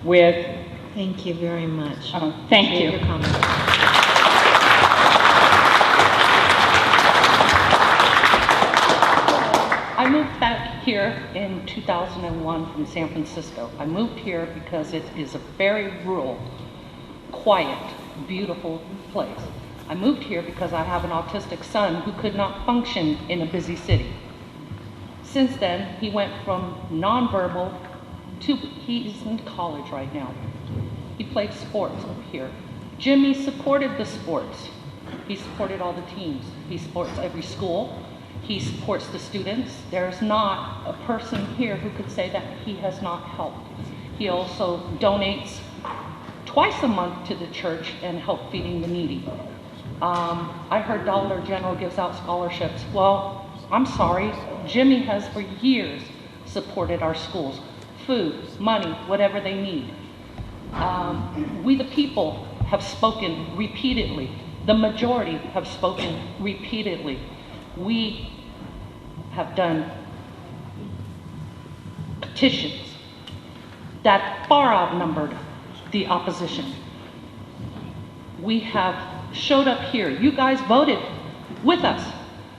with... Thank you very much. Oh, thank you. Your comment. I moved back here in 2001 from San Francisco. I moved here because it is a very rural, quiet, beautiful place. I moved here because I have an autistic son who could not function in a busy city. Since then, he went from nonverbal to, he's in college right now. He played sports up here. Jimmy supported the sports. He supported all the teams. He supports every school. He supports the students. There's not a person here who could say that he has not helped. He also donates twice a month to the church and help feeding the needy. I heard Dollar General gives out scholarships. Well, I'm sorry, Jimmy has for years supported our schools. Food, money, whatever they need. We the people have spoken repeatedly. The majority have spoken repeatedly. We have done petitions that far outnumbered the opposition. We have showed up here. You guys voted with us.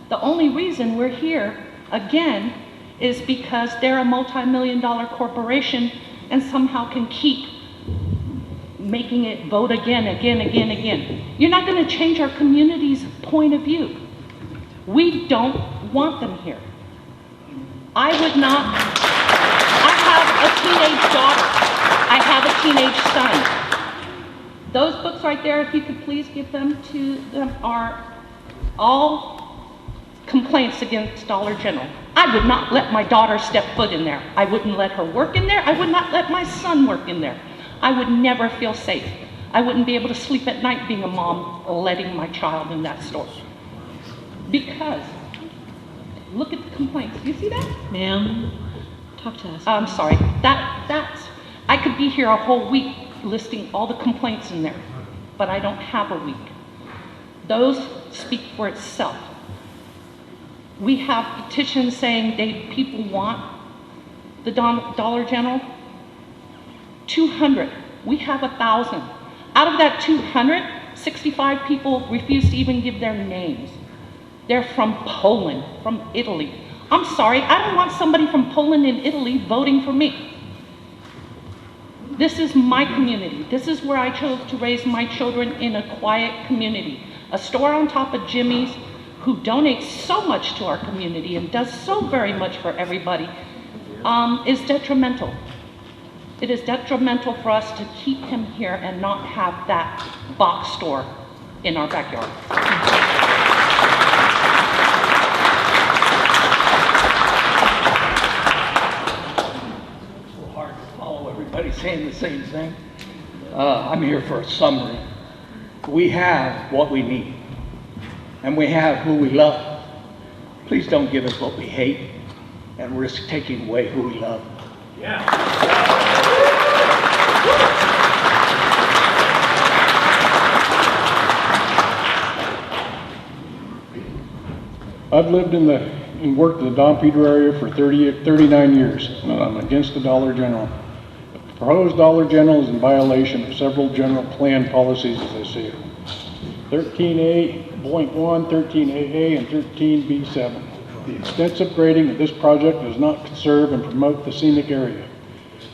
The only reason we're here again is because they're a multi-million-dollar corporation and somehow can keep making it vote again. You're not going to change our community's point of view. We don't want them here. I would not. I have a teenage daughter. I have a teenage son. Those books right there, if you could please give them to them, are all complaints against Dollar General. I would not let my daughter step foot in there. I wouldn't let her work in there. I would not let my son work in there. I would never feel safe. I wouldn't be able to sleep at night being a mom letting my child in that store. Because, look at the complaints. You see that? Ma'am, talk to us. I'm sorry. I could be here a whole week listing all the complaints in there, but I don't have a week. Those speak for itself. We have petitions saying people want the Dollar General. 200. We have 1,000. Out of that 200, 65 people refuse to even give their names. They're from Poland, from Italy. I'm sorry, I don't want somebody from Poland and Italy voting for me. This is my community. This is where I chose to raise my children, in a quiet community. A store on top of Jimmy's, who donates so much to our community and does so very much for everybody, is detrimental. It is detrimental for us to keep him here and not have that box store in our backyard. It's hard to follow everybody saying the same thing. I'm here for a summary. We have what we need, and we have who we love. Please don't give us what we hate and risk taking away who we love. I've lived and worked in the Don Pedro area for 39 years, and I'm against the Dollar General. The proposed Dollar General is in violation of several general plan policies as I see it. 13A.1, 13AA, and 13B7. The extensive grading of this project does not conserve and promote the scenic area.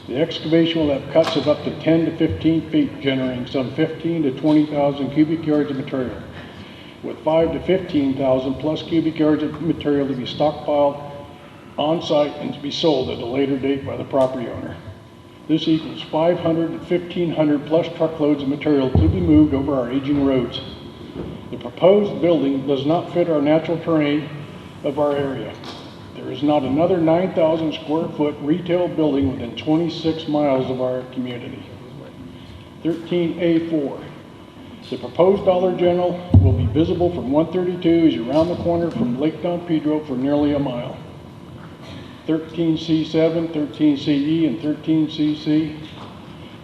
The excavation will have cuts of up to 10 to 15 feet, generating some 15 to 20,000 cubic yards of material, with 5 to 15,000 plus cubic yards of material to be stockpiled on site and to be sold at a later date by the property owner. This equals 500 to 1,500 plus truckloads of material to be moved over our aging roads. The proposed building does not fit our natural terrain of our area. There is not another 9,000 square foot retail building within 26 miles of our community. 13A4. The proposed Dollar General will be visible from 132 as you round the corner from Lake Don Pedro for nearly a mile. 13C7, 13CE, and 13CC.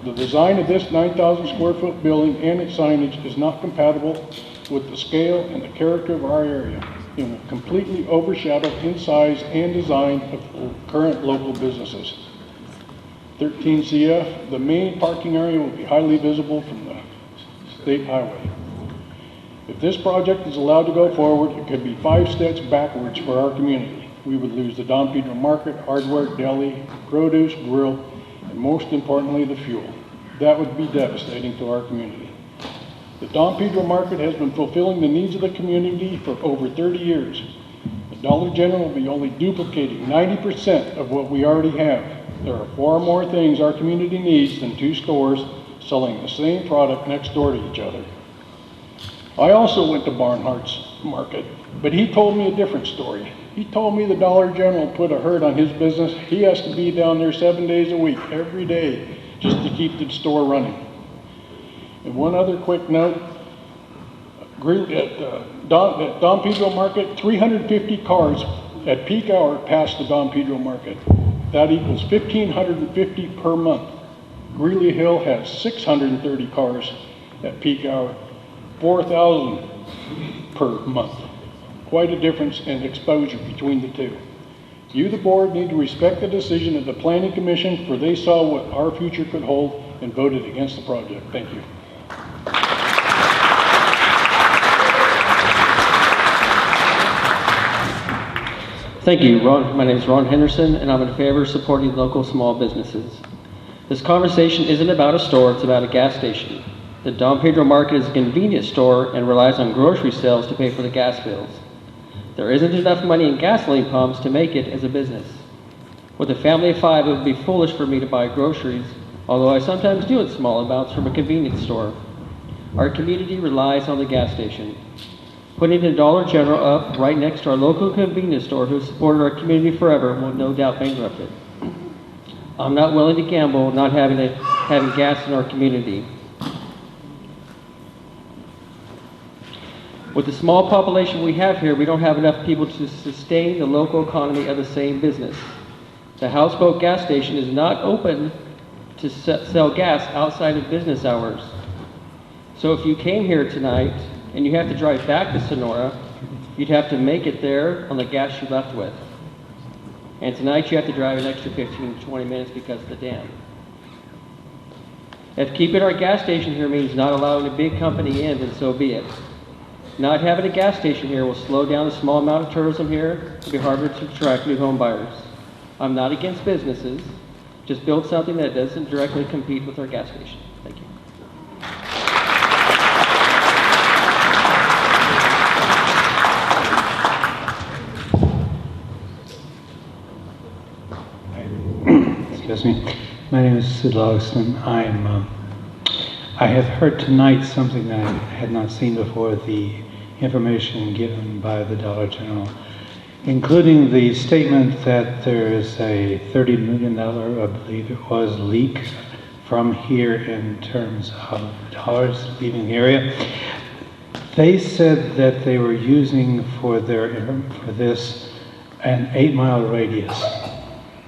The design of this 9,000 square foot building and its signage is not compatible with the scale and the character of our area. It will completely overshadow in size and design of current local businesses. 13CF, the main parking area will be highly visible from the state highway. If this project is allowed to go forward, it could be 5 steps backwards for our community. We would lose the Don Pedro Market, hardware, deli, produce, grill, and most importantly, the fuel. That would be devastating to our community. The Don Pedro Market has been fulfilling the needs of the community for over 30 years. The Dollar General will be only duplicating 90% of what we already have. There are far more things our community needs than 2 stores selling the same product next door to each other. I also went to Barnhart's Market, but he told me a different story. He told me the Dollar General put a hurt on his business. He has to be down there 7 days a week, every day, just to keep the store running. And one other quick note, at Don Pedro Market, 350 cars at peak hour pass the Don Pedro Market. That equals 1,550 per month. Greeley Hill has 630 cars at peak hour, 4,000 per month. Quite a difference in exposure between the two. You, the board, need to respect the decision of the Planning Commission, for they saw what our future could hold and voted against the project. Thank you. Thank you, Ron. My name is Ron Henderson, and I'm in favor of supporting local small businesses. This conversation isn't about a store, it's about a gas station. The Don Pedro Market is a convenience store and relies on grocery sales to pay for the gas bills. There isn't enough money in gasoline pumps to make it as a business. With a family of 5, it would be foolish for me to buy groceries, although I sometimes do in small amounts from a convenience store. Our community relies on the gas station. Putting the Dollar General up right next to our local convenience store, who has supported our community forever, will no doubt bankrupt it. I'm not willing to gamble not having gas in our community. With the small population we have here, we don't have enough people to sustain the local economy of the same business. The Houseboat gas station is not open to sell gas outside of business hours. So if you came here tonight and you have to drive back to Sonora, you'd have to make it there on the gas you left with. And tonight you have to drive an extra 15 to 20 minutes because of the dam. If keeping our gas station here means not allowing a big company in, then so be it. Not having a gas station here will slow down the small amount of tourism here. It'll be harder to attract new home buyers. I'm not against businesses. Just build something that doesn't directly compete with our gas station. Thank you. Excuse me. My name is Sid Logston. I have heard tonight something that I had not seen before, the information given by the Dollar General, including the statement that there is a $30 million, I believe it was, leak from here in terms of dollars leaving the area. They said that they were using for this an 8-mile radius.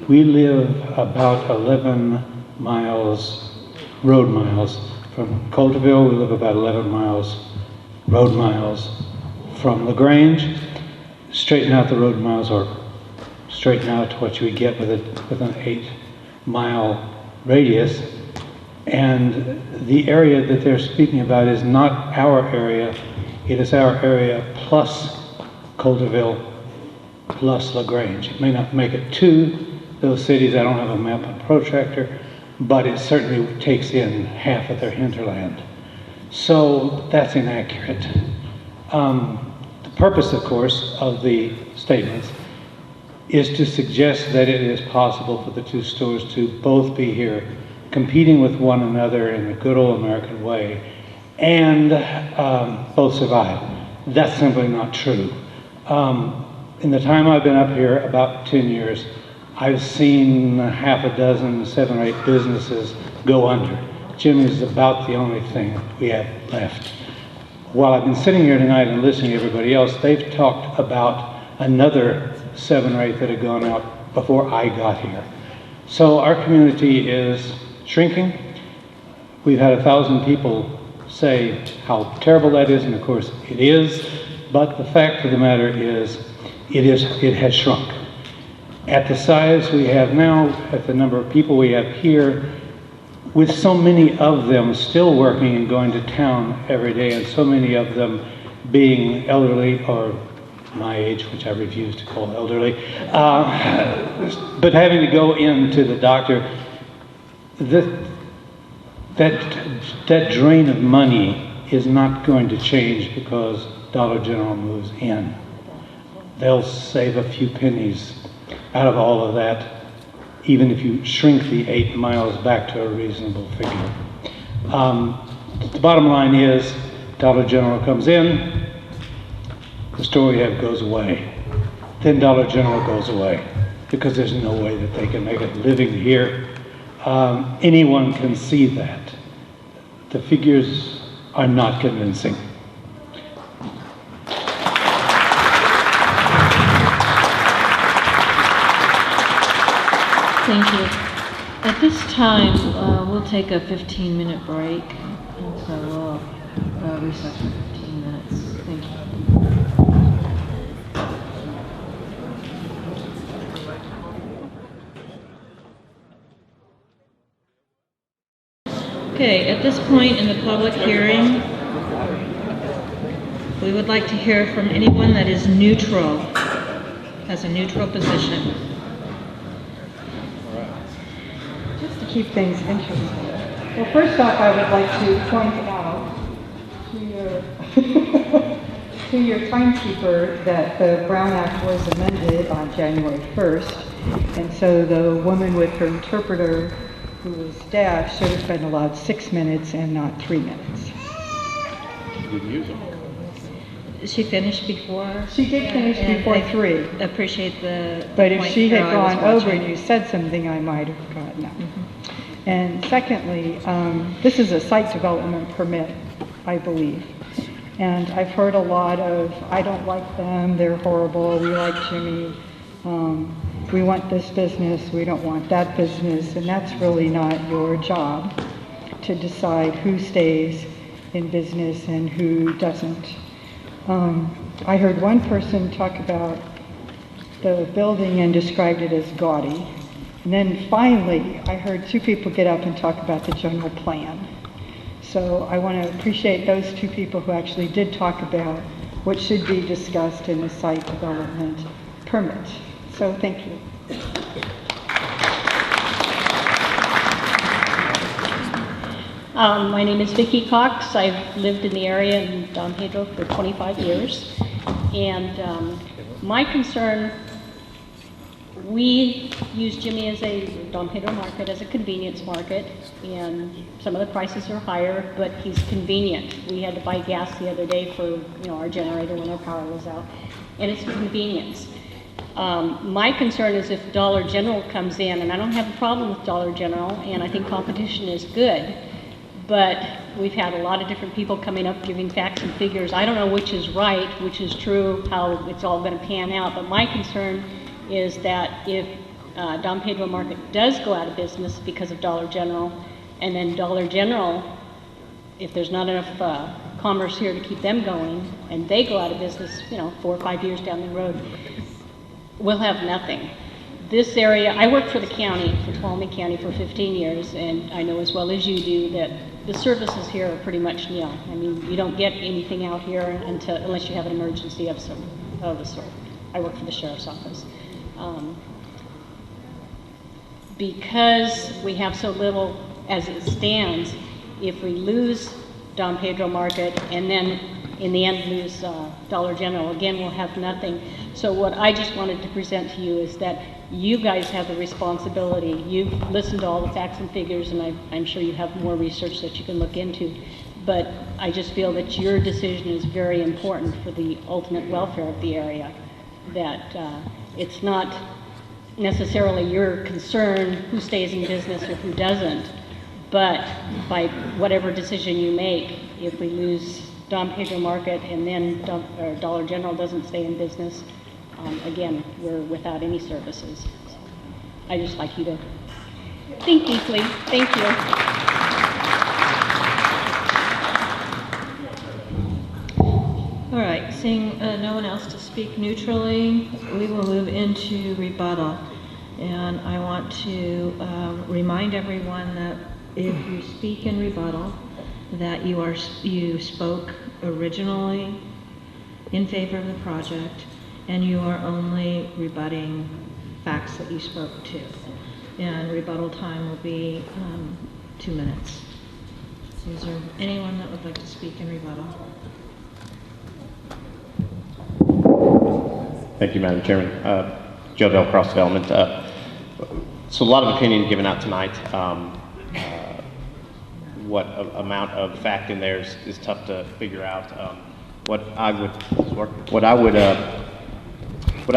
We live about 11 miles, road miles, from Coulterville. We live about 11 miles, road miles from LaGrange. Straighten out the road miles, or straighten out what you would get with an 8-mile radius. And the area that they're speaking about is not our area. It is our area plus Coulterville plus LaGrange. It may not make it to those cities. I don't have a map and protractor, but it certainly takes in half of their hinterland. So that's inaccurate. The purpose, of course, of the statements is to suggest that it is possible for the two stores to both be here, competing with one another in the good old American way, and both survive. That's simply not true. In the time I've been up here, about 10 years, I've seen half a dozen, 7 or 8 businesses go under. Jimmy's is about the only thing we have left. While I've been sitting here tonight and listening to everybody else, they've talked about another 7 or 8 that had gone out before I got here. So our community is shrinking. We've had 1,000 people say how terrible that is, and of course it is, but the fact of the matter is, it has shrunk. At the size we have now, at the number of people we have here, with so many of them still working and going to town every day, and so many of them being elderly or my age, which I refuse to call elderly, but having to go into the doctor, that drain of money is not going to change because Dollar General moves in. They'll save a few pennies out of all of that, even if you shrink the 8 miles back to a reasonable figure. The bottom line is, Dollar General comes in, the store we have goes away. Then Dollar General goes away, because there's no way that they can make a living here. Anyone can see that. The figures are not convincing. Thank you. At this time, we'll take a 15-minute break, and so we'll recess for 15 minutes. Thank you. Okay, at this point in the public hearing, we would like to hear from anyone that is neutral, has a neutral position. Just to keep things interesting. Well, first off, I would like to point out to your timekeeper that the Brown Act was amended on January 1st, and so the woman with her interpreter who was deaf should have been allowed 6 minutes and not 3 minutes. She didn't use them. She finished before? She did finish before 3. Appreciate the But if point she had here, I was gone over watching. and you said something, I might have gotten that. And secondly, this is a site development permit, I believe. And I've heard a lot of, I don't like them, they're horrible, we like Jimmy, we want this business, we don't want that business, and that's really not your job to decide who stays in business and who doesn't. I heard one person talk about the building and described it as gaudy. And then finally, I heard 2 people get up and talk about the general plan. So I want to appreciate those 2 people who actually did talk about what should be discussed in the site development permit. So thank you. My name is Vicki Cox. I've lived in the area in Don Pedro for 25 years. And my concern, we use Jimmy as a Don Pedro market as a convenience market, and some of the prices are higher, but he's convenient. We had to buy gas the other day for our generator when our power was out, and it's convenience. My concern is if Dollar General comes in, and I don't have a problem with Dollar General, and I think competition is good, but we've had a lot of different people coming up giving facts and figures. I don't know which is right, which is true, how it's all going to pan out, but my concern is that if Don Pedro Market does go out of business because of Dollar General, and then Dollar General, if there's not enough commerce here to keep them going, and they go out of business, 4 or 5 years down the road, we'll have nothing. This area, I worked for the county, for Tuolumne County for 15 years, and I know as well as you do that the services here are pretty much nil. I mean, you don't get anything out here unless you have an emergency of a sort. I work for the sheriff's office. Because we have so little as it stands, if we lose Don Pedro Market and then in the end lose Dollar General, again we'll have nothing. So what I just wanted to present to you is that you guys have the responsibility. You've listened to all the facts and figures, and I'm sure you have more research that you can look into, but I just feel that your decision is very important for the ultimate welfare of the area, that it's not necessarily your concern who stays in business or who doesn't, but by whatever decision you make, if we lose Don Pedro Market and then Dollar General doesn't stay in business, again, we're without any services. So I just like you to think deeply. Thank you. All right, seeing no one else to speak neutrally, we will move into rebuttal. And I want to remind everyone that if you speak in rebuttal, that you spoke originally in favor of the project, and you are only rebutting facts that you spoke to. And rebuttal time will be 2 minutes. So is there anyone that would like to speak in rebuttal? Thank you, Madam Chairman. Joe Bell, Cross Development. So a lot of opinion given out tonight. What amount of fact in there is tough to figure out. What I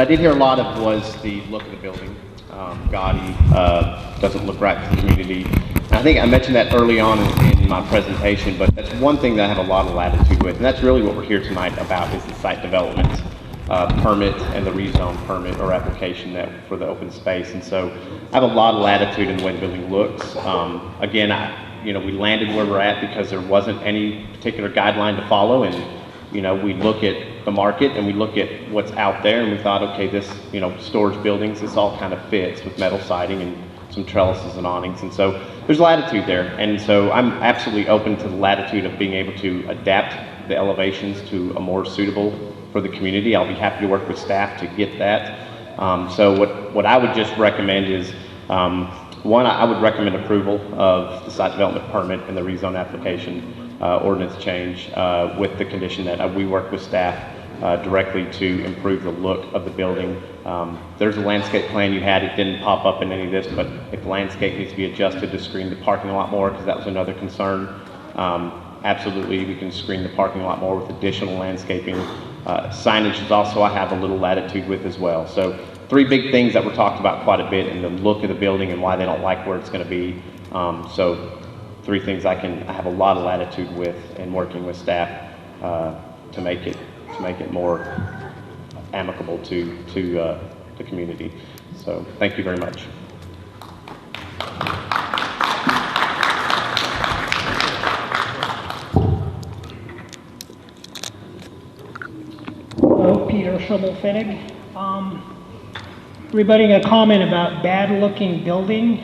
did hear a lot of was the look of the building. Gaudy, doesn't look right to the community. And I think I mentioned that early on in my presentation, but that's one thing that I have a lot of latitude with, and that's really what we're here tonight about, is the site development permit and the rezone permit or application for the open space. And so I have a lot of latitude in the way the building looks. Again, we landed where we're at because there wasn't any particular guideline to follow, and we look at the market and we look at what's out there, and we thought, okay, this storage buildings, this all kind of fits with metal siding and some trellises and awnings, and so there's latitude there. And so I'm absolutely open to the latitude of being able to adapt the elevations to a more suitable for the community. I'll be happy to work with staff to get that. So what I would just recommend is, one, I would recommend approval of the site development permit and the rezone application ordinance change with the condition that we work with staff directly to improve the look of the building. There's a landscape plan you had. It didn't pop up in any of this, but if the landscape needs to be adjusted to screen the parking lot more, because that was another concern, absolutely we can screen the parking lot more with additional landscaping. Signage is also I have a little latitude with as well. So 3 big things that were talked about quite a bit in the look of the building and why they don't like where it's going to be. So 3 things I have a lot of latitude with in working with staff to make it more amicable to the community. So thank you very much. Hello, Peter Schubel-Finnig. Rebutting a comment about bad-looking building.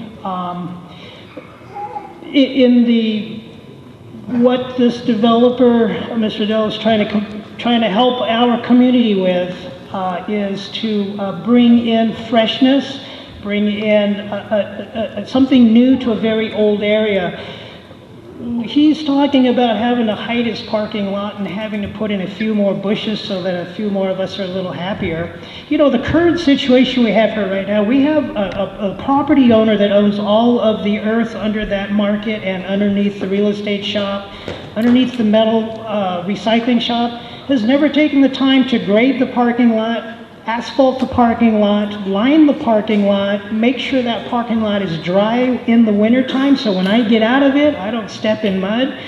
What this developer, Mr. Dell, is trying to help our community with is to bring in freshness, bring in something new to a very old area. he's talking about having to hide his parking lot and having to put in a few more bushes so that a few more of us are a little happier. You know, the current situation we have here right now, we have a property owner that owns all of the earth under that market and underneath the real estate shop, underneath the metal recycling shop, has never taken the time to grade the parking lot, asphalt the parking lot, line the parking lot, make sure that parking lot is dry in the wintertime so when I get out of it, I don't step in mud.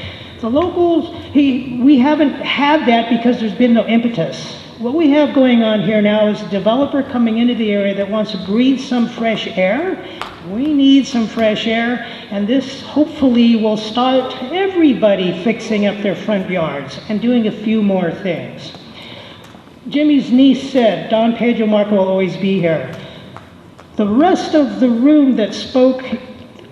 The locals, we haven't had that because there's been no impetus. What we have going on here now is a developer coming into the area that wants to breathe some fresh air. We need some fresh air, and this hopefully will start everybody fixing up their front yards and doing a few more things. Jimmy's niece said, Don Pedro Marco will always be here. The rest of the room that spoke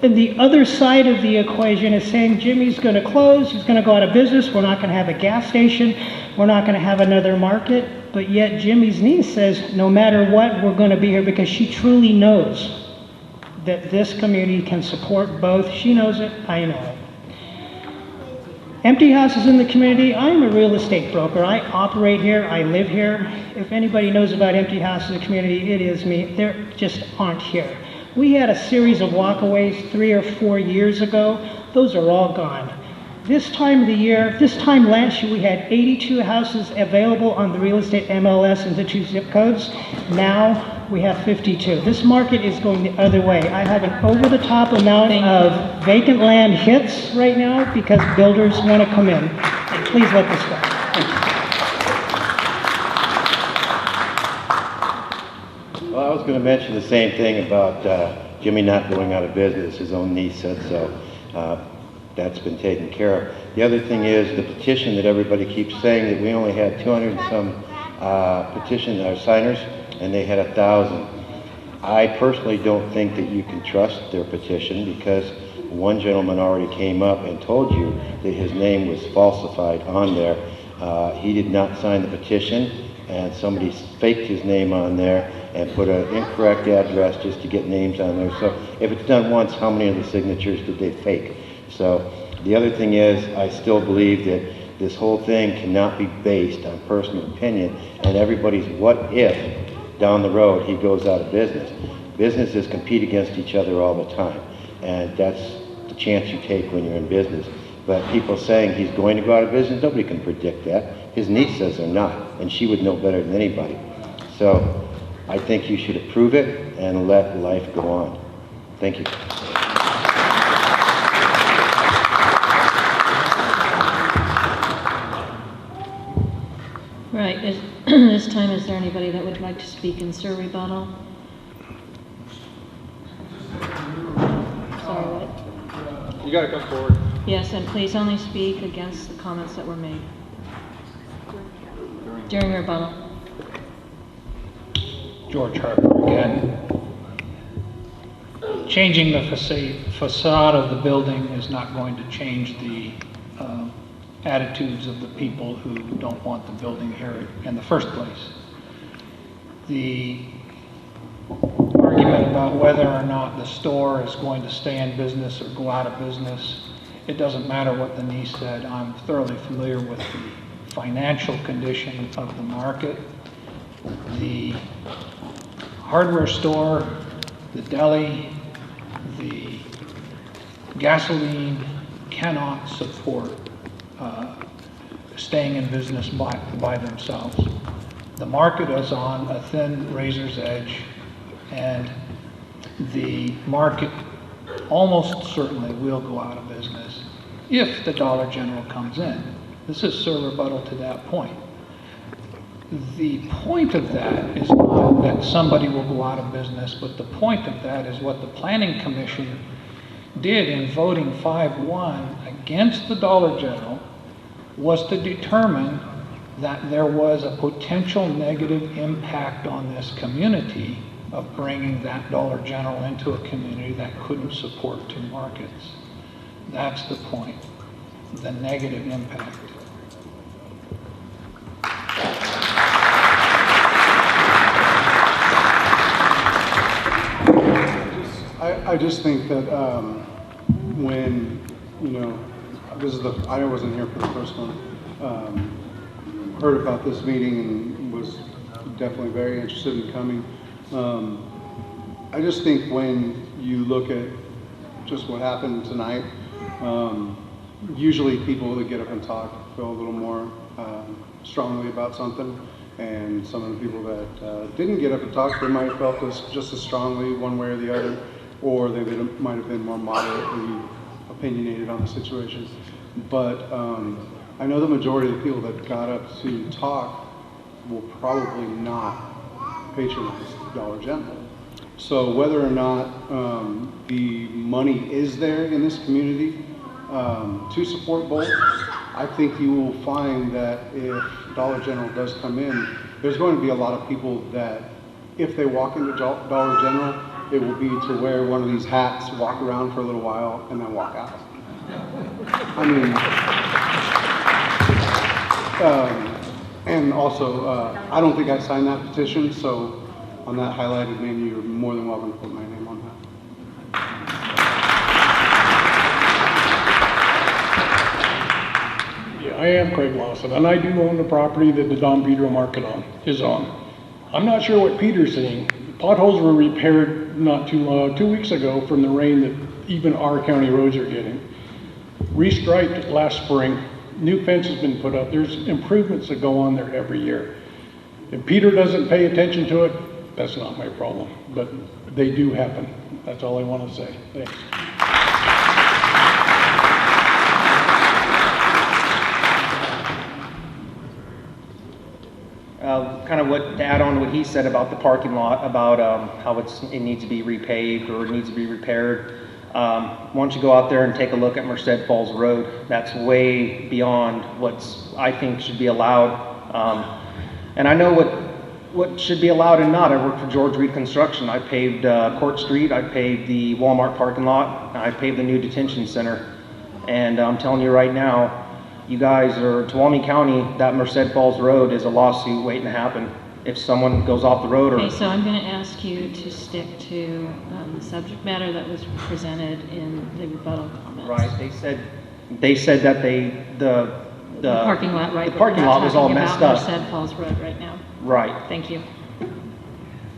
in the other side of the equation is saying Jimmy's going to close, he's going to go out of business, we're not going to have a gas station, we're not going to have another market, but yet Jimmy's niece says no matter what, we're going to be here because she truly knows that this community can support both. She knows it, I know it. Empty houses in the community, I'm a real estate broker. I operate here, I live here. If anybody knows about empty houses in the community, it is me. They just aren't here. We had a series of walkaways 3 or 4 years ago. Those are all gone. This time of the year, this time last year, we had 82 houses available on the real estate MLS in the 2 zip codes. Now we have 52. This market is going the other way. I have an over-the-top amount of vacant land hits right now because builders want to come in. Please let this go. Well, I was going to mention the same thing about Jimmy not going out of business. His own niece said so. That's been taken care of. The other thing is the petition that everybody keeps saying that we only had 200 and some petition signers, and they had 1,000. I personally don't think that you can trust their petition because one gentleman already came up and told you that his name was falsified on there. He did not sign the petition, and somebody faked his name on there and put an incorrect address just to get names on there. So if it's done once, how many of the signatures did they fake? So the other thing is, I still believe that this whole thing cannot be based on personal opinion and everybody's what if down the road he goes out of business. Businesses compete against each other all the time, and that's the chance you take when you're in business. But people saying he's going to go out of business, nobody can predict that. His niece says they're not, and she would know better than anybody. So I think you should approve it and let life go on. Thank you. Right, this time, is there anybody that would like to speak in Sir rebuttal? Sorry, what? You gotta come forward. Yes, and please only speak against the comments that were made during rebuttal. George Harper again. Changing the facade of the building is not going to change the attitudes of the people who don't want the building here in the first place. The argument about whether or not the store is going to stay in business or go out of business, it doesn't matter what the niece said. I'm thoroughly familiar with the financial condition of the market. The hardware store, the deli, the gasoline cannot support staying in business by themselves. The market is on a thin razor's edge, and the market almost certainly will go out of business if the Dollar General comes in. This is Sir rebuttal to that point. The point of that is not that somebody will go out of business, but the point of that is what the Planning Commission did in voting 5-1 against the Dollar General was to determine that there was a potential negative impact on this community of bringing that Dollar General into a community that couldn't support 2 markets. That's the point, the negative impact. I just think that when, I wasn't here for the first one. Heard about this meeting and was definitely very interested in coming. I just think when you look at just what happened tonight, usually people that get up and talk feel a little more strongly about something, and some of the people that didn't get up and talk, they might have felt this just as strongly one way or the other, or they might have been more moderately opinionated on the situation. But I know the majority of the people that got up to talk will probably not patronize Dollar General. So whether or not the money is there in this community to support both, I think you will find that if Dollar General does come in, there's going to be a lot of people that if they walk into Dollar General, it will be to wear one of these hats, walk around for a little while, and then walk out. I mean, and also, I don't think I signed that petition, so on that highlighted menu, you're more than welcome to put my name on that. Yeah, I am Craig Lawson, and I do own the property that the Don Pedro Market is on. I'm not sure what Peter's saying. Potholes were repaired not too 2 weeks ago from the rain that even our county roads are getting. Restriped last spring, new fence has been put up. There's improvements that go on there every year. If Peter doesn't pay attention to it, that's not my problem, but they do happen. That's all I want to say. Thanks. Kind of to add on to what he said about the parking lot, about how it needs to be repaved or it needs to be repaired. Why don't you go out there and take a look at Merced Falls Road? That's way beyond what's I think should be allowed. And I know what should be allowed and not. I work for George Reed Construction. I paved Court Street, I paved the Walmart parking lot, I paved the new detention center. And I'm telling you right now, you guys are, Tuolumne County, that Merced Falls Road is a lawsuit waiting to happen. If someone goes off the road or... Okay, so I'm going to ask you to stick to the subject matter that was presented in the rebuttal comments. Right, they said that the parking lot, right? The parking lot was all messed up. Merced Falls Road right now. Right. Thank you.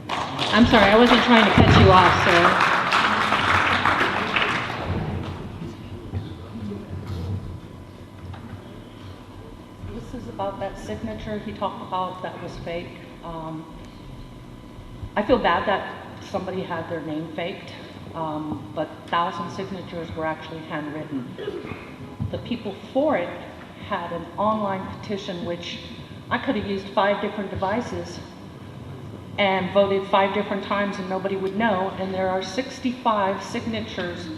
I'm sorry, I wasn't trying to cut you off, sir. This is about that signature he talked about that was fake. I feel bad that somebody had their name faked, but 1,000 signatures were actually handwritten. The people for it had an online petition, which I could have used 5 different devices and voted 5 different times and nobody would know, and there are 65 signatures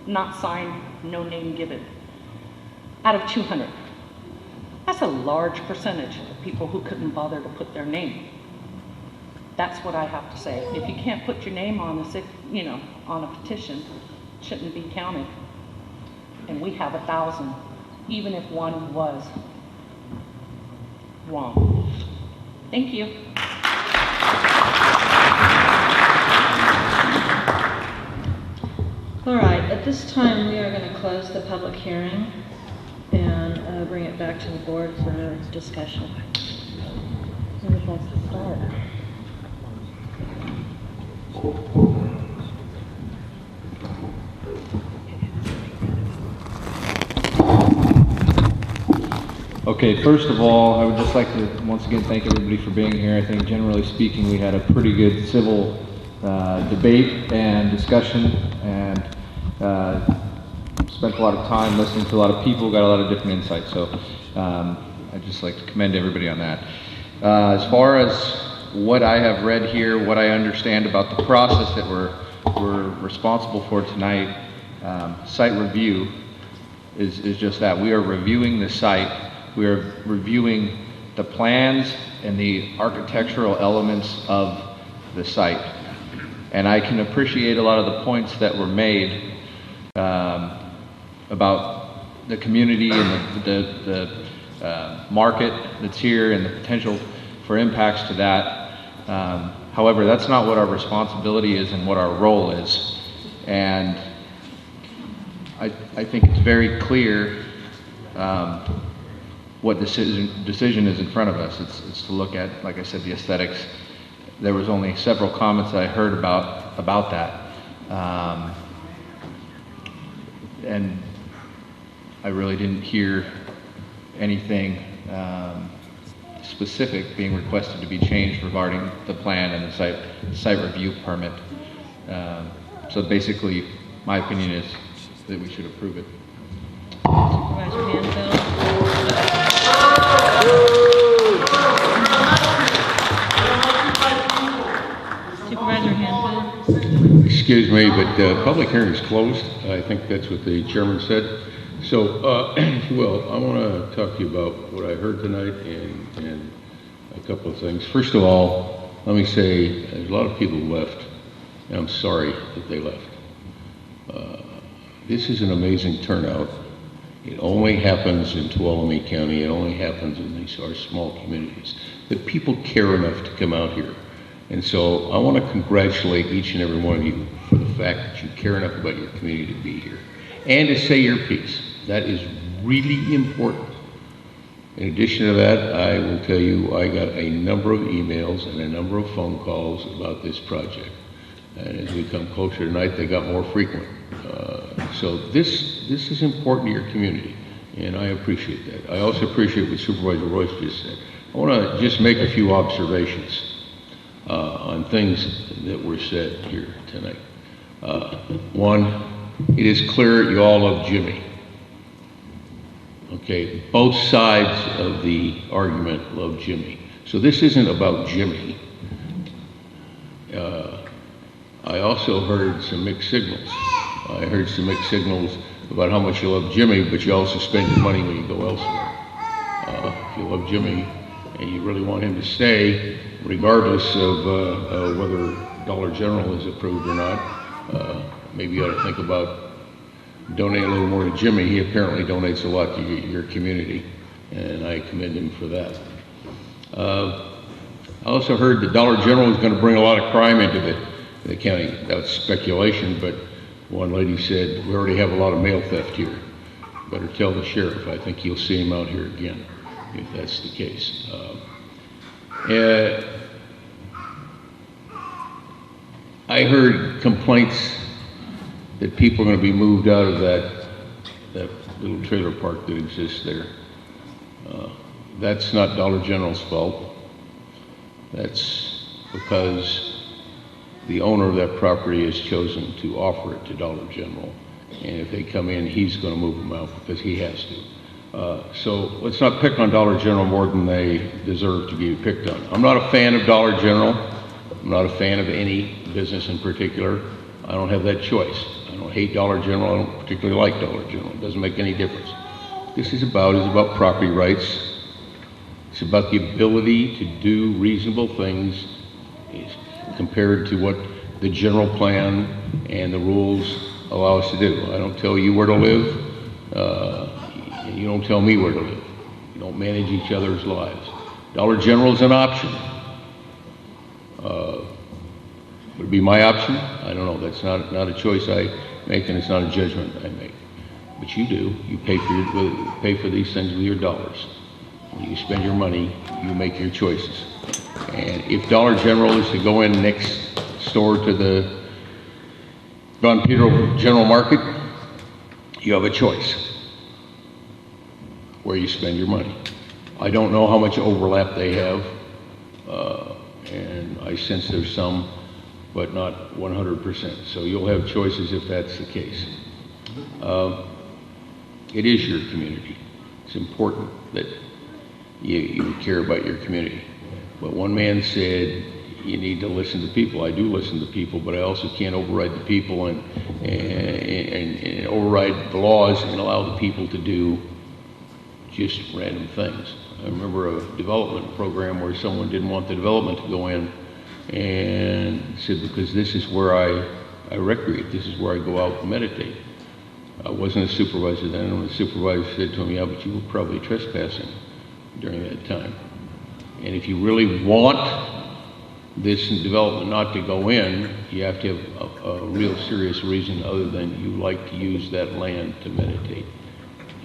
not signed, no name given, out of 200. That's a large percentage of people who couldn't bother to put their name. That's what I have to say. If you can't put your name on on a petition, it shouldn't be counted. And we have 1,000, even if one was wrong. Thank you. All right, at this time, we are going to close the public hearing and bring it back to the board for discussion. Who would like to start? Okay, first of all, I would just like to once again thank everybody for being here. I think generally speaking, we had a pretty good civil debate and discussion, and spent a lot of time listening to a lot of people, got a lot of different insights. So I'd just like to commend everybody on that. As far as what I have read here, what I understand about the process that we're responsible for tonight, site review is just that. We are reviewing the site. We are reviewing the plans and the architectural elements of the site. And I can appreciate a lot of the points that were made about the community and the market that's here and the potential for impacts to that. However, that's not what our responsibility is and what our role is. And I think it's very clear what decision is in front of us. It's to look at, like I said, the aesthetics. There was only several comments that I heard about that. And I really didn't hear anything specific being requested to be changed regarding the plan and the site review permit. So basically, my opinion is that we should approve it. Supervisor Hanfield. Supervisor Hanfield. Excuse me, but the public hearing is closed. I think that's what the chairman said. So, well, I want to talk to you about what I heard tonight and a couple of things. First of all, let me say there's a lot of people left, and I'm sorry that they left. This is an amazing turnout. It only happens in Tuolumne County. It only happens in our small communities. That people care enough to come out here. And so I want to congratulate each and every one of you for the fact that you care enough about your community to be here and to say your piece. That is really important. In addition to that, I will tell you I got a number of emails and a number of phone calls about this project. And as we come closer tonight, they got more frequent. So this is important to your community, and I appreciate that. I also appreciate what Supervisor Royce just said. I want to just make a few observations on things that were said here tonight. One, it is clear you all love Jimmy. Okay, both sides of the argument love Jimmy. So this isn't about Jimmy. I also heard some mixed signals. I heard some mixed signals about how much you love Jimmy, but you also spend your money when you go elsewhere. If you love Jimmy and you really want him to stay, regardless of whether Dollar General is approved or not, maybe you ought to think about donating a little more to Jimmy. He apparently donates a lot to your community, and I commend him for that. I also heard that Dollar General is going to bring a lot of crime into the county. That's speculation, but one lady said, we already have a lot of mail theft here. Better tell the sheriff. I think you'll see him out here again, if that's the case. I heard complaints that people are going to be moved out of that little trailer park that exists there. That's not Dollar General's fault. That's because the owner of that property has chosen to offer it to Dollar General. And if they come in, he's going to move them out because he has to. So let's not pick on Dollar General more than they deserve to be picked on. I'm not a fan of Dollar General. I'm not a fan of any business in particular. I don't have that choice. I don't hate Dollar General. I don't particularly like Dollar General. It doesn't make any difference. This is about property rights. It's about the ability to do reasonable things compared to what the general plan and the rules allow us to do. I don't tell you where to live. You don't tell me where to live. You don't manage each other's lives. Dollar General is an option. Would it be my option? I don't know. That's not a choice I make, and it's not a judgment I make. But you do. You pay for these things with your dollars. When you spend your money, you make your choices. And if Dollar General is to go in next door to the Don Pedro General Market, you have a choice where you spend your money. I don't know how much overlap they have, and I sense there's some, but not 100%. So you'll have choices if that's the case. It is your community. It's important that you care about your community. But one man said, you need to listen to people. I do listen to people, but I also can't override the people and override the laws and allow the people to do just random things. I remember a development program where someone didn't want the development to go in and said, because this is where I recreate, this is where I go out and meditate. I wasn't a supervisor then, and the supervisor said to him, yeah, but you were probably trespassing during that time. And if you really want this development not to go in, you have to have a real serious reason other than you like to use that land to meditate.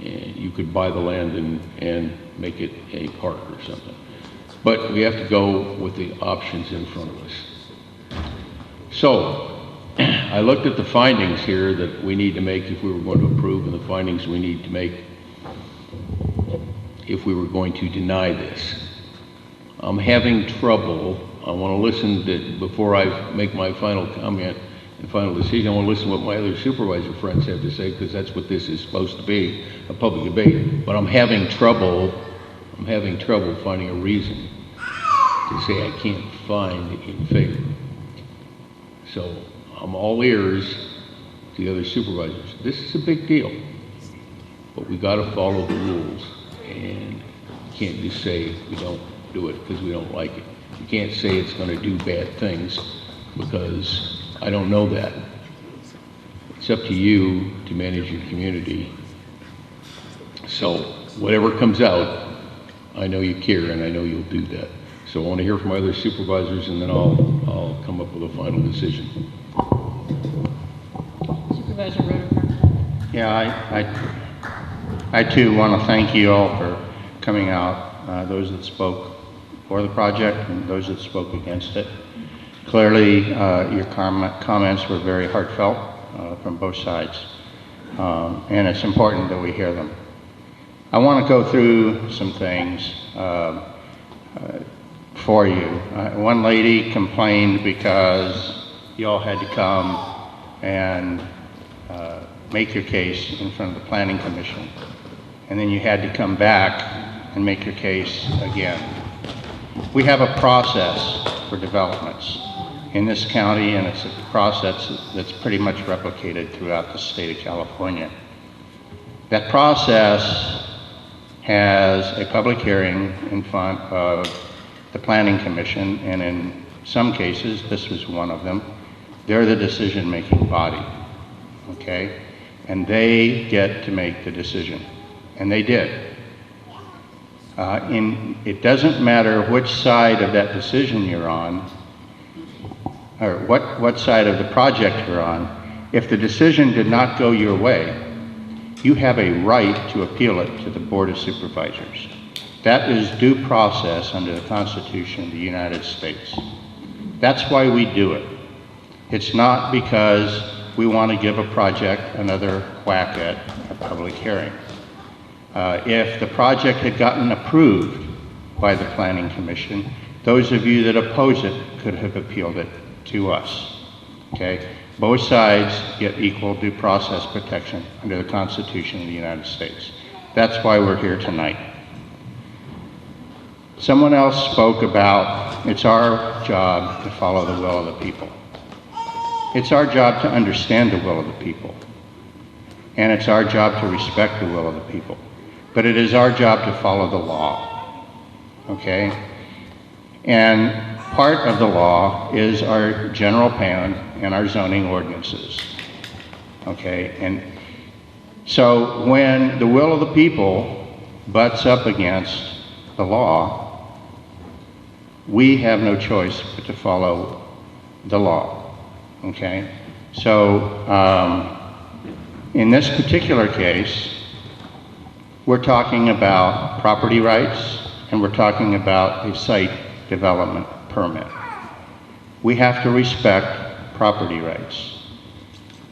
and you could buy the land and make it a park or something. But we have to go with the options in front of us. So, I looked at the findings here that we need to make if we were going to approve, and the findings we need to make if we were going to deny this. I'm having trouble. I want to listen to, before I make my final comment and final decision, I want to listen to what my other supervisor friends have to say, because that's what this is supposed to be, a public debate. But I'm having trouble finding a reason to say I can't find in favor. So I'm all ears to the other supervisors. This is a big deal, but we got to follow the rules, and you can't just say we don't do it because we don't like it. You can't say it's going to do bad things because I don't know that. It's up to you to manage your community. So whatever comes out, I know you care and I know you'll do that. So I want to hear from my other supervisors, and then I'll come up with a final decision. Supervisor Rodenberg. Yeah, I too want to thank you all for coming out, those that spoke for the project and those that spoke against it. Clearly, your comments were very heartfelt from both sides, and it's important that we hear them. I want to go through some things for you. One lady complained because you all had to come and make your case in front of the Planning Commission, and then you had to come back and make your case again. We have a process for developments in this county, and it's a process that's pretty much replicated throughout the state of California. That process has a public hearing in front of the Planning Commission, and in some cases, this was one of them, they're the decision-making body, okay? And they get to make the decision, and they did. It doesn't matter which side of that decision you're on, or what side of the project you're on. If the decision did not go your way, you have a right to appeal it to the Board of Supervisors. That is due process under the Constitution of the United States. That's why we do it. It's not because we want to give a project another whack at a public hearing. If the project had gotten approved by the Planning Commission, those of you that oppose it could have appealed it to us, okay? Both sides get equal due process protection under the Constitution of the United States. That's why we're here tonight. Someone else spoke about it's our job to follow the will of the people. It's our job to understand the will of the people. And it's our job to respect the will of the people. But it is our job to follow the law, okay? And part of the law is our general plan and our zoning ordinances, okay? And so when the will of the people butts up against the law, we have no choice but to follow the law, okay? So in this particular case, we're talking about property rights, and we're talking about a site development permit. We have to respect property rights.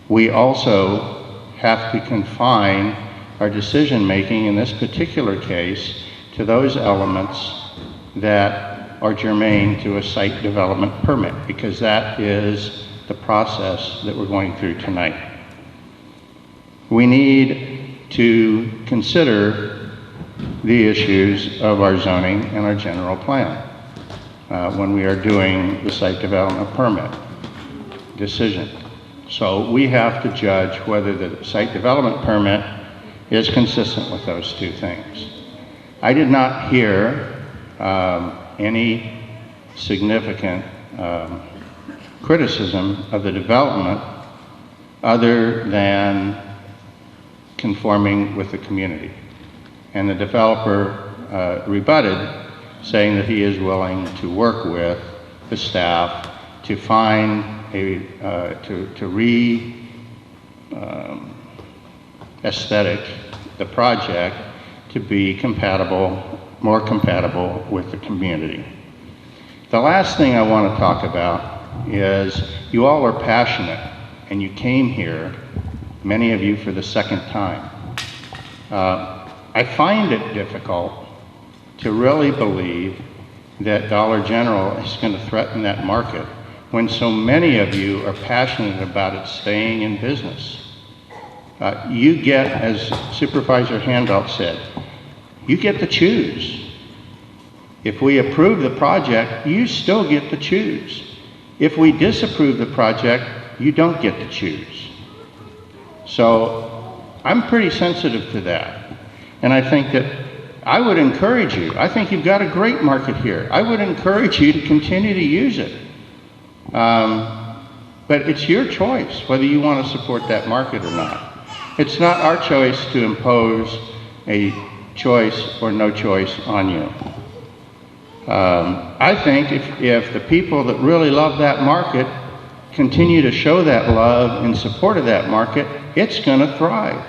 We also have to confine our decision-making in this particular case to those elements that are germane to a site development permit, because that is the process that we're going through tonight. We need to consider the issues of our zoning and our general plan when we are doing the site development permit decision. So we have to judge whether the site development permit is consistent with those two things. I did not hear any significant criticism of the development other than conforming with the community. And the developer rebutted, saying that he is willing to work with the staff to find aesthetic the project to be compatible, more compatible with the community. The last thing I want to talk about is you all are passionate and you came here, many of you for the second time. I find it difficult to really believe that Dollar General is going to threaten that market when so many of you are passionate about it staying in business. You get, as Supervisor Handout said, you get to choose. If we approve the project, you still get to choose. If we disapprove the project, you don't get to choose. So I'm pretty sensitive to that. And I think that I would encourage you, I think you've got a great market here. I would encourage you to continue to use it. But it's your choice whether you want to support that market or not. It's not our choice to impose a choice or no choice on you. I think if the people that really love that market continue to show that love in support of that market, it's going to thrive.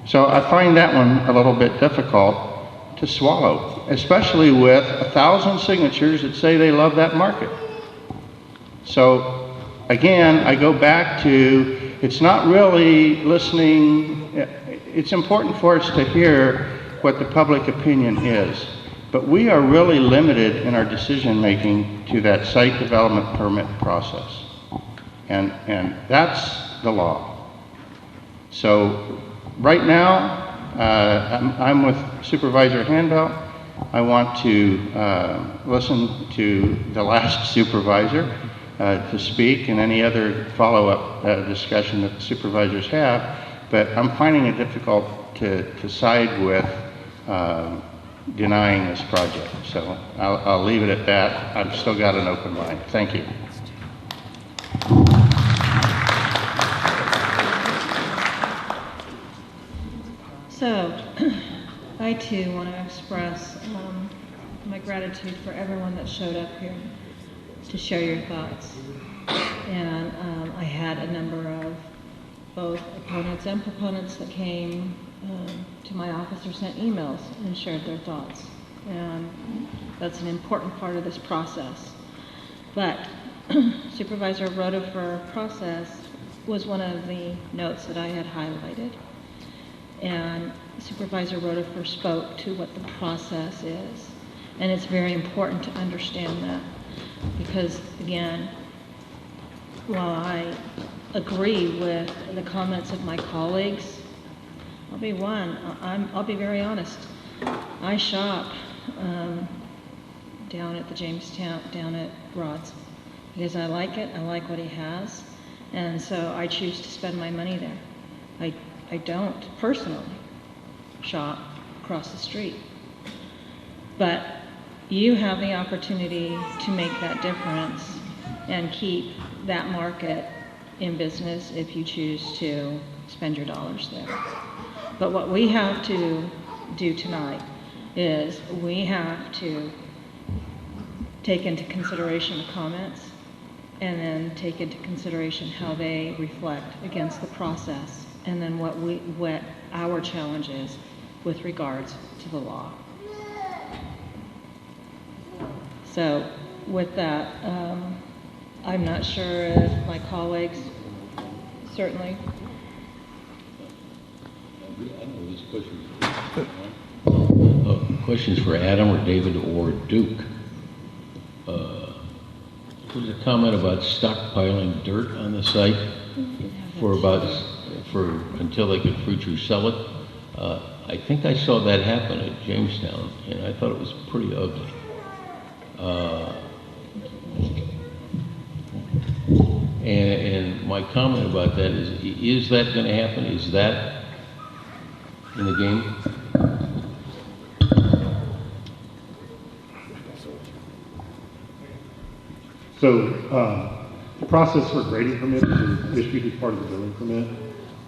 So I find that one a little bit difficult to swallow, especially with 1,000 signatures that say they love that market. So again, I go back to, it's not really listening. It's important for us to hear what the public opinion is, but we are really limited in our decision making to that site development permit process. And that's the law. So right now, I'm with Supervisor Handel. I want to listen to the last supervisor to speak and any other follow-up discussion that the supervisors have, but I'm finding it difficult to side with denying this project. So I'll leave it at that. I've still got an open mind. Thank you. So, I too want to express my gratitude for everyone that showed up here to share your thoughts. And I had a number of both opponents and proponents that came to my office or sent emails and shared their thoughts. And that's an important part of this process. But Supervisor Rotifer process was one of the notes that I had highlighted. And Supervisor Rotifer spoke to what the process is. And it's very important to understand that because, again, while I agree with the comments of my colleagues, I'll be very honest. I shop down at the Jamestown, down at Rod's, because I like it, I like what he has, and so I choose to spend my money there. I don't personally shop across the street. But you have the opportunity to make that difference and keep that market in business if you choose to spend your dollars there. But what we have to do tonight is we have to take into consideration the comments and then take into consideration how they reflect against the process and then what our challenge is with regards to the law. So with that, I'm not sure if my colleagues, certainly. I know this question's for Adam or David or Duke. There's a comment about stockpiling dirt on the site until they could free sell it. I think I saw that happen at Jamestown, and I thought it was pretty ugly. And my comment about that is that going to happen? Is that in the game? So the process for grading permit is issued as part of the building permit.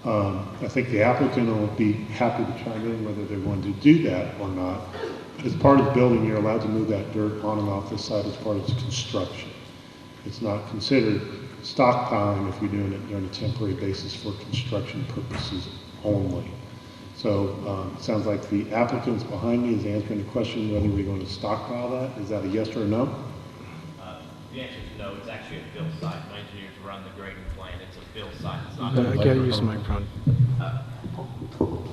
I think the applicant will be happy to chime in whether they're going to do that or not. As part of the building, you're allowed to move that dirt on and off the site as part of its construction. It's not considered stockpiling if you're doing it on a temporary basis for construction purposes only. So it sounds like the applicants behind me is answering the question whether we're going to stockpile that. Is that a yes or a no? The answer is no. It's actually a fill site. My engineers run the grading plan. It's a fill site. It's not. I gotta use the microphone.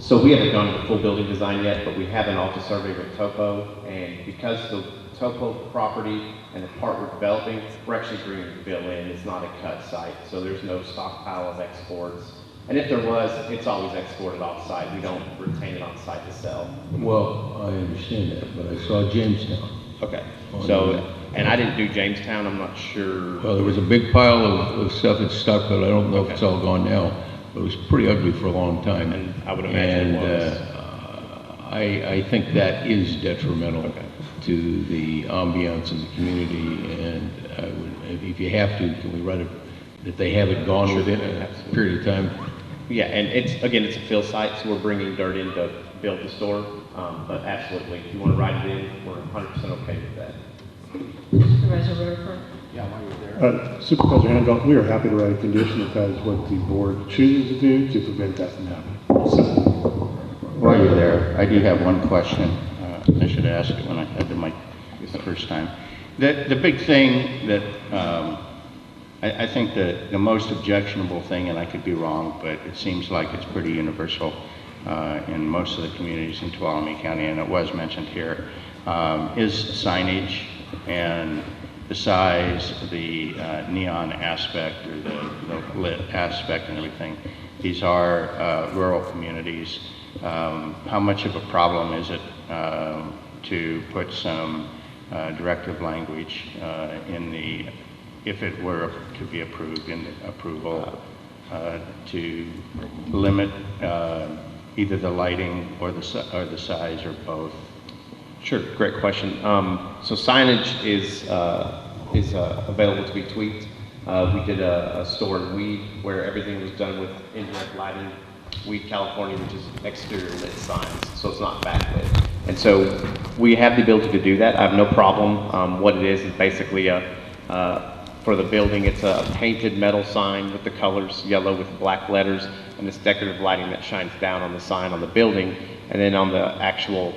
So we haven't gone to full building design yet, but we have an office survey with topo, and because the topo property and the part we're developing, we're actually agreeing to fill in. It's not a cut site, so there's no stockpile of exports. And if there was, it's always exported off-site. We don't retain it on site to sell. Well, I understand that, but I saw Jamestown. Okay. So, and I didn't do Jamestown. I'm not sure. Well, there was a big pile of stuff at stockpile. I don't know if it's all gone now, but it was pretty ugly for a long time. And I would imagine it was. I think that is detrimental to the ambiance in the community, and I would, if you have to, can we write it, that they have it gone within a period of time? Yeah, and it's a fill site, so we're bringing dirt in to build the store. But absolutely, if you want to write it in, we're 100% okay with that. Supervisor Rutherford? Yeah, while you're there. Supervisor Handel, we are happy to write a condition if that is what the board chooses to do to prevent that from happening. While you're there, I do have one question. I should ask it when I had the mic the first time. The big thing that I think the most objectionable thing, and I could be wrong, but it seems like it's pretty universal in most of the communities in Tuolumne County, and it was mentioned here, is signage and the size, the neon aspect, or the lit aspect and everything. These are rural communities. How much of a problem is it to put some directive language in the, if it were to be approved, in the approval, to limit either the lighting or the size or both? Sure, great question. So signage is available to be tweaked. We did a store in Weed where everything was done with indirect lighting. Weed, California, which is exterior lit signs, so it's not backlit. And so we have the ability to do that. I have no problem. What it is basically for the building, it's a painted metal sign with the colors yellow with black letters, and this decorative lighting that shines down on the sign on the building. And then on the actual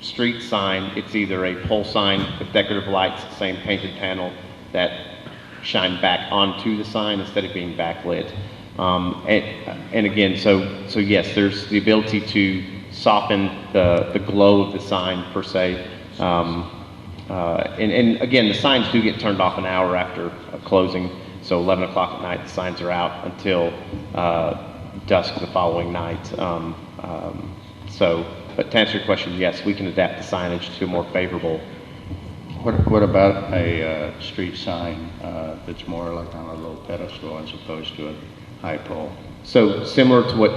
street sign, it's either a pole sign with decorative lights, same painted panel that shine back onto the sign instead of being backlit. And again, so yes, there's the ability to soften the glow of the sign per se. And again, the signs do get turned off an hour after closing. So 11 o'clock at night, the signs are out until dusk the following night. But to answer your question, yes, we can adapt the signage to a more favorable. What about a street sign that's more like on a low pedestal as opposed to a high pole? So similar to what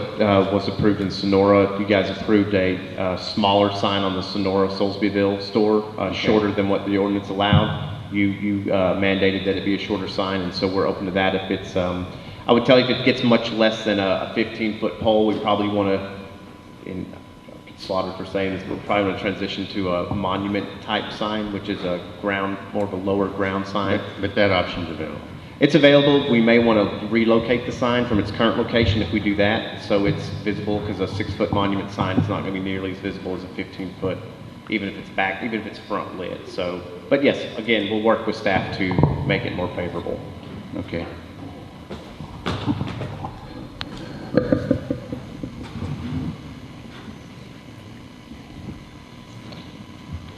was approved in Sonora, you guys approved a smaller sign on the Sonora Soulsbyville store, shorter than what the ordinance allowed. You mandated that it be a shorter sign, and so we're open to that. If it's, I would tell you, if it gets much less than a 15-foot pole, we probably want to, slaughtered for saying this, we're probably going to transition to a monument type sign, which is a ground, more of a lower ground sign. But that option's available. It's available. We may want to relocate the sign from its current location if we do that, so it's visible, because a 6-foot monument sign is not going to be nearly as visible as a 15-foot, even if it's back, even if it's front lit. So, but yes, again, we'll work with staff to make it more favorable. Okay.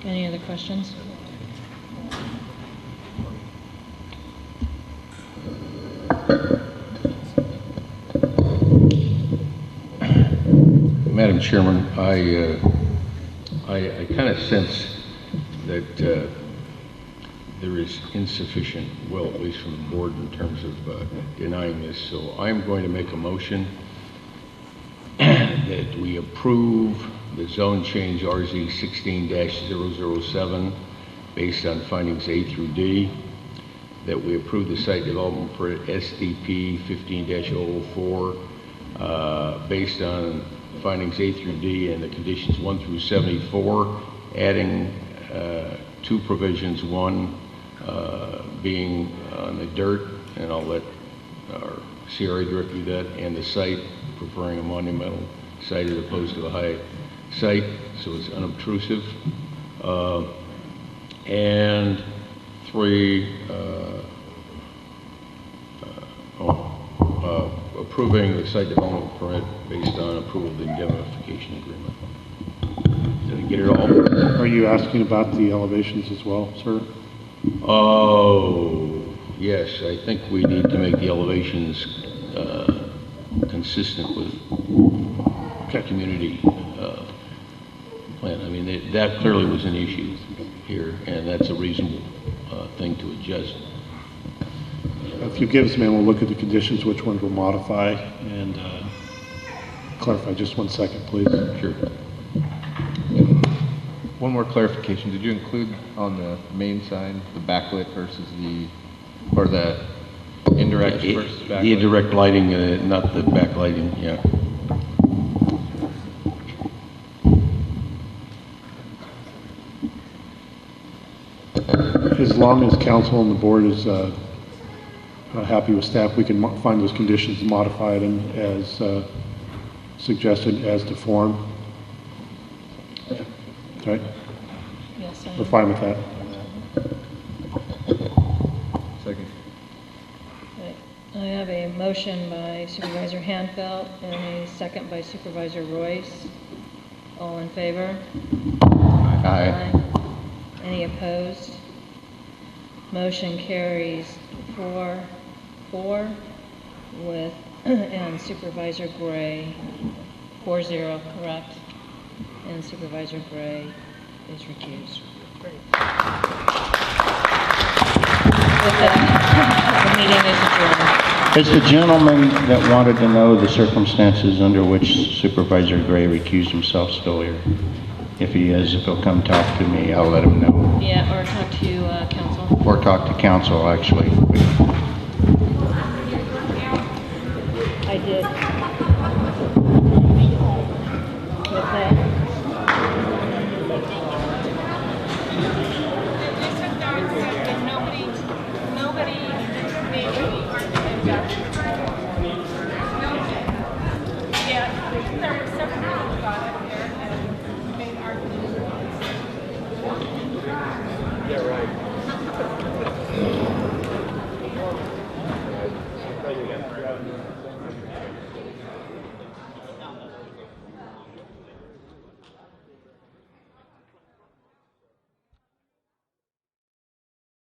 Any other questions? Madam Chairman, I kind of sense that there is insufficient will, at least from the board, in terms of denying this. So I'm going to make a motion that we approve the zone change RZ 16-007 based on findings A through D, that we approve the site development for SDP 15-004 based on findings A through D and the conditions 1 through 74, adding 2 provisions, one being on the dirt, and I'll let our CRA director do that, and the site, preferring a monumental site as opposed to a high site, so it's unobtrusive. And 3, approving the site development permit based on approval of the indemnification agreement. Did I get it all? Are you asking about the elevations as well, sir? Oh, yes, I think we need to make the elevations consistent with community plan. I mean, that clearly was an issue here, and that's a reasonable thing to adjust. If you give us, man, we'll look at the conditions, which ones we'll modify, and clarify. Just 1 second, please. Sure. One more clarification. Did you include on the main sign the backlit versus the indirect versus backlit? The indirect lighting, not the backlighting, yeah. As long as council and the board is happy with staff, we can find those conditions and modify them as suggested as to form. Right? Yes, We're fine with that. Second. Right. I have a motion by Supervisor Hanfeld and a second by Supervisor Royce. All in favor? Aye. Any opposed? Motion carries 4-4 with, and Supervisor Gray, 4-0, correct? And Supervisor Gray is recused. With that, the meeting is adjourned. Is the gentleman that wanted to know the circumstances under which Supervisor Gray recused himself still here? If he is, if he'll come talk to me, I'll let him know. Yeah, or talk to council. Or talk to council, actually. I did.